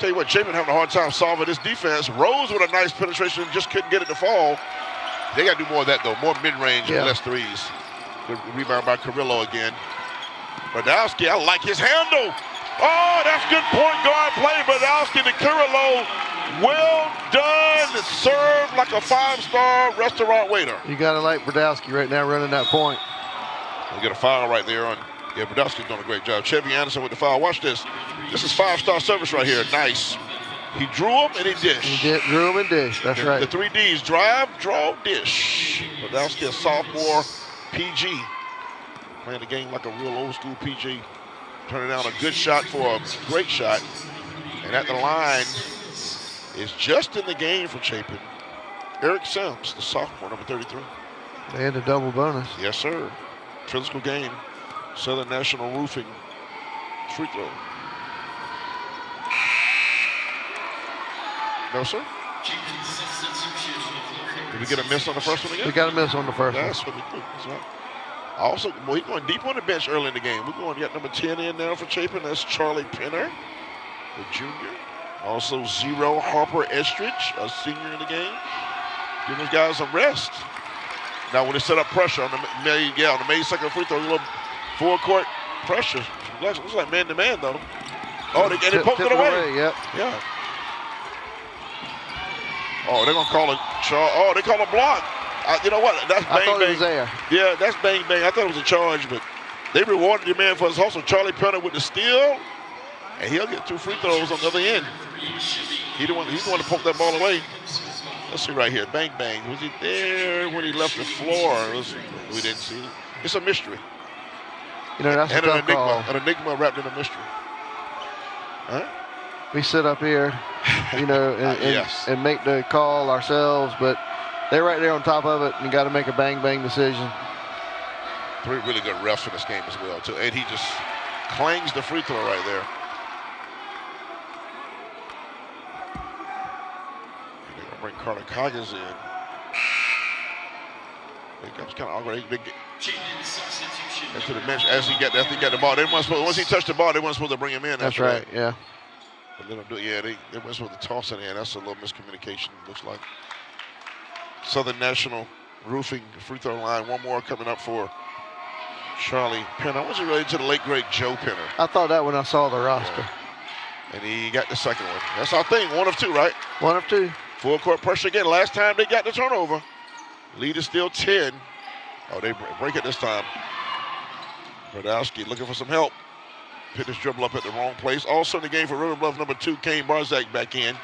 Tell you what, Chapin having a hard time solving this defense. Rose with a nice penetration, just couldn't get it to fall. They got to do more of that, though. More mid-range and less threes. Good rebound by Carrillo again. Badowski, I like his handle. Oh, that's good point guard play. Badowski to Carrillo. Well done, like a 5-star restaurant waiter. You got to like Brodowski right now running that point. We get a foul right there on. Yeah, Brodowski's doing a great job. Chevy Anderson with the foul. Watch this. This is 5-star service right here. Nice. He drew him and he dished. He drew him and dished. That's right. The 3 Ds: drive, draw, dish. Brodowski, a sophomore PG, playing the game like a real old school PG. Turning down a good shot for a great shot. And at the line is just in the game for Chapin. Eric Sims, the sophomore, number 33. And a double bonus. Yes, sir. Physical game. Southern National Roofing. Free throw. No, sir. Did we get a miss on the first one again? We got a miss on the first one. That's what we do. That's right. Also, well, he's going deep on the bench early in the game. We're going to get number 10 in now for Chapin. That's Charlie Penner, the junior. Also, Zero Harper Estridge, a senior in the game. Giving those guys some rest. Now, when they set up pressure on the May second free throw, a little full-court pressure. Looks like man-to-man, though. Oh, they poked it away. Yep. Yeah. Oh, they're going to call it. Oh, they call a block. You know what? That's bang, I thought bang. it was there. Yeah, that's bang, bang. I thought it was a charge, but they rewarded the man for his hustle. Charlie Penner with the steal, and he'll get 2 free throws on the other end. He's the one to poke that ball away. Let's see right here. Bang, bang. Was he there when he left the floor? We didn't see it. It's a mystery. You know, that's and a tough call. An enigma wrapped in a mystery. Huh? We sit up here, you know, and make the call ourselves, but they're right there on top of it, and you got to make a bang-bang decision. 3 really good refs in this game as well, too. And he just clangs the free throw right there. They're going to bring Carter Coggins in. That was kind of awkward. They get to the bench as he got the ball. Once he touched the ball, they weren't supposed to bring him in. That's right, yeah. But they don't do it. Yeah, they weren't supposed to toss it in. That's a little miscommunication, looks like. Southern National Roofing free throw line. One more coming up for Charlie Penner. I wasn't related to the late, great Joe Penner. I thought that when I saw the roster. Yeah. And he got the second one. That's our thing. 1 of 2, right? 1 of 2. Full court pressure again. Last time they got the turnover. Lead is still 10. Oh, they break it this time. Brodowski looking for some help. Hit his dribble up at the wrong place. Also in the game for River Bluff, number 2, Kane Barzak back in.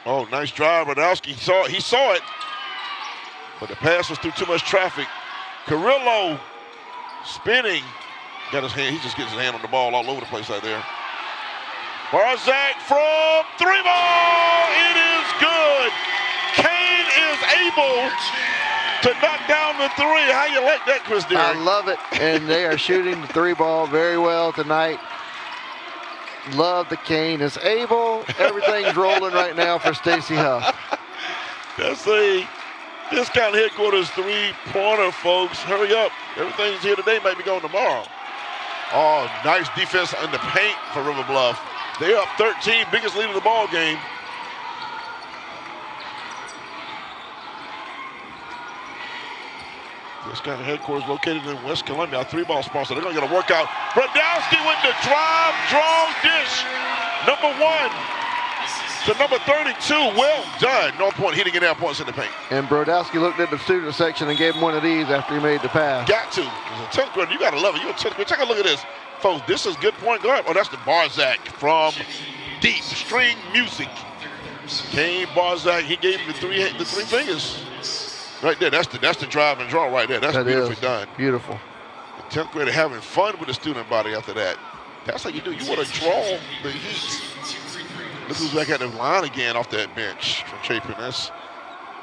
Oh, nice drive. Brodowski he saw it, but the pass was through too much traffic. Carrillo spinning. Got his hand. He just gets his hand on the ball all over the place out there. Barzak from 3 ball. It is good. Kane is able to knock down the 3. How you like that, Chris Derrick? I love it, and they are shooting the 3 ball very well tonight. Love the Kane is able. Everything's rolling right now for Stacey Huff. That's a Discount Headquarters 3-pointer, folks. Hurry up. Everything's here today, might be going tomorrow. Oh, nice defense in the paint for River Bluff. They're up 13, biggest lead of the ball game. Discount Headquarters located in West Columbia, a 3-ball sponsor. They're going to get a workout. Brodowski with the drive, draw, dish. Number 1 to number 32. Well done. North Point hitting it out, points in the paint. And Brodowski looked at the student section and gave him one of these after he made the pass. Got to. As a 10th grader, you got to love it. You're a 10th grader. Take a look at this. Folks, this is good point guard. Oh, that's the Barzak from Deep String Music. Kane Barzak, he gave him the three fingers. Right there, that's the drive and draw right there. That's beautifully done. Beautiful. The 10th grader having fun with the student body after that. That's how you do. You want to draw the heat. Look who's back at the line again off that bench from Chapin. That's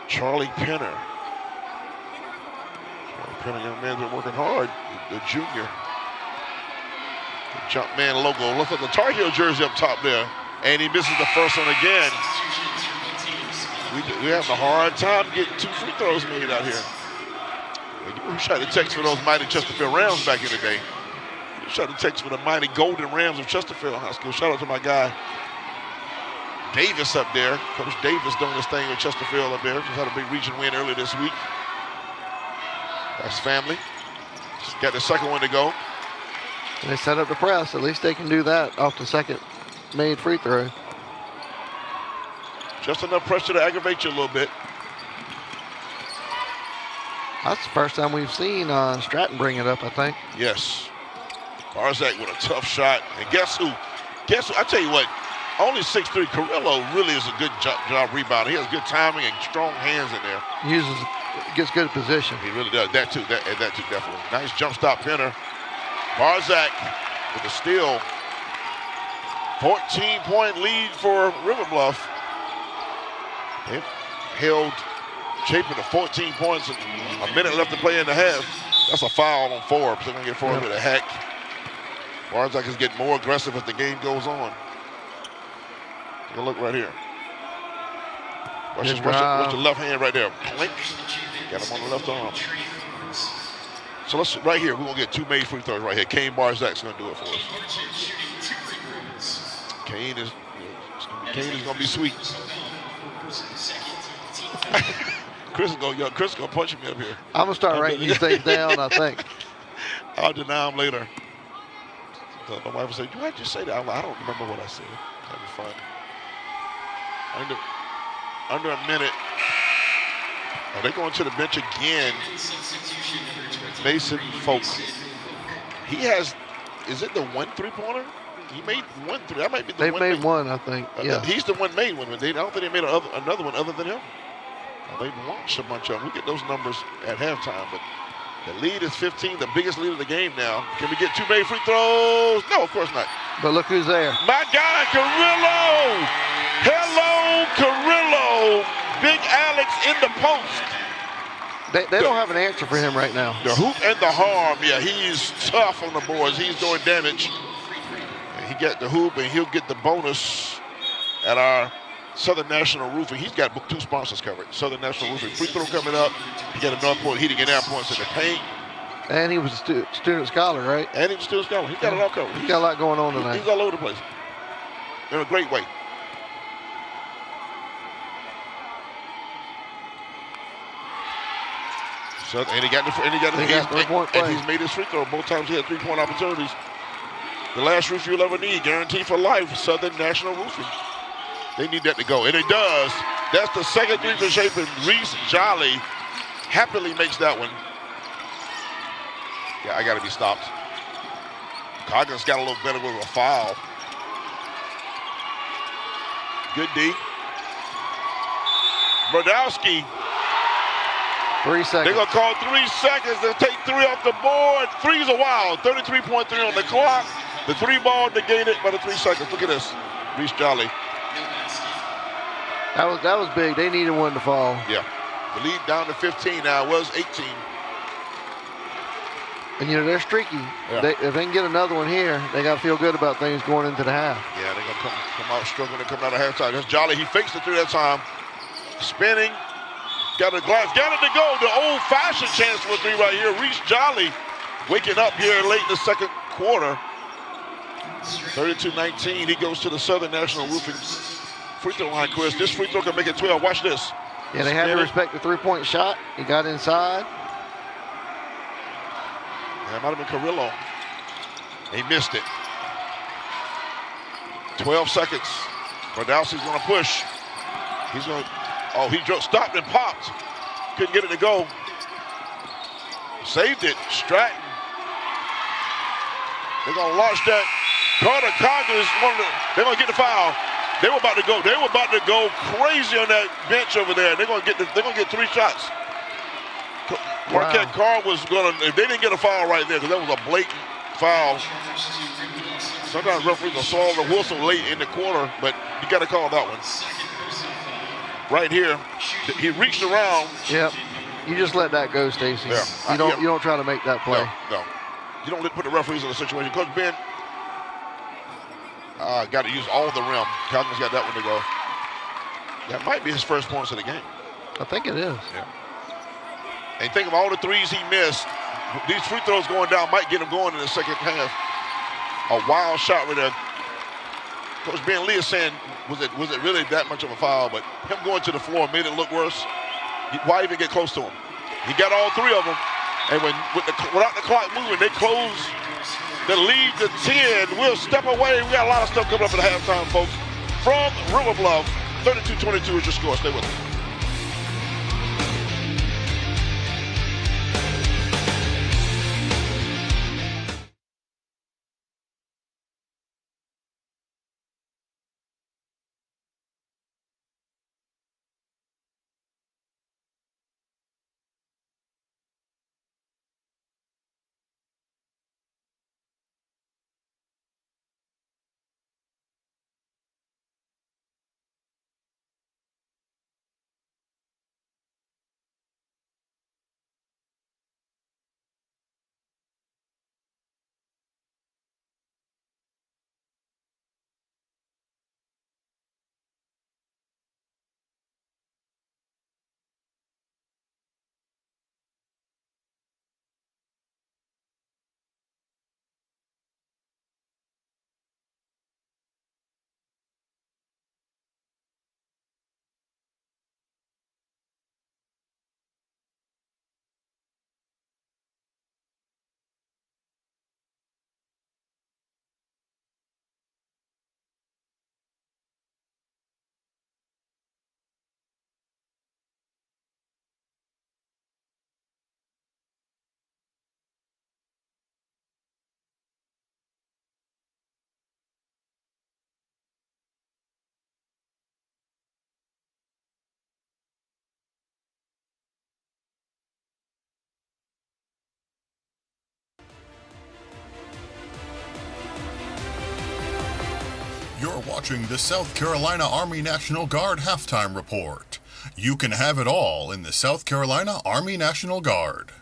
Charlie Penner. Charlie Penner, young man's been working hard. The junior. The Jumpman logo. Look at the Tar Heel jersey up top there. And he misses the first one again. We're having a hard time getting 2 free throws made out here. We shot the text for those mighty Chesterfield Rams back in the day. We shot the text for the mighty Golden Rams of Chesterfield High School. Shout out to my guy Davis up there. Coach Davis doing this thing with Chesterfield up there. Just had a big region win earlier this week. That's family. Just got the second one to go. They set up the press. At least they can do that off the second made free throw. Just enough pressure to aggravate you a little bit. That's the first time we've seen Stratton bring it up, I think. Yes. Barzak with a tough shot. And guess who? I tell you what, only 6'3", Carrillo really is a good job rebounding. He has good timing and strong hands in there. Gets good position. He really does. That too, definitely. Nice jump stop pinner. Barzak with the steal. 14-point lead for River Bluff. They've held Chapin to 14 points and a minute left to play in the half. That's a foul on Forbes. They're going to get Forbes with a hack. Barzak is getting more aggressive as the game goes on. Take a look right here. Watch the left hand right there. Blink. Got him on the left arm. So let's, right here, we're going to get 2 made free throws right here. Kane Barzak's going to do it for us. Kane is going to be sweet. Chris is going to punch me up here. I'm going to start writing these things down, I think. I'll deny them later. So my wife will say, why'd you say that? I'm like, I don't remember what I said. That'd be fun. Under a minute. Oh, they're going to the bench again. Mason Folk. He has, is it the 1 3-pointer? He made 1 3. That might be the one. They made one, I think. Yeah. He's the one made one. I don't think they made another one other than him. They've launched a bunch of them. We get those numbers at halftime, but the lead is 15, the biggest lead of the game now. Can we get 2 made free throws? No, of course not. But look who's there. My guy, Carrillo. Hello, Carrillo. Big Alex in the post. They don't have an answer for him right now. The hoop and the harm. Yeah, he's tough on the boards. He's doing damage. And he got the hoop, and he'll get the bonus at our Southern National Roofing. He's got 2 sponsors covered. Southern National Roofing free throw coming up. He got a North Point Heating and Air points in the paint. And he was a student scholar, right? And he's a student scholar. He's got it all covered. He's got a lot going on tonight. He's all over the place. In a great way. So, and he's made his free throw. Both times he had 3-point opportunities. The last roof you'll ever need, guaranteed for life, Southern National Roofing. They need that to go, and it does. That's the second 3 for Chapin. Reese Jolly happily makes that one. Yeah, I got to be stopped. Coggins got a little better with a foul. Good D. Brodowski. 3 seconds. They're going to call 3 seconds. They'll take 3 off the board. 3's a while. 33.3 on the clock. The 3 ball negated by the 3 seconds. Look at this. Reese Jolly. That was big. They needed one to fall. Yeah. The lead down to 15 now. It was 18. And, they're streaky. Yeah. If they can get another one here, they got to feel good about things going into the half. Yeah, they're going to come out struggling to come out of halftime. That's Jolly. He fakes it through that time. Spinning. Got a glass. Got it to go. The old-fashioned chance for a 3 right here. Reese Jolly waking up here late in the second quarter. 32-19. He goes to the Southern National Roofing free throw line, Chris. This free throw can make it 12. Watch this. Yeah, they had to respect the 3-point shot. He got inside. That might have been Carrillo. He missed it. 12 seconds. Brodowski's going to push. He's going to, he stopped and popped. Couldn't get it to go. Saved it. Stratton. They're going to launch that. Carter Coggins, they're going to get the foul. They were about to go crazy on that bench over there. They're going to get 3 shots. Marquette Carr was going to, if they didn't get a foul right there, because that was a blatant foul. Sometimes referees will swallow the whistle late in the quarter, but you got to call that one. Right here, he reached around. Yep. You just let that go, Stacy. Yeah. You don't try to make that play. No. You don't put the referees in a situation. Coach Ben got to use all the rim. Coggins got that one to go. That might be his first points of the game. I think it is. Yeah. And think of all the 3s he missed. These free throws going down might get him going in the second half. A wild shot right there. Coach Ben Lee is saying, was it really that much of a foul? But him going to the floor made it look worse. Why even get close to him? He got all 3 of them. And without the clock moving, they close the lead to 10. We'll step away. We got a lot of stuff coming up at halftime, folks. From River Bluff, 32-22 is your score. Stay with us. You're watching the South Carolina Army National Guard Halftime Report. You can have it all in the South Carolina Army National Guard.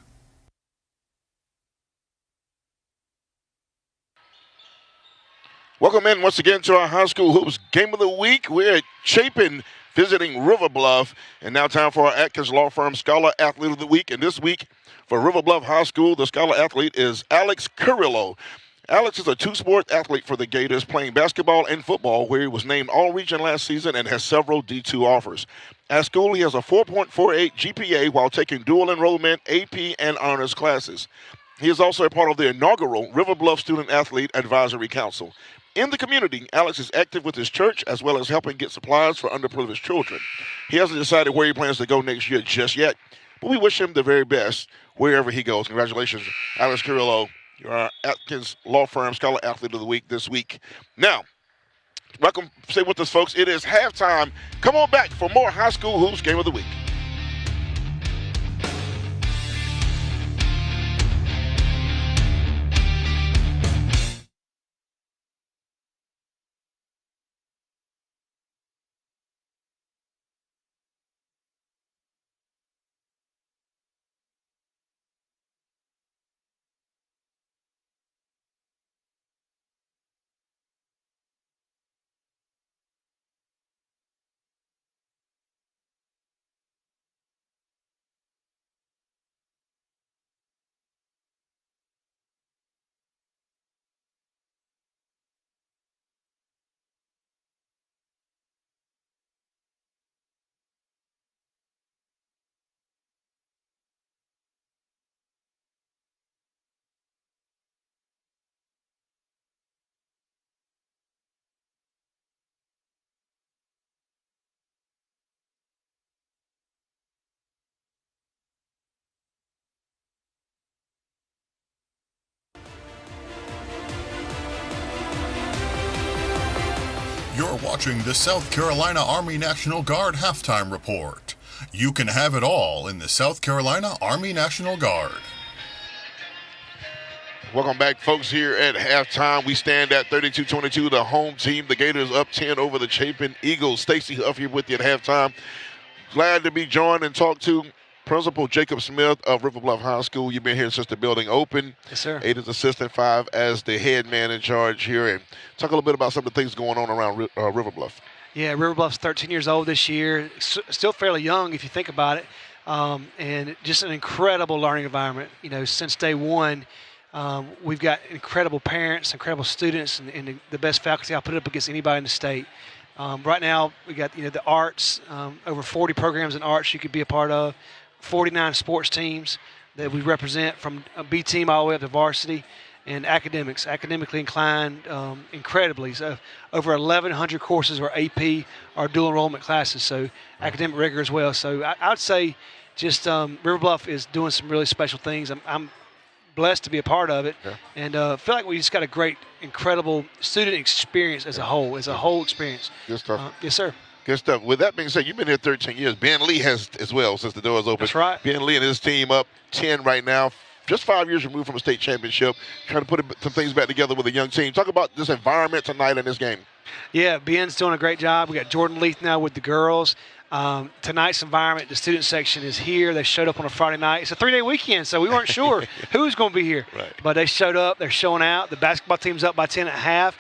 Welcome in once again to our high school hoops game of the week. We're at Chapin visiting River Bluff, and now time for our Atkins Law Firm Scholar Athlete of the Week. And this week for River Bluff High School, the Scholar Athlete is Alex Carrillo. Alex is a two-sport athlete for the Gators, playing basketball and football, where he was named All-Region last season and has several D2 offers. At school, he has a 4.48 GPA while taking dual enrollment, AP, and honors classes. He is also a part of the inaugural River Bluff Student Athlete Advisory Council. In the community, Alex is active with his church as well as helping get supplies for underprivileged children. He hasn't decided where he plans to go next year just yet, but we wish him the very best wherever he goes. Congratulations, Alex Carrillo. You're our Atkins Law Firm Scholar Athlete of the Week this week. Now, welcome, stay with us, folks. It is halftime. Come on back for more High School Hoops Game of the Week. You're watching the South Carolina Army National Guard Halftime Report. You can have it all in the South Carolina Army National Guard. Welcome back, folks, here at halftime. We stand at 32-22, the home team. The Gators up 10 over the Chapin Eagles. Stacy Huff here with you at halftime. Glad to be joined and talked to Principal Jacob Smith of River Bluff High School. You've been here since the building opened. Yes, sir. 8 as assistant, 5 as the head man in charge here. And talk a little bit about some of the things going on around River Bluff. Yeah, River Bluff's 13 years old this year. Still fairly young if you think about it. And just an incredible learning environment. You know, since day one, we've got incredible parents, incredible students, and the best faculty. I'll put it up against anybody in the state. Right now, we got the arts, over 40 programs in arts you could be a part of, 49 sports teams that we represent from a B team all the way up to varsity, and academically inclined, incredibly. So over 1,100 courses are AP or dual enrollment classes, so academic rigor as well. So I would say just River Bluff is doing some really special things. I'm blessed to be a part of it, and feel like we just got a great, incredible student experience as a whole experience. Good stuff. Yes, sir. Good stuff. With that being said, you've been here 13 years. Ben Lee has as well since the doors open. That's right. Ben Lee and his team up 10 right now. Just 5 years removed from a state championship. Trying to put some things back together with a young team. Talk about this environment tonight in this game. Yeah, Ben's doing a great job. We got Jordan Leith now with the girls. Tonight's environment, the student section is here. They showed up on a Friday night. It's a 3-day weekend, so we weren't sure who was going to be here. Right. But they showed up. They're showing out. The basketball team's up by 10 at half.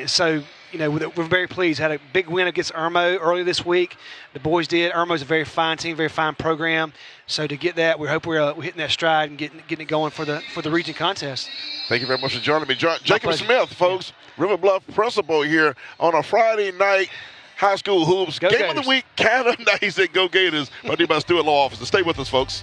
So, we're very pleased. Had a big win against Irmo earlier this week. The boys did. Irmo's a very fine team, very fine program. So to get that, we hope we're hitting that stride and getting it going for the region contest. Thank you very much for joining me. Jacob Smith, folks, River Bluff principal here on a Friday night. High school hoops. Go Game Gators. of the week, Canada Nice at Go Gators. Brought to you by Stewart Law Office. Stay with us, folks.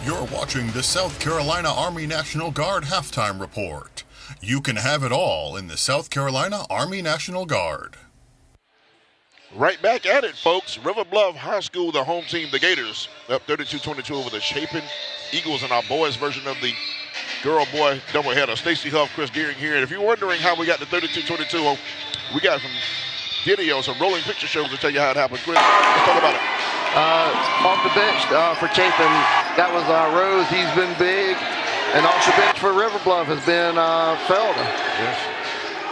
You're watching the South Carolina Army National Guard Halftime Report. You can have it all in the South Carolina Army National Guard. Right back at it, folks. River Bluff High School, the home team, the Gators, up 32-22 over the Chapin Eagles in our boys version of the girl-boy doubleheader. Stacy Huff, Chris Deering here. And if you're wondering how we got to 32-22, well, we got some videos, some rolling picture shows to tell you how it happened. Chris, let's talk about it. Off the bench for Chapin, that was Rose. He's been big. And off the bench for River Bluff has been Felder. Yes.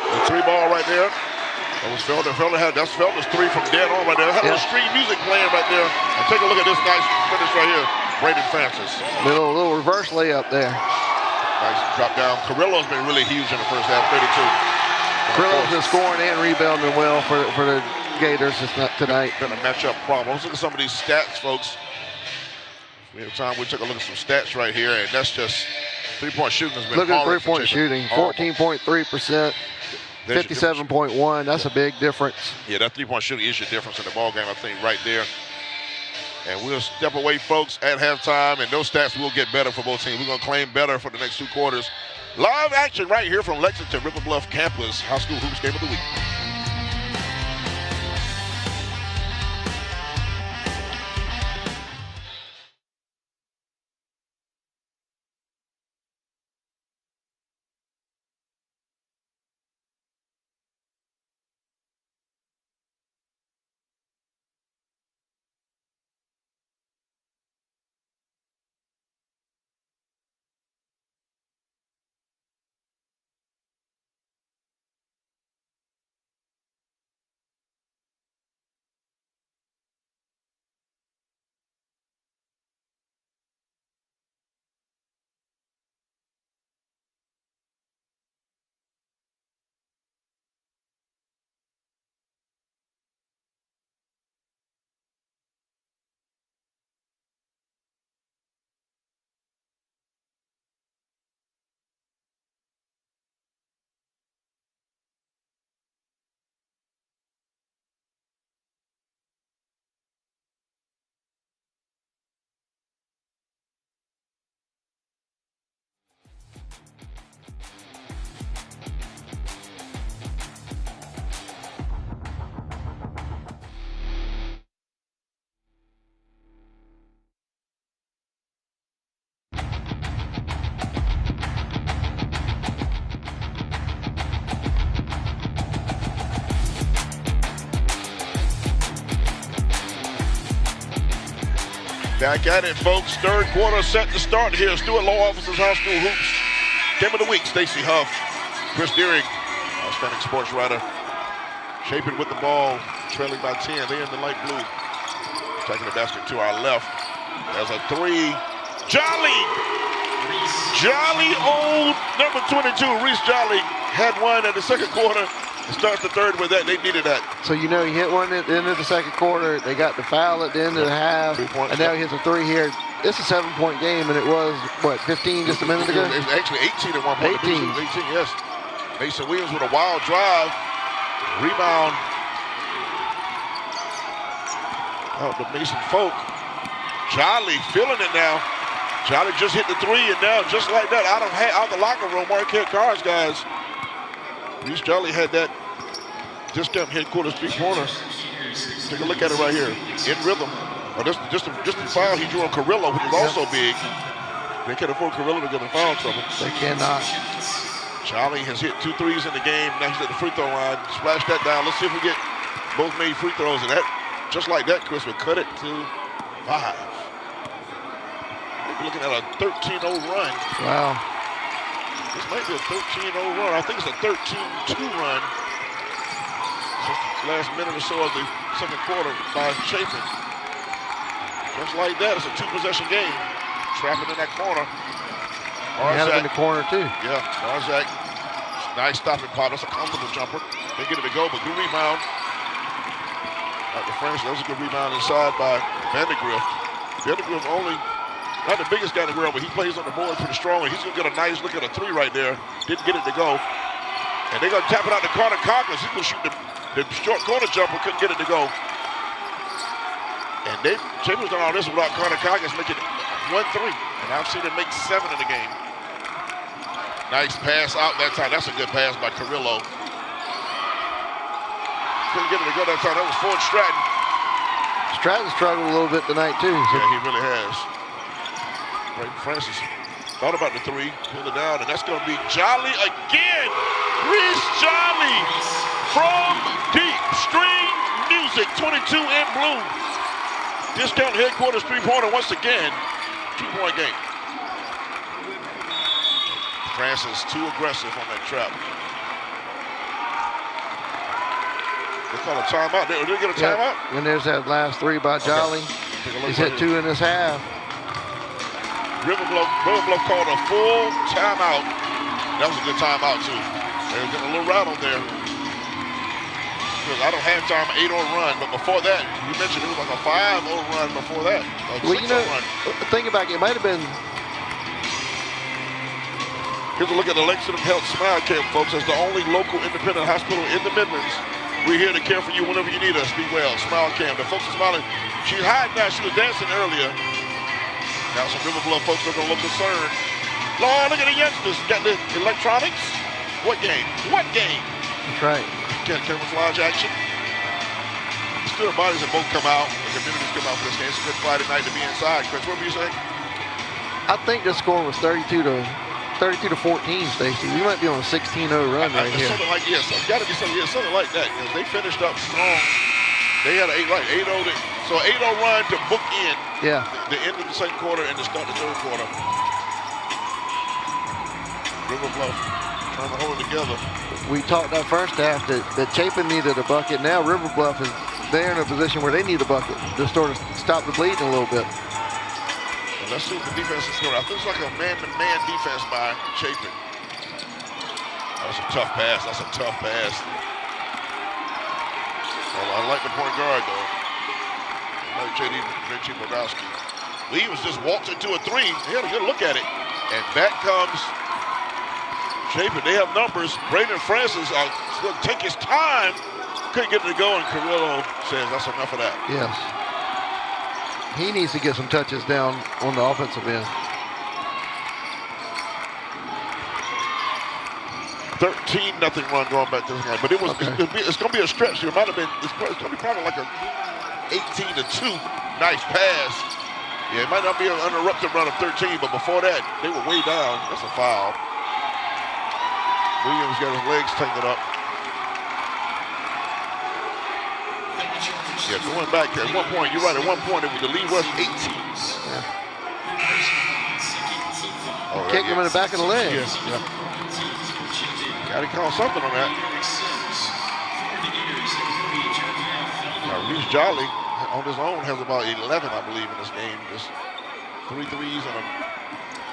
The three ball right there. That was Felder. That's Felder's three from dead on right there. Had a little street music playing right there. And take a look at this nice finish right here. Brandon Francis. Little reverse layup there. Nice drop down. Carrillo's been really huge in the first half, 32. Carrillo's been scoring and rebounding well for the Gators tonight. Been a matchup problem. Let's look at some of these stats, folks. We have time. We took a look at some stats right here, and that's just three-point shooting has been Look at horrible. three-point shooting, 14.3%, 57.1. That's a big difference. Yeah, that three-point shooting is your difference in the ball game, I think, right there. And we'll step away, folks, at halftime, and those stats will get better for both teams. We're going to claim better for the next two quarters. Live action right here from Lexington River Bluff campus. High School Hoops Game of the Week. Back at it, folks. Third quarter set to start here. Stewart Law Officers High School Hoops. Game of the week, Stacy Huff. Chris Deering, outstanding sports writer. Chapin with the ball, trailing by 10. They're in the light blue. Taking the basket to our left. There's a three. Jolly old number 22, Reese Jolly, had one at the second quarter. It starts the third with that. They needed that. So, you know, he hit one at the end of the second quarter. They got the foul at the end of the half. And now he hits a three here. It's a 7-point game, and it was, what, 15 just a minute ago? It was actually 18 at one point. 18. 18, yes. Mason Williams with a wild drive. Rebound. Out to Mason Folk. Jolly feeling it now. Jolly just hit the three, and now just like that, out of the locker room, Marquette Cards guys. Reese Jolly had that discount headquarters three-pointer. Take a look at it right here. In rhythm. Just the foul he drew on Carrillo, which is also big. They can't afford Carrillo to get in foul trouble. They cannot. Jolly has hit 2 threes in the game. Now he's at the free throw line. Splash that down. Let's see if we get both made free throws. And that, just like that, Chris, would cut it to 5. We're looking at a 13-0 run. Wow. This might be a 13-0 run. I think it's a 13-2 run. Since the last minute or so of the second quarter by Chapin. Just like that, it's a 2-possession game. Trapping in that corner. Had him in the corner, too. Yeah, Barzak. Nice stopping pot. That's a comfortable jumper. They get it to go, but good rebound. The French, that was a good rebound inside by Vandergrift. Vandergrift only, not the biggest guy in the world, but he plays on the board pretty strong. He's going to get a nice look at a three right there. Didn't get it to go. And they're going to tap it out to Carter Coggins. He's going to shoot the short corner jumper, couldn't get it to go. And Chapin's done all this without Carter Coggins making 1 3. And I've seen him make 7 in the game. Nice pass out that time. That's a good pass by Carrillo. Couldn't get it to go that time. That was Ford Stratton. Stratton struggled a little bit tonight, too. So. Yeah, he really has. Brayton Francis thought about the three, pulled it down, and that's going to be Jolly again. Reese Jolly from deep. String music, 22 in blue. Discount headquarters three-pointer once again. 2-point game. Francis too aggressive on that trap. They call a timeout. Did they get a timeout? And there's that last three by Jolly. Okay. He's hit 2 in this half. River Bluff called a full timeout. That was a good timeout too. They were getting a little rattled there. Because I don't have time 8-0 run, but before that, you mentioned it was like a 5-0 run before that. Well, you know, think about it. It might have been. Here's a look at the Lexington Health Smile Camp, folks. As the only local independent hospital in the Midlands, we're here to care for you whenever you need us. Be well. Smile Camp. The folks are smiling. She's hiding now. She was dancing earlier. Now some River Bluff folks are going to look concerned. Lord, look at the youngsters. Got the electronics. What game? What game? That's right. Camouflage action. The student bodies have both come out. The communities come out for this game. It's a good Friday night to be inside. Chris, what were you saying? I think the score was 32 to 14, Stacey. We might be on a 16-0 run right here. Something like, yes, got to be something, something like that. Because they finished up strong. They had an 8-0. So 8-0 run to book in. Yeah. The end of the second quarter and the start of the third quarter. River Bluff trying to hold it together. We talked that first half that Chapin needed a bucket. Now River Bluff is there in a position where they need a bucket to sort of stop the bleeding a little bit. Well, let's see what the defense is doing. I think it's like a man-to-man defense by Chapin. That's a tough pass. That's a tough pass. Well, I like the point guard, though. I like J.D. Brodowski. Williams just walks into a three. He had a good look at it. And back comes Chapin. They have numbers. Brayden Francis will take his time. Couldn't get it to go, and Carrillo says that's enough of that. Yes. He needs to get some touches down on the offensive end. 13-0 run going back to this game, but it was it's going to be a stretch. It might have been. It's going to be probably like a 18-2. Nice pass. Yeah, it might not be an uninterrupted run of 13, but before that, they were way down. That's a foul. Williams got his legs tangled up. Yeah, going back at one point, you're right. At one point, the lead was 18. kicked him in the back of the leg. Yeah. Got to call something on that. Now, Reese Jolly on his own has about 11, I believe, in this game. Just 3 threes and a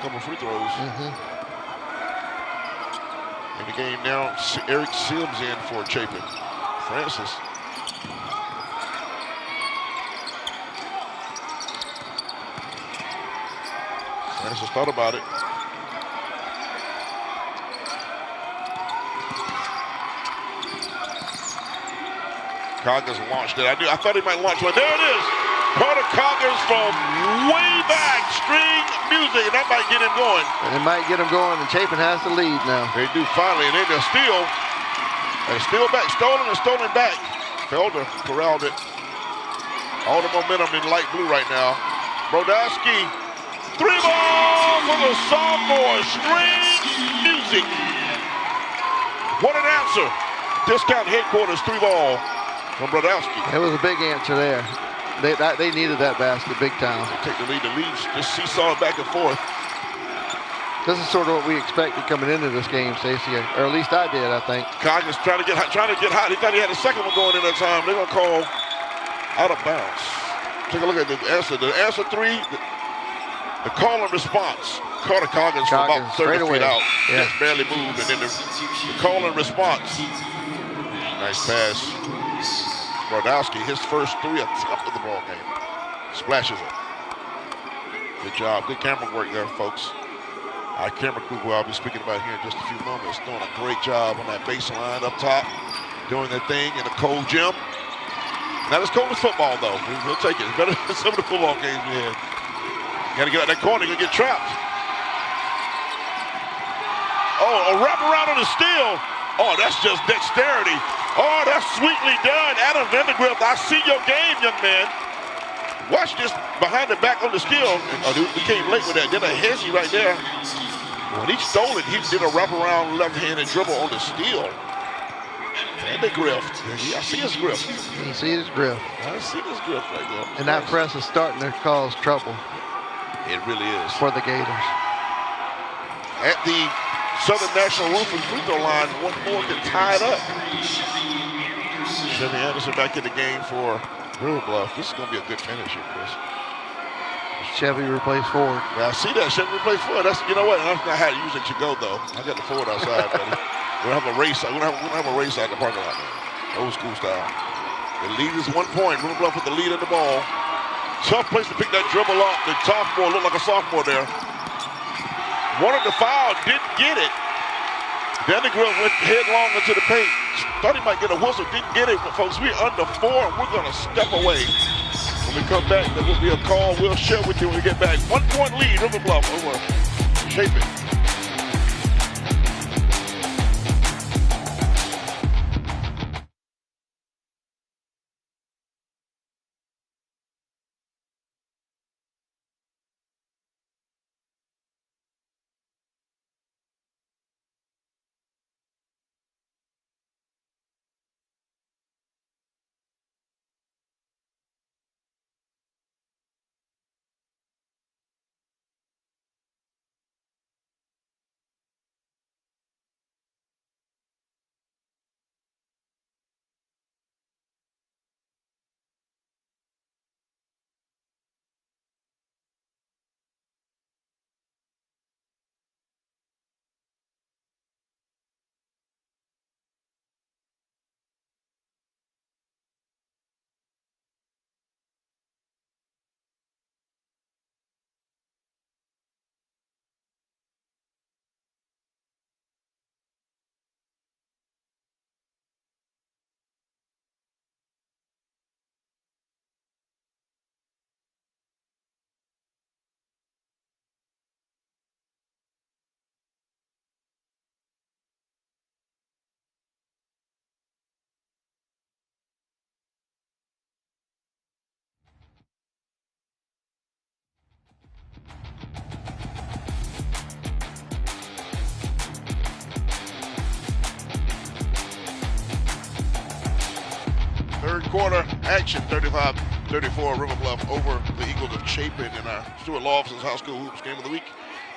couple free throws. In the game now, Eric Sims in for Chapin. Francis. Francis thought about it. Coggins launched it. I thought he might launch one. There it is. Carter Coggins from way back. String music, and that might get him going. And it might get him going, and Chapin has the lead now. They do finally, and then they're steal. And steal back, stolen and stolen back. Felder corralled it. All the momentum in light blue right now. Brodowski, 3-ball for the sophomore. String music. What an answer. Discount headquarters, 3-ball. From Brodowski. It was a big answer there. They needed that basket big time. They take the lead. The lead just seesaw back and forth. This is sort of what we expected coming into this game, Stacey, or at least I did, I think. Coggins trying to get hot. He thought he had a second one going in that time. They're going to call out of bounds. Take a look at the answer. The answer 3, the call and response. Carter Coggins from about 30 feet out. Yeah. Just barely moved. And then the call and response. Nice pass. Brodowski, his first 3 attempt of the ball game. Splashes it. Good job. Good camera work there, folks. Our camera crew, who I'll be speaking about here in just a few moments, doing a great job on that baseline up top, doing their thing in a cold gym. Not as cold as football, though. We'll take it. It's better than some of the football games we had. You got to get out that corner. You're going to get trapped. Oh, a wraparound on the steal. Oh, that's just dexterity. Oh, that's sweetly done. Adam Vandergrift, I see your game, young man. Watch this behind the back on the steal. Oh, we came late with that. Did a hezzy right there. When he stole it, he did a wraparound left-handed dribble on the steal. Vandergrift. I see his grip. You see his grip. I see his grip right there. And that press is starting to cause trouble. It really is. For the Gators. At the Southern National Roofing free throw line, one more can tie it up. Chevy Anderson back in the game for River Bluff. This is going to be a good finish here, Chris. Chevy replaced forward. Yeah, I see that. Chevy replaced forward. That's, you know what? That's not how it usually should go, though. I got the forward outside, buddy. We're going to have a race. We're going to have a race out in the parking lot, man. Old school style. The lead is 1 point. River Bluff with the lead in the ball. Tough place to pick that dribble up. The sophomore looked like a sophomore there. Wanted to foul, didn't get it. Vandergrift went headlong into the paint. Thought he might get a whistle, didn't get it. But folks, we're under 4 and we're going to step away. When we come back, there will be a call. We'll share with you when we get back. 1 point lead, River Bluff over Chapin. Third quarter action, 35-34, River Bluff over the Eagles of Chapin in our Stuart Lawson's High School Hoops Game of the Week.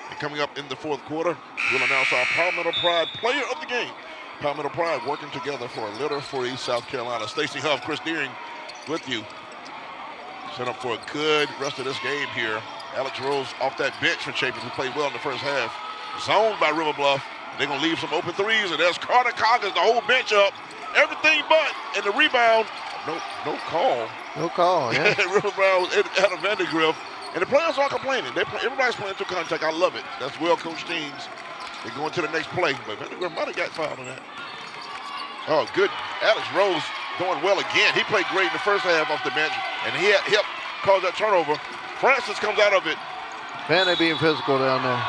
And coming up in the fourth quarter, we'll announce our Palmetto Pride Player of the Game. Palmetto Pride working together for a litter-free South Carolina. Stacey Huff, Chris Deering with you. Set up for a good rest of this game here. Alex Rose off that bench for Chapin, who played well in the first half. Zoned by River Bluff. They're going to leave some open threes, and there's Carter Coggins, the whole bench up. Everything but, and the rebound, no call. No call, yeah. River Brown had a Vandergrift, and the players aren't complaining. Everybody's playing through contact. I love it. That's well-coached teams. They're going to the next play, but Vandergrift might have got fouled on that. Oh, good. Alex Rose doing well again. He played great in the first half off the bench, and he helped cause that turnover. Francis comes out of it. Man, they being physical down there.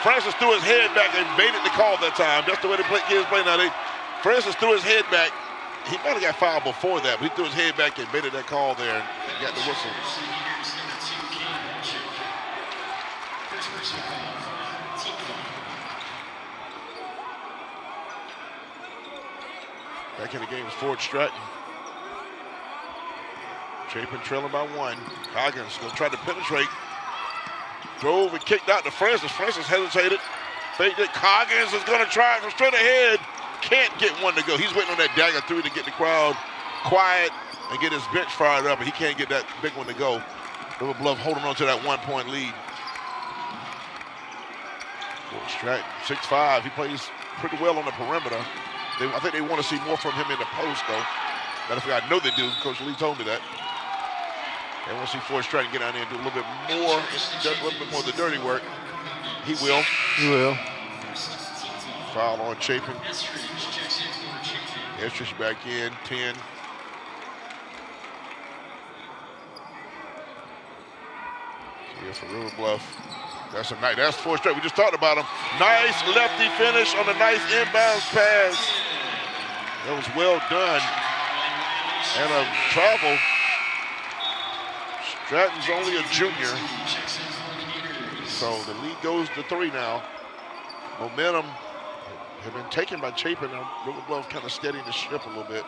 Francis threw his head back and baited the call that time. That's the way the kids play now. Francis threw his head back. He might have got fouled before that, but he threw his head back and baited that call there and got the whistle. Back in the game is Ford Stratton. Chapin trailing by 1. Coggins going to try to penetrate. Drove and kicked out to Francis. Francis hesitated. Faked it. Coggins is going to try it from straight ahead. Can't get one to go. He's waiting on that dagger 3 to get the crowd quiet and get his bench fired up, and he can't get that big one to go. River Bluff holding on to that 1-point lead. Ford Stratton, 6'5". He plays pretty well on the perimeter. I think they want to see more from him in the post, though. Matter of fact, I know they do. Coach Lee told me that. They want to see Ford Stratton get out there and do a little bit more of the dirty work. He will. He will. Foul on Chapin. Estrich back in, 10. Here for River Bluff. That's Ford Stratton. We just talked about him. Nice lefty finish on a nice inbounds pass. That was well done. And a travel. Stratton's only a junior. So the lead goes to 3 now. Momentum had been taken by Chapin. River Bluff kind of steadying the ship a little bit.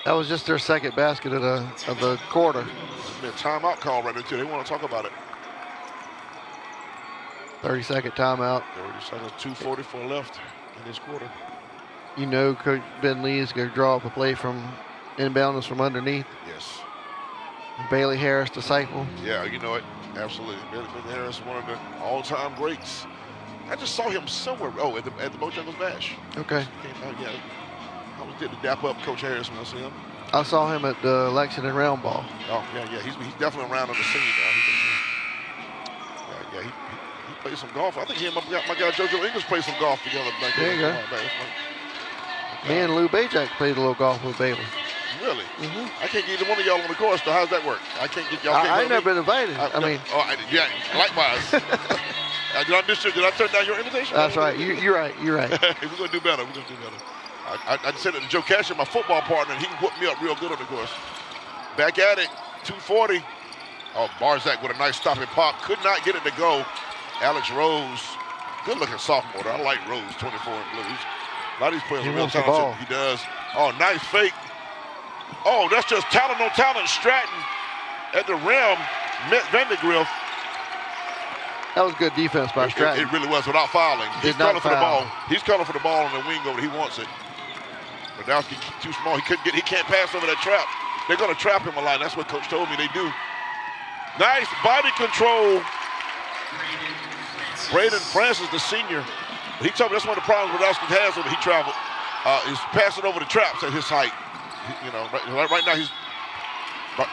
That was just their second basket of the quarter. There's been a timeout call right there, too. They want to talk about it. 30-second timeout. 30 seconds, 2:44 left in this quarter. You know Coach Ben Lee is going to draw up a play from inbounders from underneath. Yes. Bailey Harris, disciple. Yeah, you know it. Absolutely. Ben Harris, one of the all-time greats. I just saw him somewhere. Oh, at the Bojangles Bash. Okay. Yeah. I was there to dap up Coach Harris when I see him. I saw him at the Lexington Round Ball. Oh, yeah. He's definitely around on the scene now. He played some golf. I think he and my guy JoJo English played some golf together back there. There you go. Me and Lou Bajak played a little golf with Bailey. Really? Mm-hmm. I can't get either one of y'all on the course, so how's that work? I can't get y'all. I ain't never been invited. Yeah, likewise. Did I turn down your invitation? That's right. You're right. We're going to do better. I said it to Joe Casher, my football partner, and he whooped me up real good on the course. Back at it, 2:40. Oh, Barzak with a nice stop and pop. Could not get it to go. Alex Rose, good-looking sophomore. I like Rose, 24 in blue. A lot of these players are real talented. He does. Oh, nice fake. Oh, that's just talent on talent. Stratton at the rim met Vandergrift. That was good defense by Stratton. It really was, without fouling. He's calling for the ball. He's calling for the ball on the wing over. He wants it. Radowski too small. He can't pass over that trap. They're going to trap him a lot. That's what Coach told me they do. Nice body control. Braden Francis, the senior. He told me that's one of the problems Radowski has when he traveled. Is passing over the traps at his height. Right now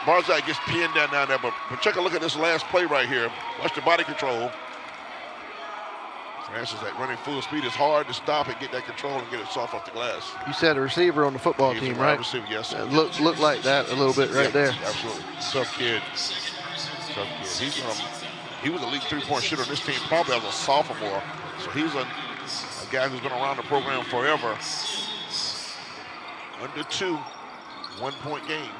Barzak gets pinned down there, but check a look at this last play right here. Watch the body control. Francis, that running full speed is hard to stop and get that control and get it soft off the glass. You said a receiver on the football team, right? Receiver, yes. It looked like that a little bit right there. Absolutely. Tough kid. He was a league 3-point shooter on this team probably as a sophomore. So he's a guy who's been around the program forever. Under 2, 1-point game.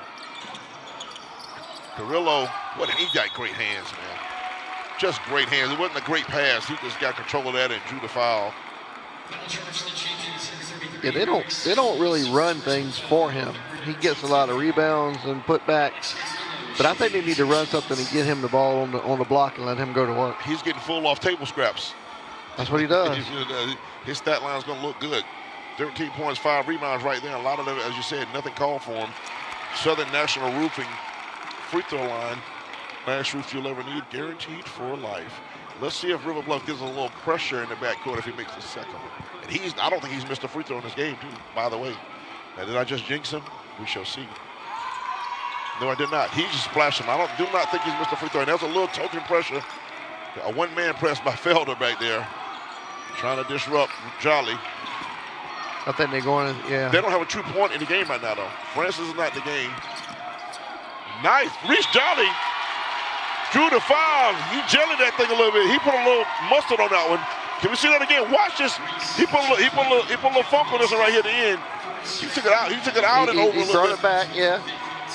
Carrillo, he got great hands, man. Just great hands. It wasn't a great pass. He just got control of that and drew the foul. Yeah, they don't really run things for him. He gets a lot of rebounds and putbacks. But I think they need to run something and get him the ball on the block and let him go to work. He's getting full off table scraps. That's what he does. His stat line is going to look good. 13 points, 5 rebounds right there. A lot of them, as you said, nothing called for him. Southern National Roofing free throw line. Last roof you'll ever need, guaranteed for life. Let's see if River Bluff gives a little pressure in the backcourt if he makes the second. And I don't think he's missed a free throw in this game, too, by the way. Now, did I just jinx him? We shall see. No, I did not. He just splashed him. Do not think he's missed a free throw. And that's a little token pressure. A one-man press by Felder back there, trying to disrupt Jolly. I think they're going, yeah. They don't have a true point in the game right now, though. Francis is not in the game. Nice. Reese Jolly drew the foul. He jellied that thing a little bit. He put a little mustard on that one. Can we see that again? Watch this. He put a little funk on this one right here at the end. He took it out. He took it out and over a little bit. He brought it back, yeah.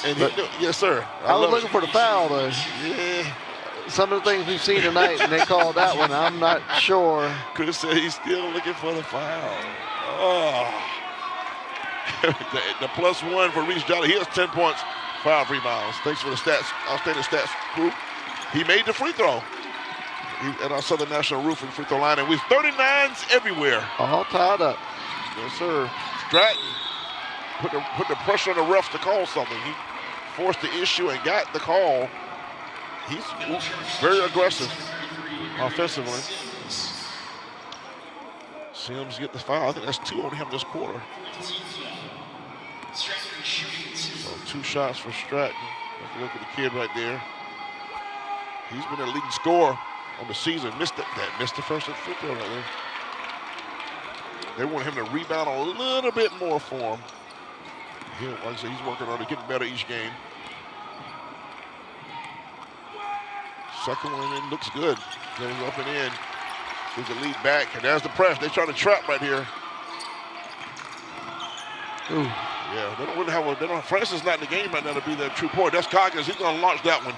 And yes, sir. I was looking for the foul, though. Yeah. Some of the things we've seen tonight, and they called that one. I'm not sure. Chris said he's still looking for the foul. Oh. the +1 for Reese Jolly. He has 10 points, 5 rebounds. Thanks for the stats. Outstanding stats group. He made the free throw at our Southern National Roofing free throw line, and we've 39s everywhere. All tied up. Yes, sir. Stratton put the pressure on the refs to call something. He forced the issue and got the call. He's very aggressive offensively. Sims get the foul. I think that's 2 on him this quarter. So 2 shots for Stratton. Look at the kid right there. He's been the leading scorer on the season. Missed the first free throw right there. They want him to rebound a little bit more for him. Like I said, he's working on it, getting better each game. Second one in looks good. Goes up and in. Gives the lead back, and there's the press. They're trying to trap right here. Ooh. Yeah, they don't really have Francis not in the game right now to be that true point. That's Coggins. He's going to launch that one.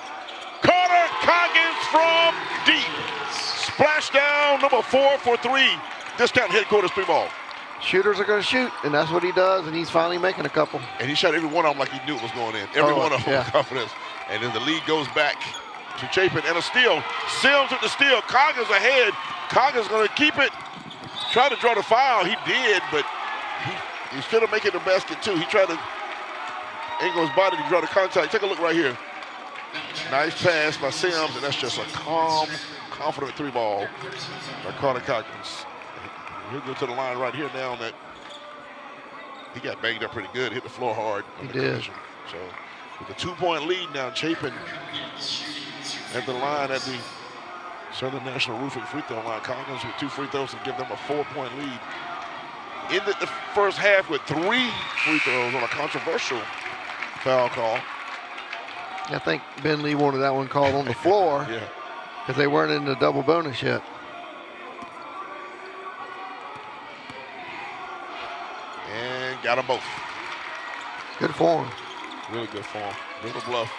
Carter Coggins from deep. Splash down, number 4 for 3. Discount headquarters 3-ball. Shooters are going to shoot, and that's what he does, and he's finally making a couple. And he shot every one of them like he knew it was going in. Every one of them with confidence. And then the lead goes back to Chapin, and a steal. Sims with the steal. Coggins ahead. Coggins going to keep it. Try to draw the foul. He did, but he instead of making the basket too, he tried to angle his body to draw the contact. Take a look right here. Nice pass by Sims, and that's just a calm, confident 3-ball by Carter Coggins. He'll go to the line right here now. That he got banged up pretty good. Hit the floor hard. He did. So with a 2-point lead now, Chapin at the line at the Southern National Roofing free throw line. Coggins with 2 free throws to give them a 4-point lead. Ended the first half with 3 free throws on a controversial foul call. I think Ben Lee wanted that one called on the floor. Yeah. Because they weren't in the double bonus yet. And got them both. Good form. Really good form. River Bluff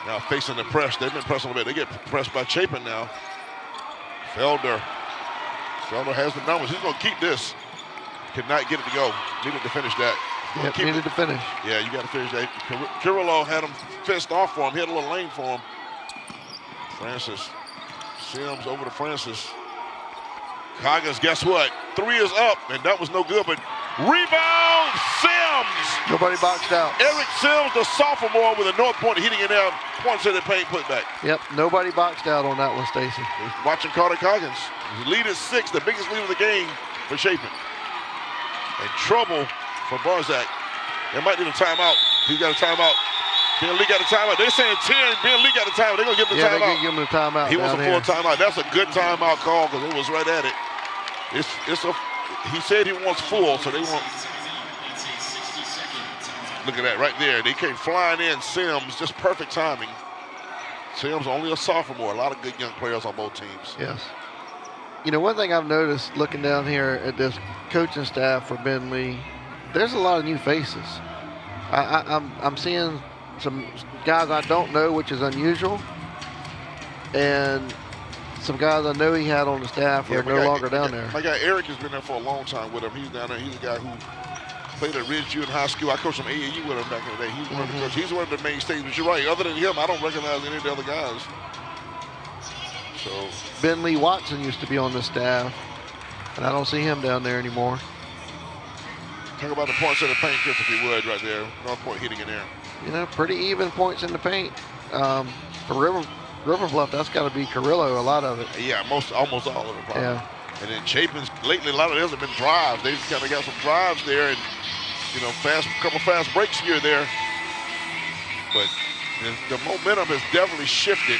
now facing the press. They've been pressing a bit. They get pressed by Chapin now. Felder has the numbers. He's going to keep this. Cannot get it to go. Needed to finish that. Yep, needed to finish. Yeah, you got to finish that. Kirillo had him fenced off for him. He had a little lane for him. Francis. Sims over to Francis. Coggins, guess what? 3 is up, and that was no good, but rebound, Sims! Nobody boxed out. Eric Sims, the sophomore with a North Point hitting it down. Points in the paint, put back. Yep, nobody boxed out on that one, Stacy. Watching Carter Coggins. His lead is 6, the biggest lead of the game for Chapin. And trouble for Barzak. They might need a timeout. He got a timeout. Ben Lee got a timeout. They're saying 10. Ben Lee got a timeout. They're going to give him a timeout. Yeah, they're going to give him a timeout. He wants a full timeout. That's a good timeout call because it was right at it. He said he wants full, so they want. Look at that right there. They came flying in. Sims, just perfect timing. Sims only a sophomore. A lot of good young players on both teams. Yes. You know, one thing I've noticed looking down here at this coaching staff for Ben Lee, there's a lot of new faces. I'm seeing some guys I don't know, which is unusual, and some guys I know he had on the staff are no longer down there. My guy Eric has been there for a long time with him. He's down there. He's a guy who Played at Ridgeview in high school. I coached some AAU with him back in the day. He's one of the coaches. He's one of the mainstays. But you're right. Other than him, I don't recognize any of the other guys. So Ben Lee Watson used to be on the staff, and I don't see him down there anymore. talk about the points in the paint, Chris, if you would, right there. North Point hitting in there. You know, pretty even points in the paint. For River Bluff, that's got to be Carrillo, a lot of it. Yeah, almost all of it, probably. Yeah. And then Chapin's, lately, a lot of theirs have been drives. They've kind of got some drives there and, you know, couple fast breaks here or there. But the momentum has definitely shifted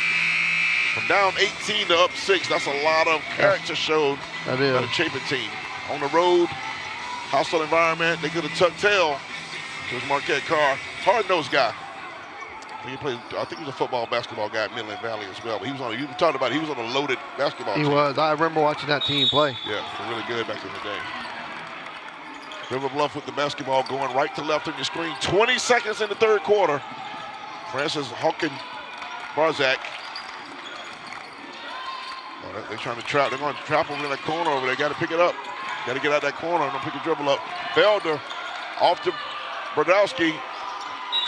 from down 18 to up 6. That's a lot of character showed by the Chapin team. On the road, hostile environment, they could have tucked tail to his Marquette Carr. Hard-nosed guy. I think he was a football, basketball guy at Midland Valley as well. But he was on. You talked about he was on a loaded basketball team. He was. I remember watching that team play. Yeah, they're really good back in the day. River Bluff with the basketball going right to left on your screen. 20 seconds in the third quarter. Francis Hawkin Barzak. Oh, they're trying to trap. They're going to trap him in that corner over there. Got to pick it up. Got to get out that corner and pick a dribble up. Felder off to Brodowski.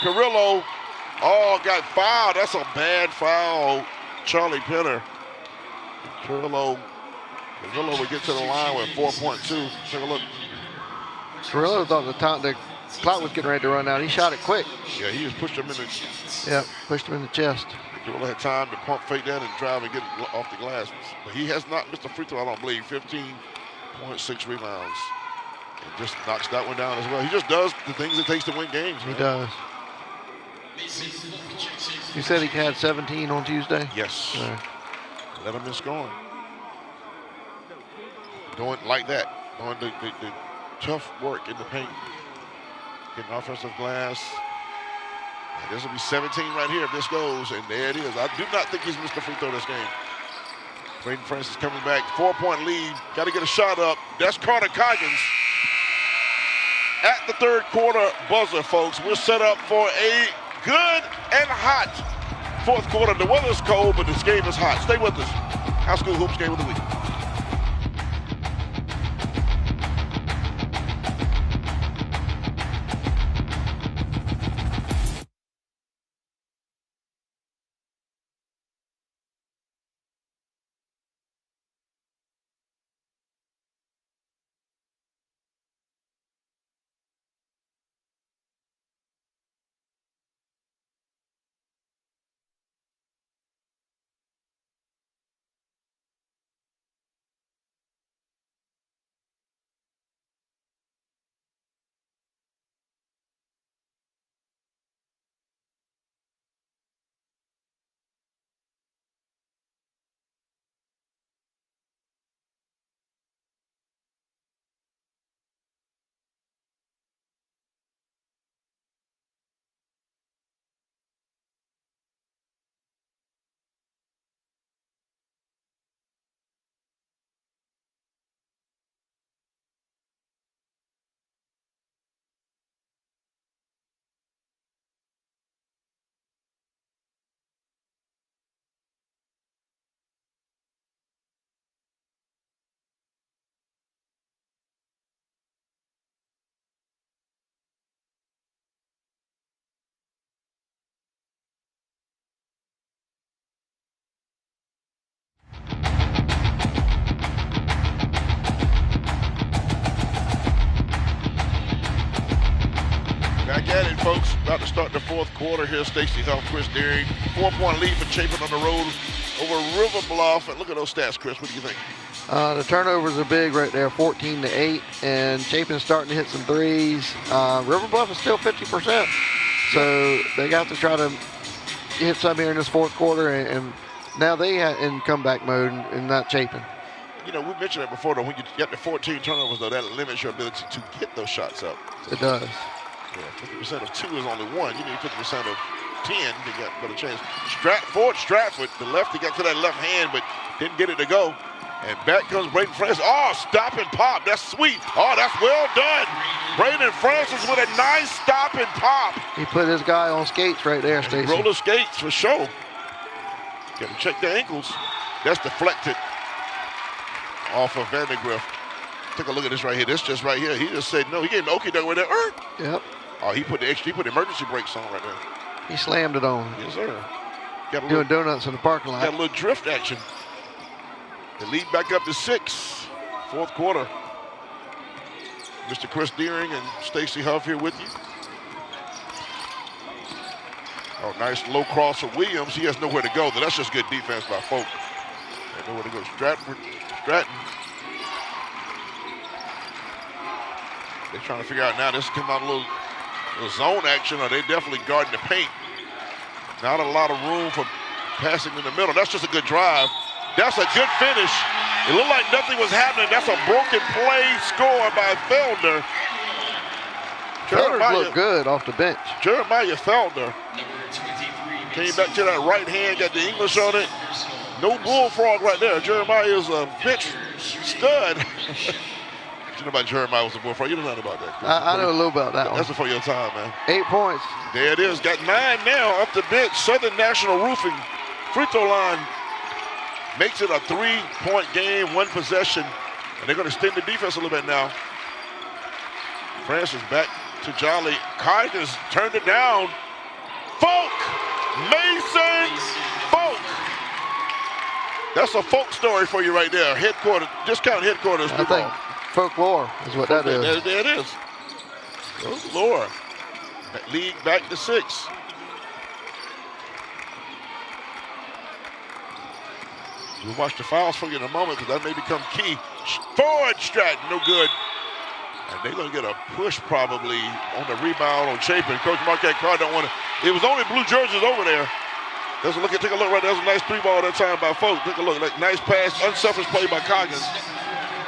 Carrillo. Oh, got fouled. That's a bad foul. Charlie Penner. Carrillo would get to the line with 4.2. Take a look. Carrillo thought the clock was getting ready to run out. He shot it quick. Yeah, he just pushed him in the. Yeah, pushed him in the chest. Carrillo had time to pump fake that and drive and get it off the glass. But he has not missed a free throw, I don't believe. 15.6 rebounds. And just knocks that one down as well. He just does the things it takes to win games. He does. You said he had 17 on Tuesday? Yes. Let him miss scoring. Doing like that. Doing the tough work in the paint. Getting offensive glass. And this will be 17 right here if this goes. And there it is. I do not think he's missed a free throw this game. Braden Francis coming back. 4-point lead. Got to get a shot up. That's Carter Coggins. At the third quarter buzzer, folks. We're set up for a good and hot fourth quarter. The weather's cold, but this game is hot. Stay with us. High School Hoops Game of the Week. Back at it, folks. About to start the fourth quarter here. Stacey Huff, Chris Deering. 4-point lead for Chapin on the road over River Bluff. And look at those stats, Chris. What do you think? The turnovers are big right there, 14-8, and Chapin's starting to hit some threes. River Bluff is still 50%, so they got to try to hit some here in this fourth quarter, and now they are in comeback mode and not Chapin. You know, we mentioned it before, though. When you get the 14 turnovers, though, that limits your ability to get those shots up. It does. Yeah, 50% of 2 is only 1. You need 50% of 10 to get a better chance. Stratford, the lefty got to that left hand, but didn't get it to go. And back comes Braden Francis. Oh, stop and pop. That's sweet. Oh, that's well done. Braden Francis with a nice stop and pop. He put his guy on skates right there, Stacey. Roller skates for sure. Got to check the ankles. That's deflected off of Vandergrift. Take a look at this right here. This just right here. He just said no. He gave him the okie doke right there. Yep. Oh, he put the emergency brakes on right there. He slammed it on. Yes, sir. Got a Doing little, donuts in the parking lot. got a little drift action. The lead back up to 6. Fourth quarter. Mr. Chris Deering and Stacy Huff here with you. Oh, nice low cross for Williams. He has nowhere to go. That's just good defense by Folk. They nowhere to go. Stratton. They're trying to figure out now. This is coming out a little zone action, or they definitely guarding the paint. Not a lot of room for passing in the middle. That's just a good drive. That's a good finish. It looked like nothing was happening. That's a broken play score by Felder. Felder looked good off the bench. Jeremiah Felder came back to that right hand, got the English on it. No bullfrog right there. Jeremiah is a bench stud. You know about Jeremiah was a bullfrog. You don't know about that. I know a little about that one. That's before your time, man. 8 points. There it is. Got 9 now up the bench. Southern National Roofing free throw line makes it a 3-point game, 1 possession. And they're going to extend the defense a little bit now. Francis back to Jolly. Kykes turned it down. Folk! Mason Folk! That's a folk story for you right there. Headquarters, discount headquarters. I think folklore is what that is. There it is. Folklore. League back to 6. We'll watch the fouls for you in a moment because that may become key. Forward Stratton, no good. And they're going to get a push probably on the rebound on Chapin. Coach Marquette Carr don't want to. It was only blue jerseys over there. Take a look right there. There's a nice 3-ball that time by Folk. Take a look. Nice pass, unselfish play by Coggins.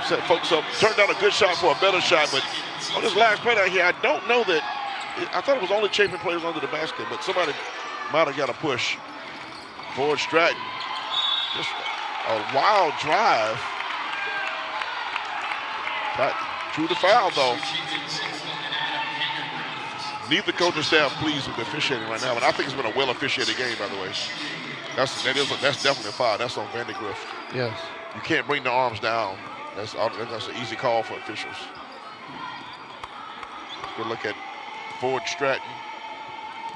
Set folks up. Turned down a good shot for a better shot. But on this last play down here, I don't know that. I thought it was only Chapin players under the basket, but somebody might have got a push. Forward Stratton. Just a wild drive. Drew the foul, though. Neither coaching staff pleased with the officiating right now, but I think it's been a well-officiated game, by the way. That's definitely a foul. That's on Vandegrift. Yes. You can't bring the arms down. That's an easy call for officials. Good look at Ford Stratton.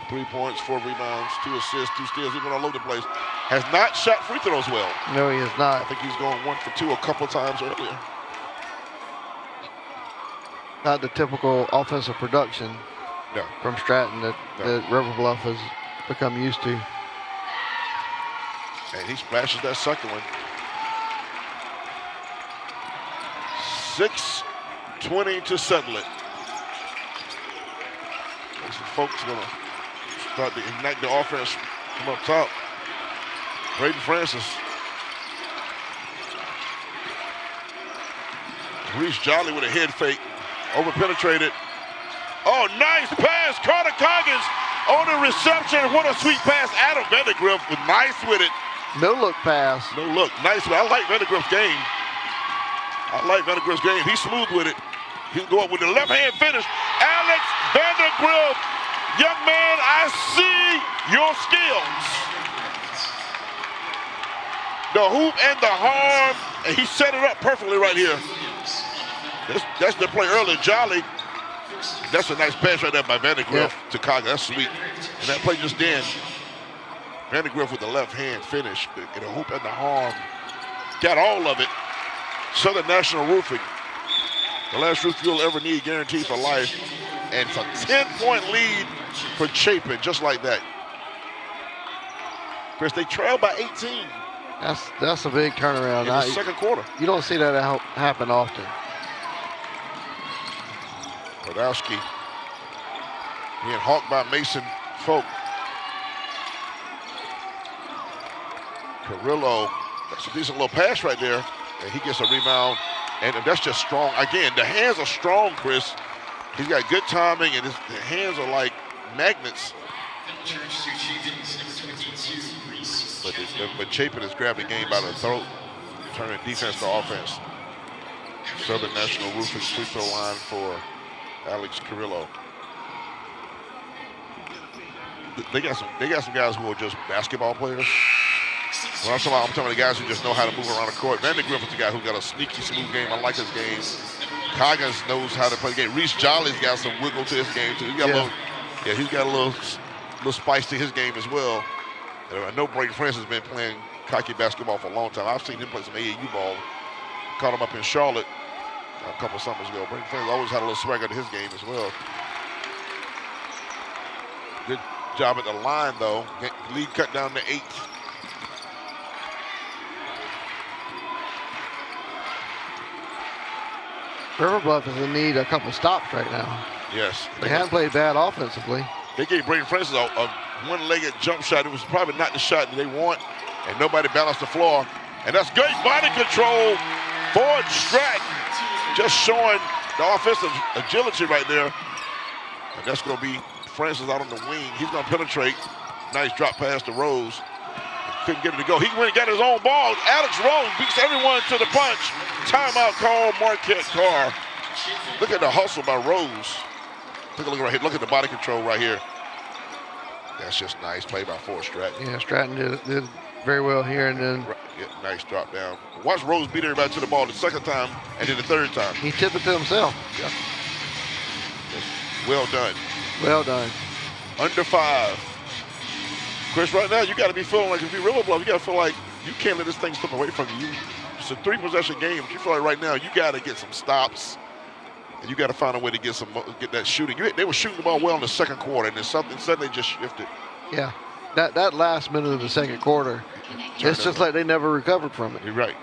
3 points, 4 rebounds, 2 assists, 2 steals. He's been all over the place. Has not shot free throws well. No, he is not. I think he's going 1 for 2 a couple times earlier. Not the typical offensive production from Stratton that River Bluff has become used to. And he splashes that second one. 6:20 to settle it. Some folks going to start to ignite the offense from up top. Braden Francis. Reese Jolly with a head fake. Over-penetrated. Oh, nice pass. Carter Coggins on the reception. What a sweet pass. Adam Vandegrift was nice with it. No look pass. No look. Nice. I like Vandegrift's game. He's smooth with it. He'll go up with the left-hand finish. Alex Vandegrift. Young man, I see your skills. The hoop and the harm. And he set it up perfectly right here. That's the play earlier. Jolly. That's a nice pass right there by Vandegrift to Coggins. That's sweet. And that play just then. Vandegrift with the left hand finish. And the hoop and the harm. Got all of it. Southern National Roofing. The last roof you'll ever need, guaranteed for life. And it's a 10-point lead for Chapin, just like that. Chris, they trail by 18. That's a big turnaround. In the second quarter. You don't see that happen often. Rodowski being hawked by Mason Folk. Carrillo, that's a decent little pass right there. And he gets a rebound. And that's just strong. Again, the hands are strong, Chris. He's got good timing, and the hands are like magnets. But Chapin has grabbed the game by the throat, turning defense to offense. Southern National Roofing free throw line for Alex Carrillo. They got some guys who are just basketball players. Well, I'm talking about the guys who just know how to move around the court. Vandergriff is the guy who got a sneaky, smooth game. I like his game. Coggins knows how to play the game. Reese Jolly's got some wiggle to his game too. He's got a little spice to his game as well. I know Brayden Francis has been playing cocky basketball for a long time. I've seen him play some AAU ball. Caught him up in Charlotte a couple summers ago. Brayden Francis always had a little swagger to his game as well. Good job at the line though. Lead cut down to 8. River Bluff is in need of a couple stops right now. Yes. They haven't played bad offensively. They gave Brayden Francis a one-legged jump shot. It was probably not the shot that they want, and nobody balanced the floor. And that's great body control for Stratton, just showing the offensive agility right there. And that's going to be Francis out on the wing. He's going to penetrate. Nice drop pass to Rose. Couldn't get it to go. He went and got his own ball. Alex Rose beats everyone to the punch. Timeout call, Marquette Carr. Look at the hustle by Rose. Take a look right here. Look at the body control right here. That's just nice play by Ford Stratton. Yeah, Stratton did very well here, and then nice drop down. Watch Rose beat everybody to the ball the second time and then the third time. he tipped it to himself. Yeah. Well done. Well done. Under 5. Chris, right now you got to be feeling like if you're River Bluff, you got to feel like you can't let this thing slip away from you. It's a 3-possession game, but you feel like right now you got to get some stops. And you got to find a way to get that shooting. They were shooting the ball well in the second quarter, and then something suddenly just shifted. Yeah, that last minute of the second quarter, it's just like they never recovered from it. You're right.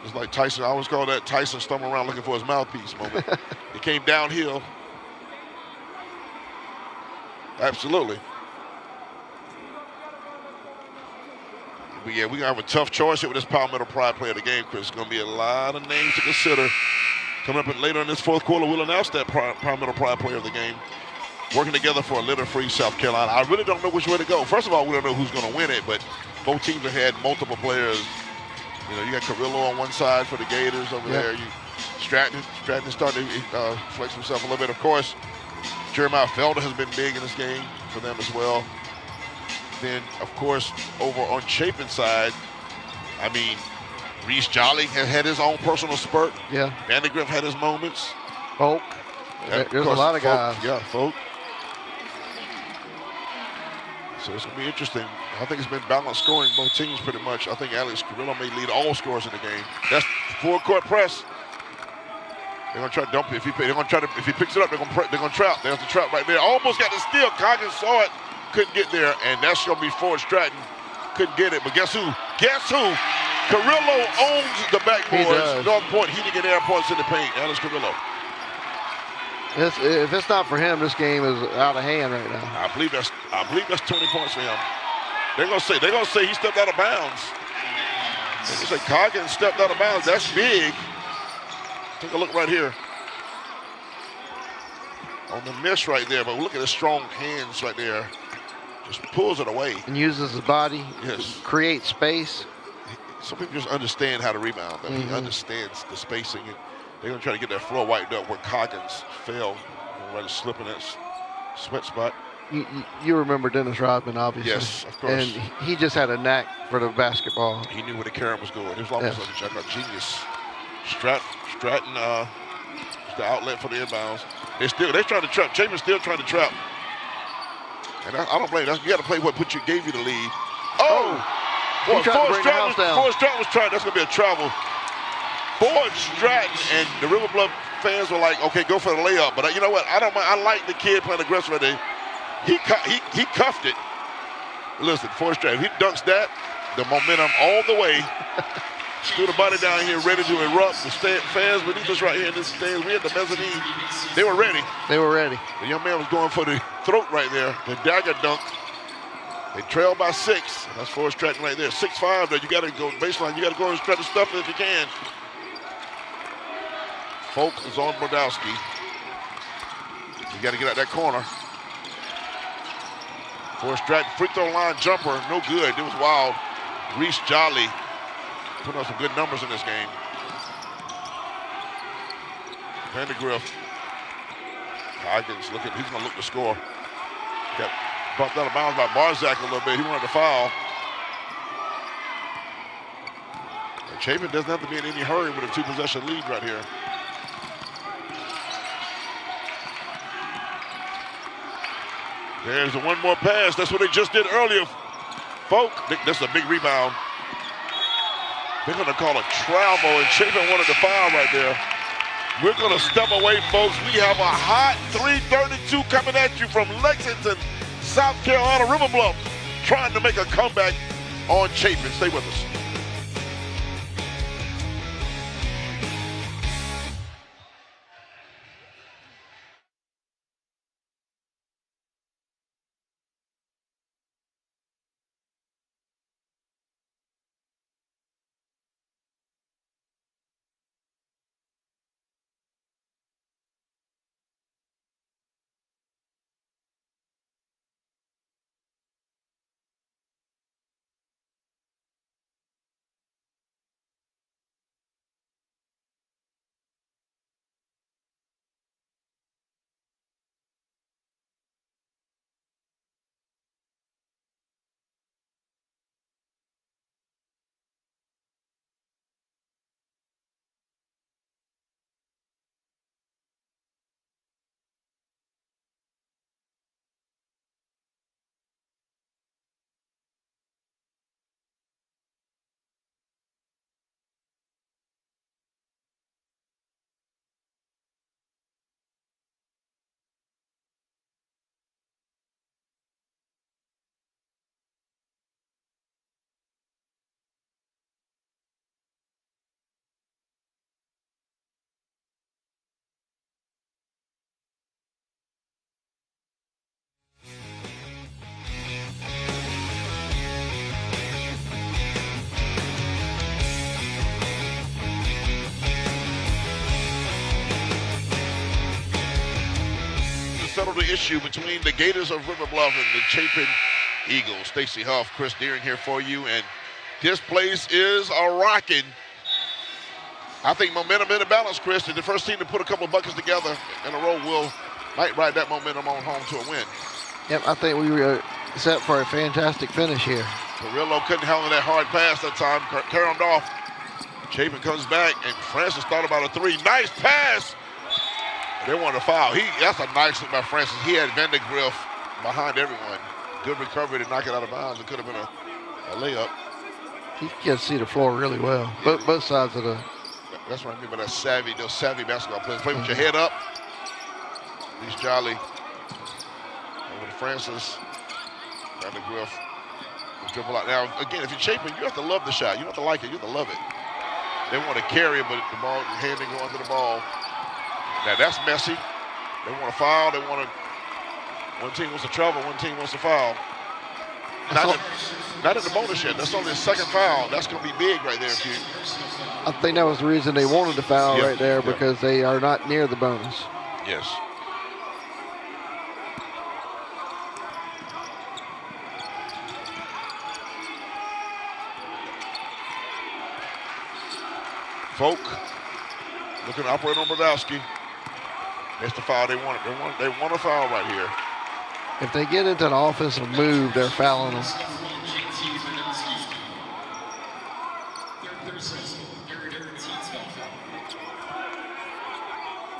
It's like Tyson. I always call that Tyson stumbling around looking for his mouthpiece moment. It came downhill. Absolutely. But yeah, we're going to have a tough choice here with this Palmetto Pride player of the game, Chris. It's going to be a lot of names to consider. Coming up later in this fourth quarter, we'll announce that Palmetto Pride player of the game. Working together for a litter-free South Carolina. I really don't know which way to go. First of all, we don't know who's going to win it, but both teams have had multiple players. You know, you got Carrillo on one side for the Gators over there. Stratton starting to flex himself a little bit. Of course, Jeremiah Felder has been big in this game for them as well. Then, of course, over on Chapin's side, I mean, Reese Jolly has had his own personal spurt. Yeah. Vandergriff had his moments. Folk. There's a lot of guys. Yeah, Folk. So it's going to be interesting. I think it's been balanced scoring both teams pretty much. I think Alex Carrillo may lead all scorers in the game. That's full court press. They're going to try to dump it. If he picks it up, they're going to trap. There's the trap right there. Almost got the steal. Coggins saw it. Couldn't get there, and that's going to be Ford Stratton. Couldn't get it, but guess who? Carrillo owns the backboards. North Point heating and air points in the paint. Alex Carrillo. If it's not for him, this game is out of hand right now. I believe that's 20 points for him. They're gonna say he stepped out of bounds. They're gonna say Coggins stepped out of bounds. That's big. Take a look right here. On the miss right there, but look at his strong hands right there. Just pulls it away. And uses his body. Yes. Create space. Some people just understand how to rebound. I mean, he understands the spacing. They're going to try to get that floor wiped up where Coggins fell. Right, slipping that sweat spot. You remember Dennis Rodman, obviously. Yes, of course. And he just had a knack for the basketball. He knew where the carrot was going. It was almost like a genius. Stratton, the outlet for the inbounds. They're trying to trap. Chapin's still trying to trap. And I don't blame you. You got to play what gave you the lead. Oh! Boy, Ford Stratton was trying. That's going to be a travel. Ford Stratton and the River Bluff fans were like, okay, go for the layup. But you know what? I don't mind. I like the kid playing aggressive right there. He cuffed it. Listen, Ford Stratton, he dunks that, the momentum all the way. Threw the body down here, ready to erupt. The fans beneath us right here in this stand. We had the mezzanine. They were ready. They were ready. The young man was going for the throat right there, the dagger dunk. They trailed by 6. That's Ford Stratton right there. 6'5", though. You got to go baseline. You got to go and try to stuff it if you can. Folk is on Brodowski. You got to get out that corner. Ford Stratton, free throw line jumper, no good. It was wild. Reese Jolly putting up some good numbers in this game. Vandergriff. Coggins, he's going to look to score. Got bumped out of bounds by Barzak a little bit. He wanted to foul. Chapin doesn't have to be in any hurry with a 2-possession lead right here. There's one more pass. That's what they just did earlier. Folk, that's a big rebound. They're going to call a travel, and Chapin wanted to foul right there. We're going to step away, folks. We have a hot 3:32 coming at you from Lexington, South Carolina, River Bluff, trying to make a comeback on Chapin. Stay with us. Settle the issue between the Gators of River Bluff and the Chapin Eagles. Stacey Huff, Chris Deering here for you, and this place is a rocking. I think momentum in the balance, Chris, and the first team to put a couple of buckets together in a row might ride that momentum on home to a win. Yep, I think we were set for a fantastic finish here. Carrillo couldn't handle that hard pass that time. Carried off. Chapin comes back, and Francis thought about a three. Nice pass. They want to foul. That's a nice look by Francis. He had Vandegrift behind everyone. Good recovery to knock it out of bounds. It could have been a layup. He can see the floor really well. Both sides of the. That's what I mean by that savvy. Those savvy basketball players. Play with your head up. He's Jolly. Over to Francis. Vandegrift. Dribble out. Now, again, if you're Chapin, you have to love the shot. You don't have to like it. You have to love it. They want to carry it, but the ball, the hand didn't go under the ball. Now that's messy. They want to foul. One team wants to travel. One team wants to foul. Not in the bonus yet. That's only the second foul. That's going to be big right there, Q. I think that was the reason they wanted to foul right there because they are not near the bonus. Yes. Folk looking to operate on Brodowski. That's the foul they want. They want a foul right here. If they get into an offensive move, they're fouling them.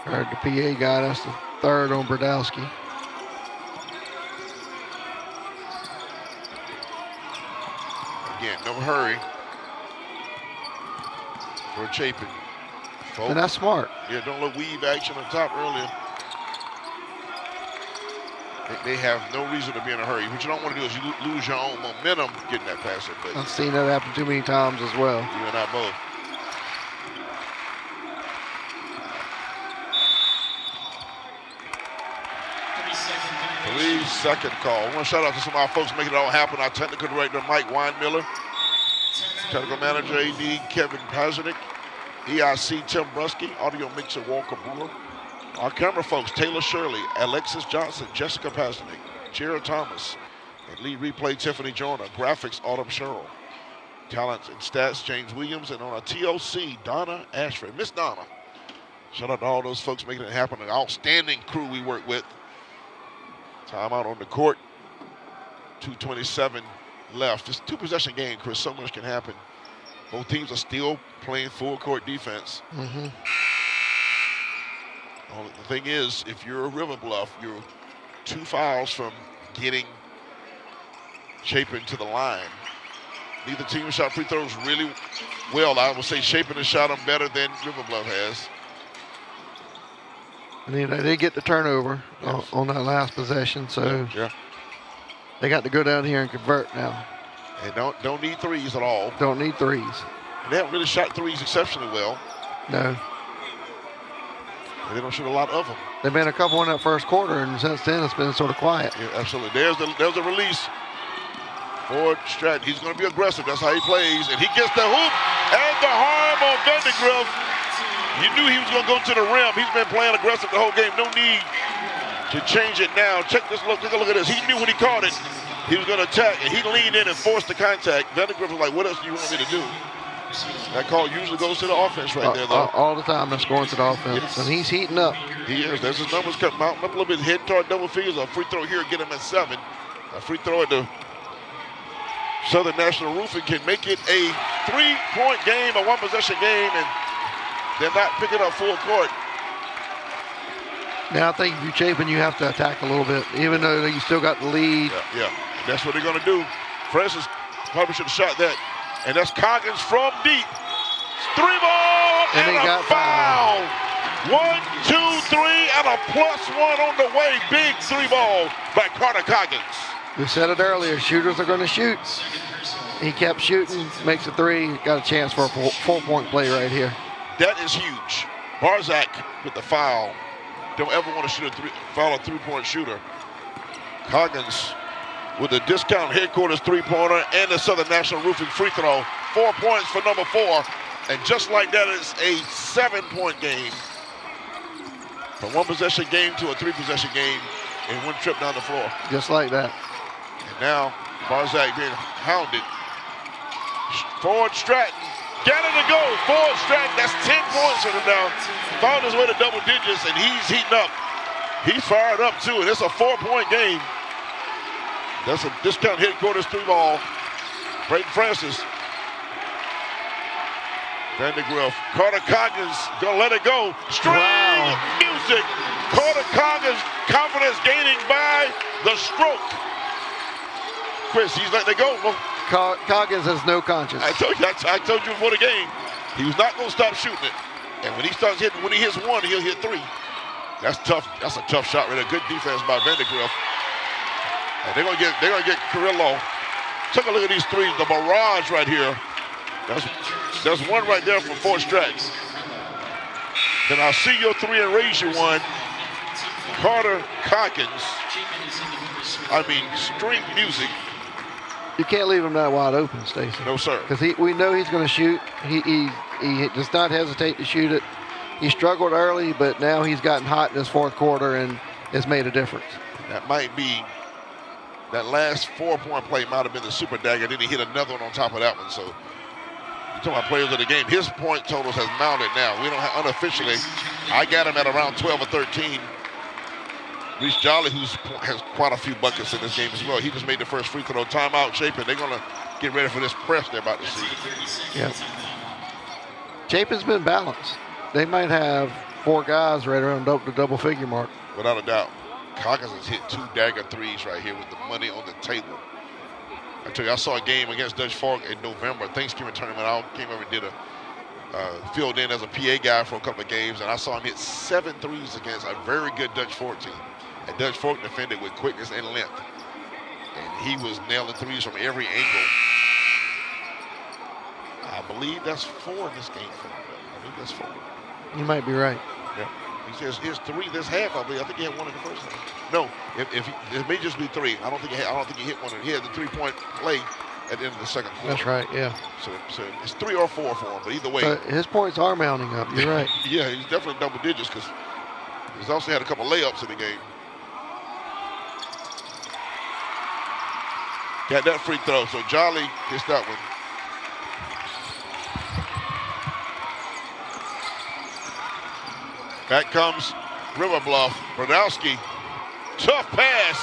Heard the PA guy, that's the third on Brodowski. Again, no hurry for Chapin. And that's smart. Yeah, don't let weave action on top earlier. They have no reason to be in a hurry. What you don't want to do is you lose your own momentum getting that pass up. But I've seen that happen too many times as well. You and I both. Three-second call. I want to shout out to some of our folks making it all happen. Our technical director, Mike Weinmiller. Technical manager, AD, Kevin Pazanik. EIC, Tim Brusky. Audio mixer, Walker Brewer. Our camera folks, Taylor Shirley, Alexis Johnson, Jessica Pazanik, Jared Thomas, and lead replay, Tiffany Joyner. Graphics, Autumn Sherrill. Talents and stats, James Williams. And on our TOC, Donna Ashford. Miss Donna. Shout out to all those folks making it happen. An outstanding crew we work with. Timeout on the court. 2:27 left. It's a two-possession game, Chris. So much can happen Both teams are still playing full court defense. Mm-hmm. The thing is, if you're a River Bluff, you're 2 fouls from getting Chapin to the line. Neither team shot free throws really well. I would say Chapin has shot them better than River Bluff has. And they did get the turnover Yes. on that last possession, so Yeah. they got to go down here and convert now. And don't need threes at all. Don't need threes. And they haven't really shot threes exceptionally well. No. And they don't shoot a lot of them. They've been a couple in that first quarter, and since then it's been sort of quiet. Yeah, absolutely. There's the release. Ford Stratton, he's going to be aggressive. That's how he plays. And he gets the hoop and the harm on Vandegrift. You knew he was going to go to the rim. He's been playing aggressive the whole game. No need to change it now. Check this look. Take a look at this. He knew when he caught it, he was going to attack. And he leaned in and forced the contact. Vandegrift was like, what else do you want me to do? That call usually goes to the offense right there, though. All the time that's going to the offense. Yes. And he's heating up. He is. There's his numbers mounting up a little bit. Heading toward double figures. A free throw here, get him at 7. A free throw at the Southern National Roofing can make it a 3-point game, a 1-possession game, and they're not picking up full court. Now I think if you're Chapin, you have to attack a little bit, even though you still got the lead. Yeah. That's what they're going to do. Francis probably should have shot that. And that's Coggins from deep. 3 ball and they a got foul. 1, 2, 3, and a +1 on the way. Big 3 ball by Carter Coggins. We said it earlier, shooters are going to shoot. He kept shooting, makes a 3, got a chance for a 4-point play right here. That is huge. Barzak with the foul. Don't ever want to shoot foul a 3-point shooter. Coggins with the discount headquarters 3-pointer and the Southern National Roofing free throw. 4 points for number 4. And just like that, it's a 7-point game. From 1-possession game to a 3-possession game in 1 trip down the floor. Just like that. And now Barzak being hounded. Ford Stratton. Got it to go. Ford Stratton, that's 10 points for him now. Found his way to double digits, and he's heating up. He's fired up, too, and it's a 4-point game. That's a discount headquarters 3 ball. Brayton Francis. Vandegrift. Carter Coggins gonna let it go. String music. Carter Coggins, confidence gaining by the stroke. Chris, he's letting it go. Well, Coggins has no conscience. I told you before the game, he was not gonna stop shooting it. And when he starts hitting, when he hits 1, he'll hit 3. That's tough. That's a tough shot right there. Good defense by Vandegrift. And they're gonna get Carrillo. Take a look at these threes. The barrage right here. That's one right there for Fort Stratton. Then I'll see your 3 and raise you 1. Carter Coggins. I mean, string music. You can't leave him that wide open, Stacey. No, sir. Because we know he's going to shoot. He does not hesitate to shoot it. He struggled early, but now he's gotten hot in his 4th quarter and has made a difference. That might be, that last 4-point play might have been the super dagger. Then he hit another one on top of that one. So, you're talking about players of the game. His point totals has mounted now. We don't have, unofficially, I got him at around 12 or 13. Reese Jolly, who has quite a few buckets in this game as well. He just made the first free throw. Timeout, Chapin. They're going to get ready for this press they're about to see. Yeah. Chapin's been balanced. They might have 4 guys right around the double figure mark. Without a doubt. Coggins has hit 2 dagger threes right here with the money on the table. I tell you, I saw a game against Dutch Fork in November, Thanksgiving tournament. I came over and did a filled in as a PA guy for a couple of games, and I saw him hit 7 threes against a very good Dutch Fork team. And Dutch Fork defended with quickness and length. And he was nailing threes from every angle. I believe that's 4 in this game for him. I think that's 4. You might be right. Yeah. He says here's 3 this half, I believe. I think he had 1 in the first half. No, it may just be 3. I don't think he hit 1. He had the 3-point play at the end of the second quarter. That's right, yeah. So it's 3 or 4 for him, but either way. So his points are mounting up, you're right. Yeah, he's definitely double digits because he's also had a couple layups in the game. Got that free throw, so Jolly gets that one. Back comes River Bluff. Brodowski, tough pass,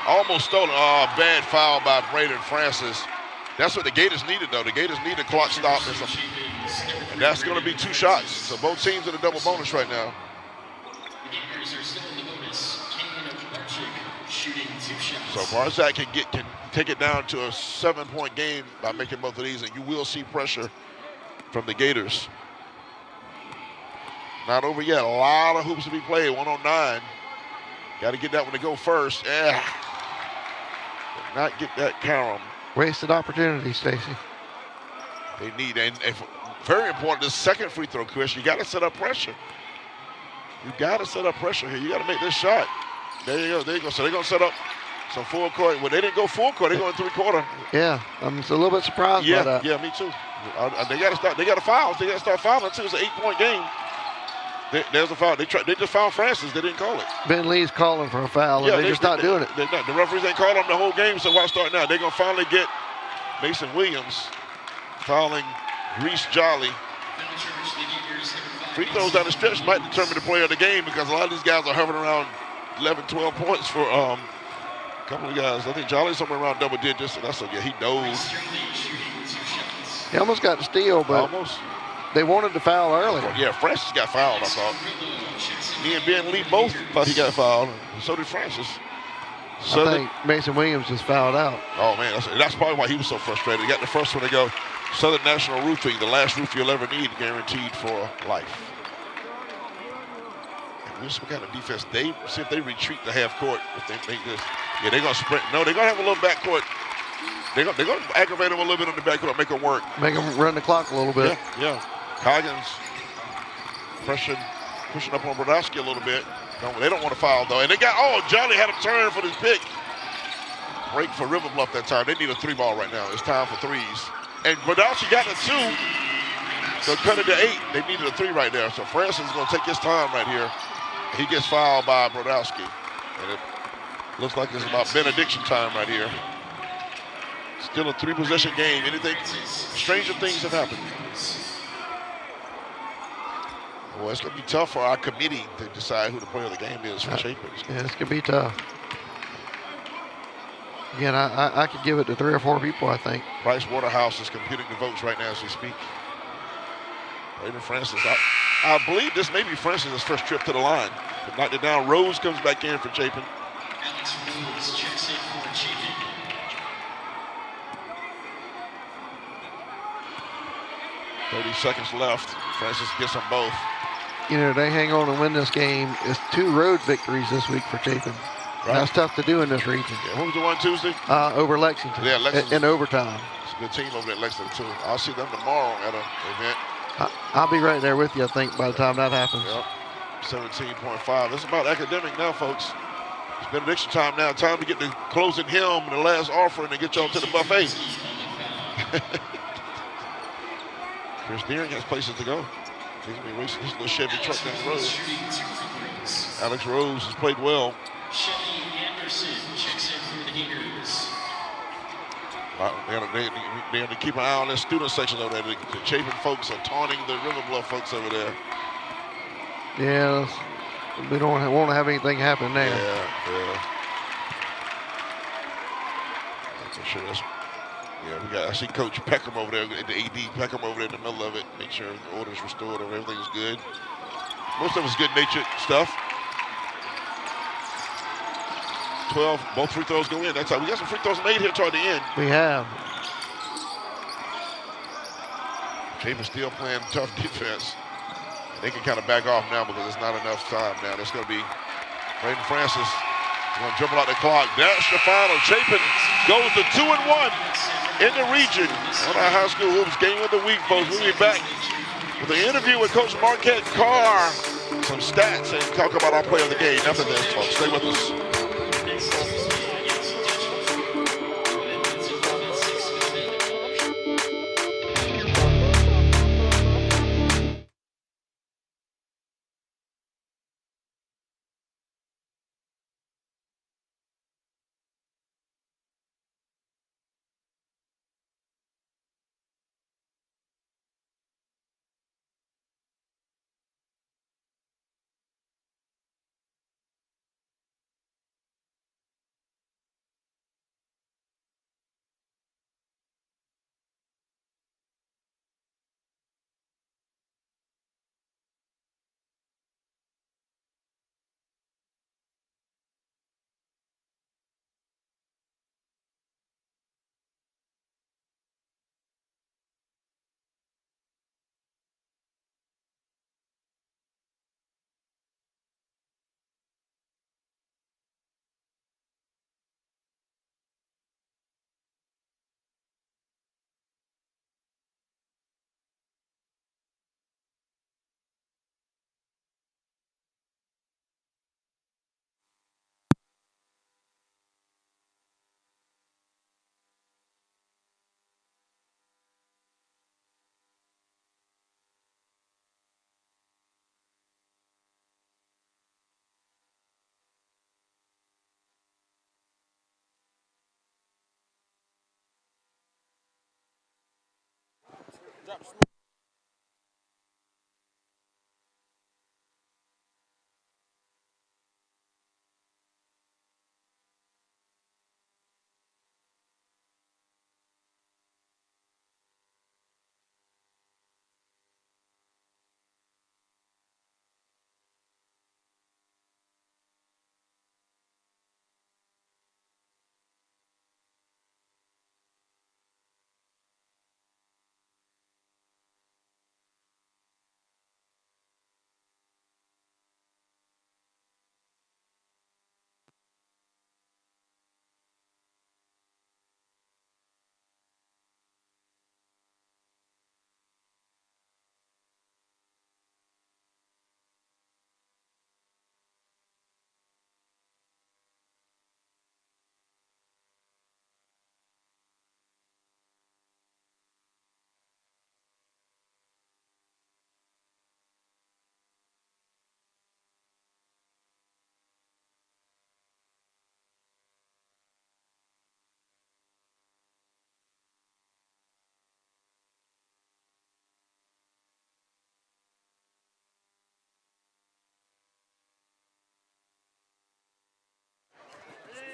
almost stolen. Oh, bad foul by Brayden Francis. That's what the Gators needed, though. The Gators need a clock stop, and that's going to be 2 shots. So both teams in a double bonus right now. So Barzak can take it down to a 7-point game by making both of these, and you will see pressure from the Gators. Not over yet. A lot of hoops to be played. 109. Got to get that one to go first. Did not get that count. Wasted opportunity, Stacy. They need, and very important, the second free throw, Chris. You got to set up pressure. You got to set up pressure here. You got to make this shot. There you go. There you go. So they're going to set up some full court. Well, they didn't go full court. They're going 3-quarter. Yeah, I'm a little bit surprised by that. Yeah, me too. They got to start. They got to foul. They got to start fouling too. It's an 8-point game. There's a foul. They just fouled Francis. They didn't call it. Ben Lee's calling for a foul, and they're just not doing it. They're not. The referees ain't called them the whole game, so why start now? They're going to finally get Mason Williams fouling Reese Jolly. Free throws down the stretch might determine the player of the game because a lot of these guys are hovering around 11, 12 points for a couple of guys. I think Jolly's somewhere around double digits, so that's he dove. He almost got the steal, but almost. They wanted to foul earlier. Yeah, Francis got fouled, I thought. Me and Ben Lee both thought he got fouled. So did Francis. I think Mason Williams just fouled out. Oh, man, that's probably why he was so frustrated. He got the first one to go. Southern National Roofing, the last roof you'll ever need, guaranteed for life. And this kind of defense, they see if they retreat to half court if they make this. Yeah, they're going to sprint. No, they're going to have a little backcourt. They're going to aggravate them a little bit on the backcourt, make them work. Make them run the clock a little bit. Yeah. Coggins pushing up on Brodowski a little bit. No, they don't want to foul, though. And they got, Johnny had a turn for this pick. Break for River Bluff that time. They need a 3-ball right now. It's time for threes. And Brodowski got a 2. So cut it to 8. They needed a 3 right there. So Francis is going to take his time right here. He gets fouled by Brodowski. And it looks like it's about benediction time right here. Still a 3-possession game. Stranger things have happened. Well, it's going to be tough for our committee to decide who the player of the game is for Chapin. Yeah, it's going to be tough. Again, I could give it to 3 or 4 people, I think. Bryce Waterhouse is computing the votes right now as we speak. Raymond Francis. I believe this may be Francis' first trip to the line. But knocked it down. Rose comes back in for Chapin. Alex Rose checks in for Chapin. 30 seconds left. Francis gets them both. You know, they hang on and win this game. It's 2 road victories this week for Chapin. Right. That's tough to do in this region. Yeah, who was the one Tuesday? Over Lexington. Yeah, Lexington. In overtime. It's a good team over there at Lexington, too. I'll see them tomorrow at an event. I'll be right there with you, I think, by the time that happens. Yep. 17.5. It's about academic now, folks. It's benediction time now. Time to get the closing hymn and the last offering and get y'all to the buffet. Chris Deering has places to go. He's going to be racing his little Chevy truck down the road. Alex Rose has played well. Shelly Anderson checks in for the Gators. They have to keep an eye on their student section over there. The Chapin folks are taunting the River Bluff folks over there. Yeah, we don't want to have anything happen there. Yeah. For sure. I see Coach Peckham over there, the AD Peckham over there in the middle of it, make sure the order's restored or everything's good. Most of it's good-natured stuff. 12, both free throws go in. That's how we got some free throws made here toward the end. We have. Chapin still playing tough defense. They can kind of back off now because it's not enough time now. That's going to be Braden Francis. He's going to dribble out the clock. That's the final. Chapin goes to 2-1 in the region on our high school hoops game of the week, folks. We'll be back with an interview with Coach Marquette Carr, some stats, and talk about our play of the game. After this, folks, stay with us.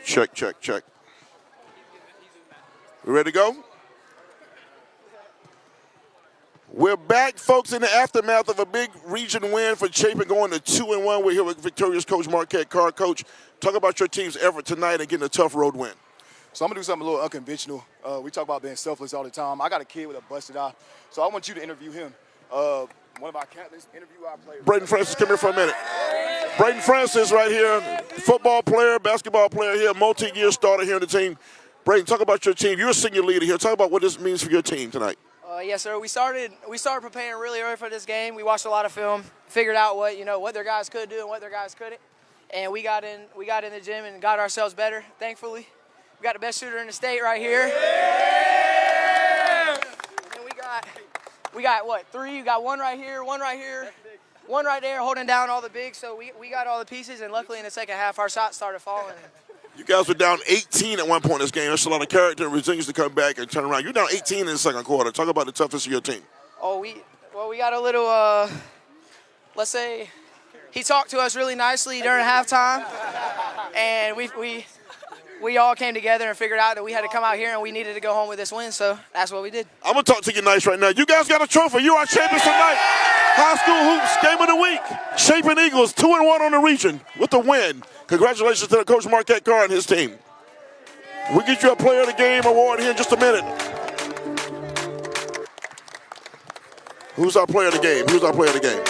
Check, check, check. We ready to go? We're back, folks, in the aftermath of a big region win for Chapin, going to 2-1. We're here with victorious coach Marquette Carr. Coach, talk about your team's effort tonight and getting a tough road win. So I'm going to do something a little unconventional. We talk about being selfless all the time. I got a kid with a busted eye, so I want you to interview him. One of our captains, interview our players. Braden Francis, come here for a minute. Braden Francis right here, football player, basketball player here, multi-year starter here on the team. Braden, talk about your team. You're a senior leader here. Talk about what this means for your team tonight. Yes, sir. We started preparing really early for this game. We watched a lot of film, figured out what their guys could do and what their guys couldn't, and we got in the gym and got ourselves better. Thankfully, we got the best shooter in the state right here. Yeah! And we got what, 3? You got one right here, one right there, holding down all the bigs. So we got all the pieces, and luckily in the second half our shots started falling. You guys were down 18 at one point in this game. That's a lot of character and resilience to come back and turn around. You're down 18 in the second quarter. Talk about the toughness of your team. Oh, we got a little, let's say, he talked to us really nicely during halftime, and we all came together and figured out that we had to come out here and we needed to go home with this win, so that's what we did. I'm going to talk to you nice right now. You guys got a trophy. You are champions tonight. High school hoops game of the week. Chapin Eagles 2-1 on the region with the win. Congratulations to the coach Marquette Carr and his team. We'll get you a player of the game award here in just a minute. Who's our player of the game? Who's our player of the game?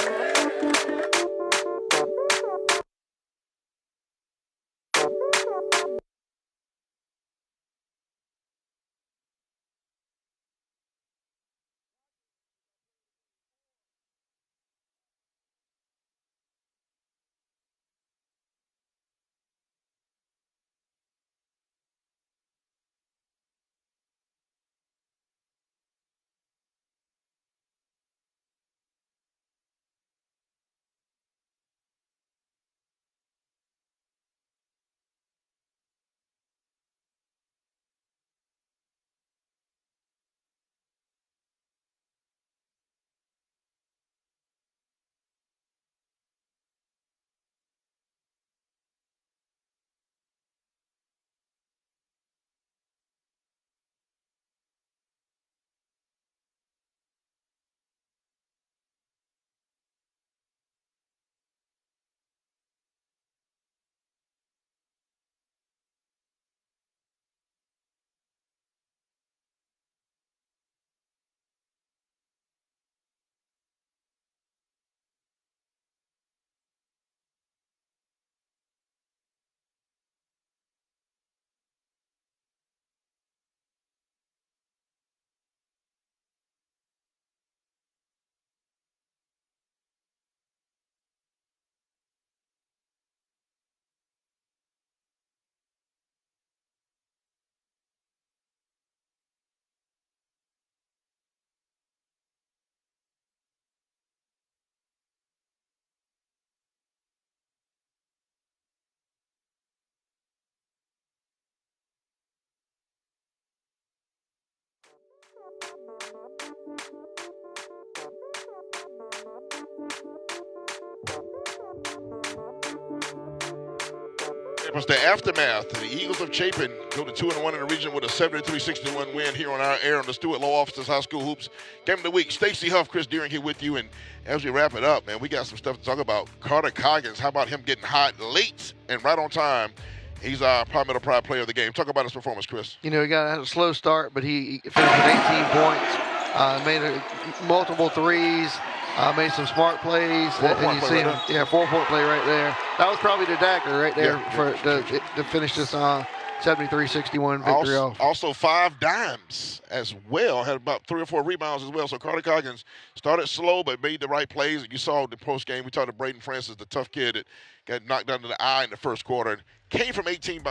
was the aftermath. The Eagles of Chapin go to 2-1 in the region with a 73-61 win here on our air on the Stewart Law Offices High School Hoops Game of the Week. Stacey Huff, Chris Deering here with you, and as we wrap it up, man, we got some stuff to talk about. Carter Coggins, how about him getting hot late and right on time? He's our Palmetto Pride player of the game. Talk about his performance, Chris. You know, he had a slow start, but he finished with 18 points, made multiple threes, made some smart plays. 4-point play right there. 4-point play right there. That was probably the dagger right there to finish this 73-61 victory off. Also 5 dimes as well. Had about 3 or 4 rebounds as well. So Carter Coggins started slow but made the right plays. And you saw in the post game, we talked to Braden Francis, the tough kid that got knocked down to the eye in the first quarter and came from 18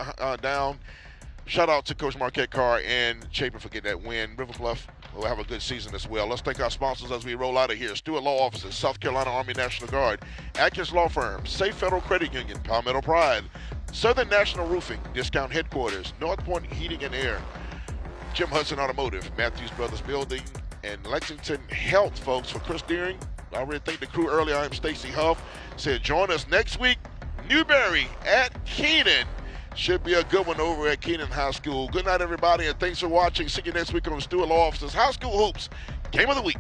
down. Shout out to Coach Marquette Carr and Chapin for getting that win. River Bluff will have a good season as well. Let's thank our sponsors as we roll out of here. Stewart Law Offices, South Carolina Army National Guard, Atkins Law Firm, Safe Federal Credit Union, Palmetto Pride, Southern National Roofing, Discount Headquarters, North Point Heating and Air, Jim Hudson Automotive, Matthews Brothers Building, and Lexington Health, folks. For Chris Deering, I already thanked the crew earlier. I'm Stacey Huff. Said join us next week, Newberry at Keenan. Should be a good one over at Keenan High School. Good night, everybody, and thanks for watching. See you next week on the Stewart Law Offices High School Hoops Game of the Week.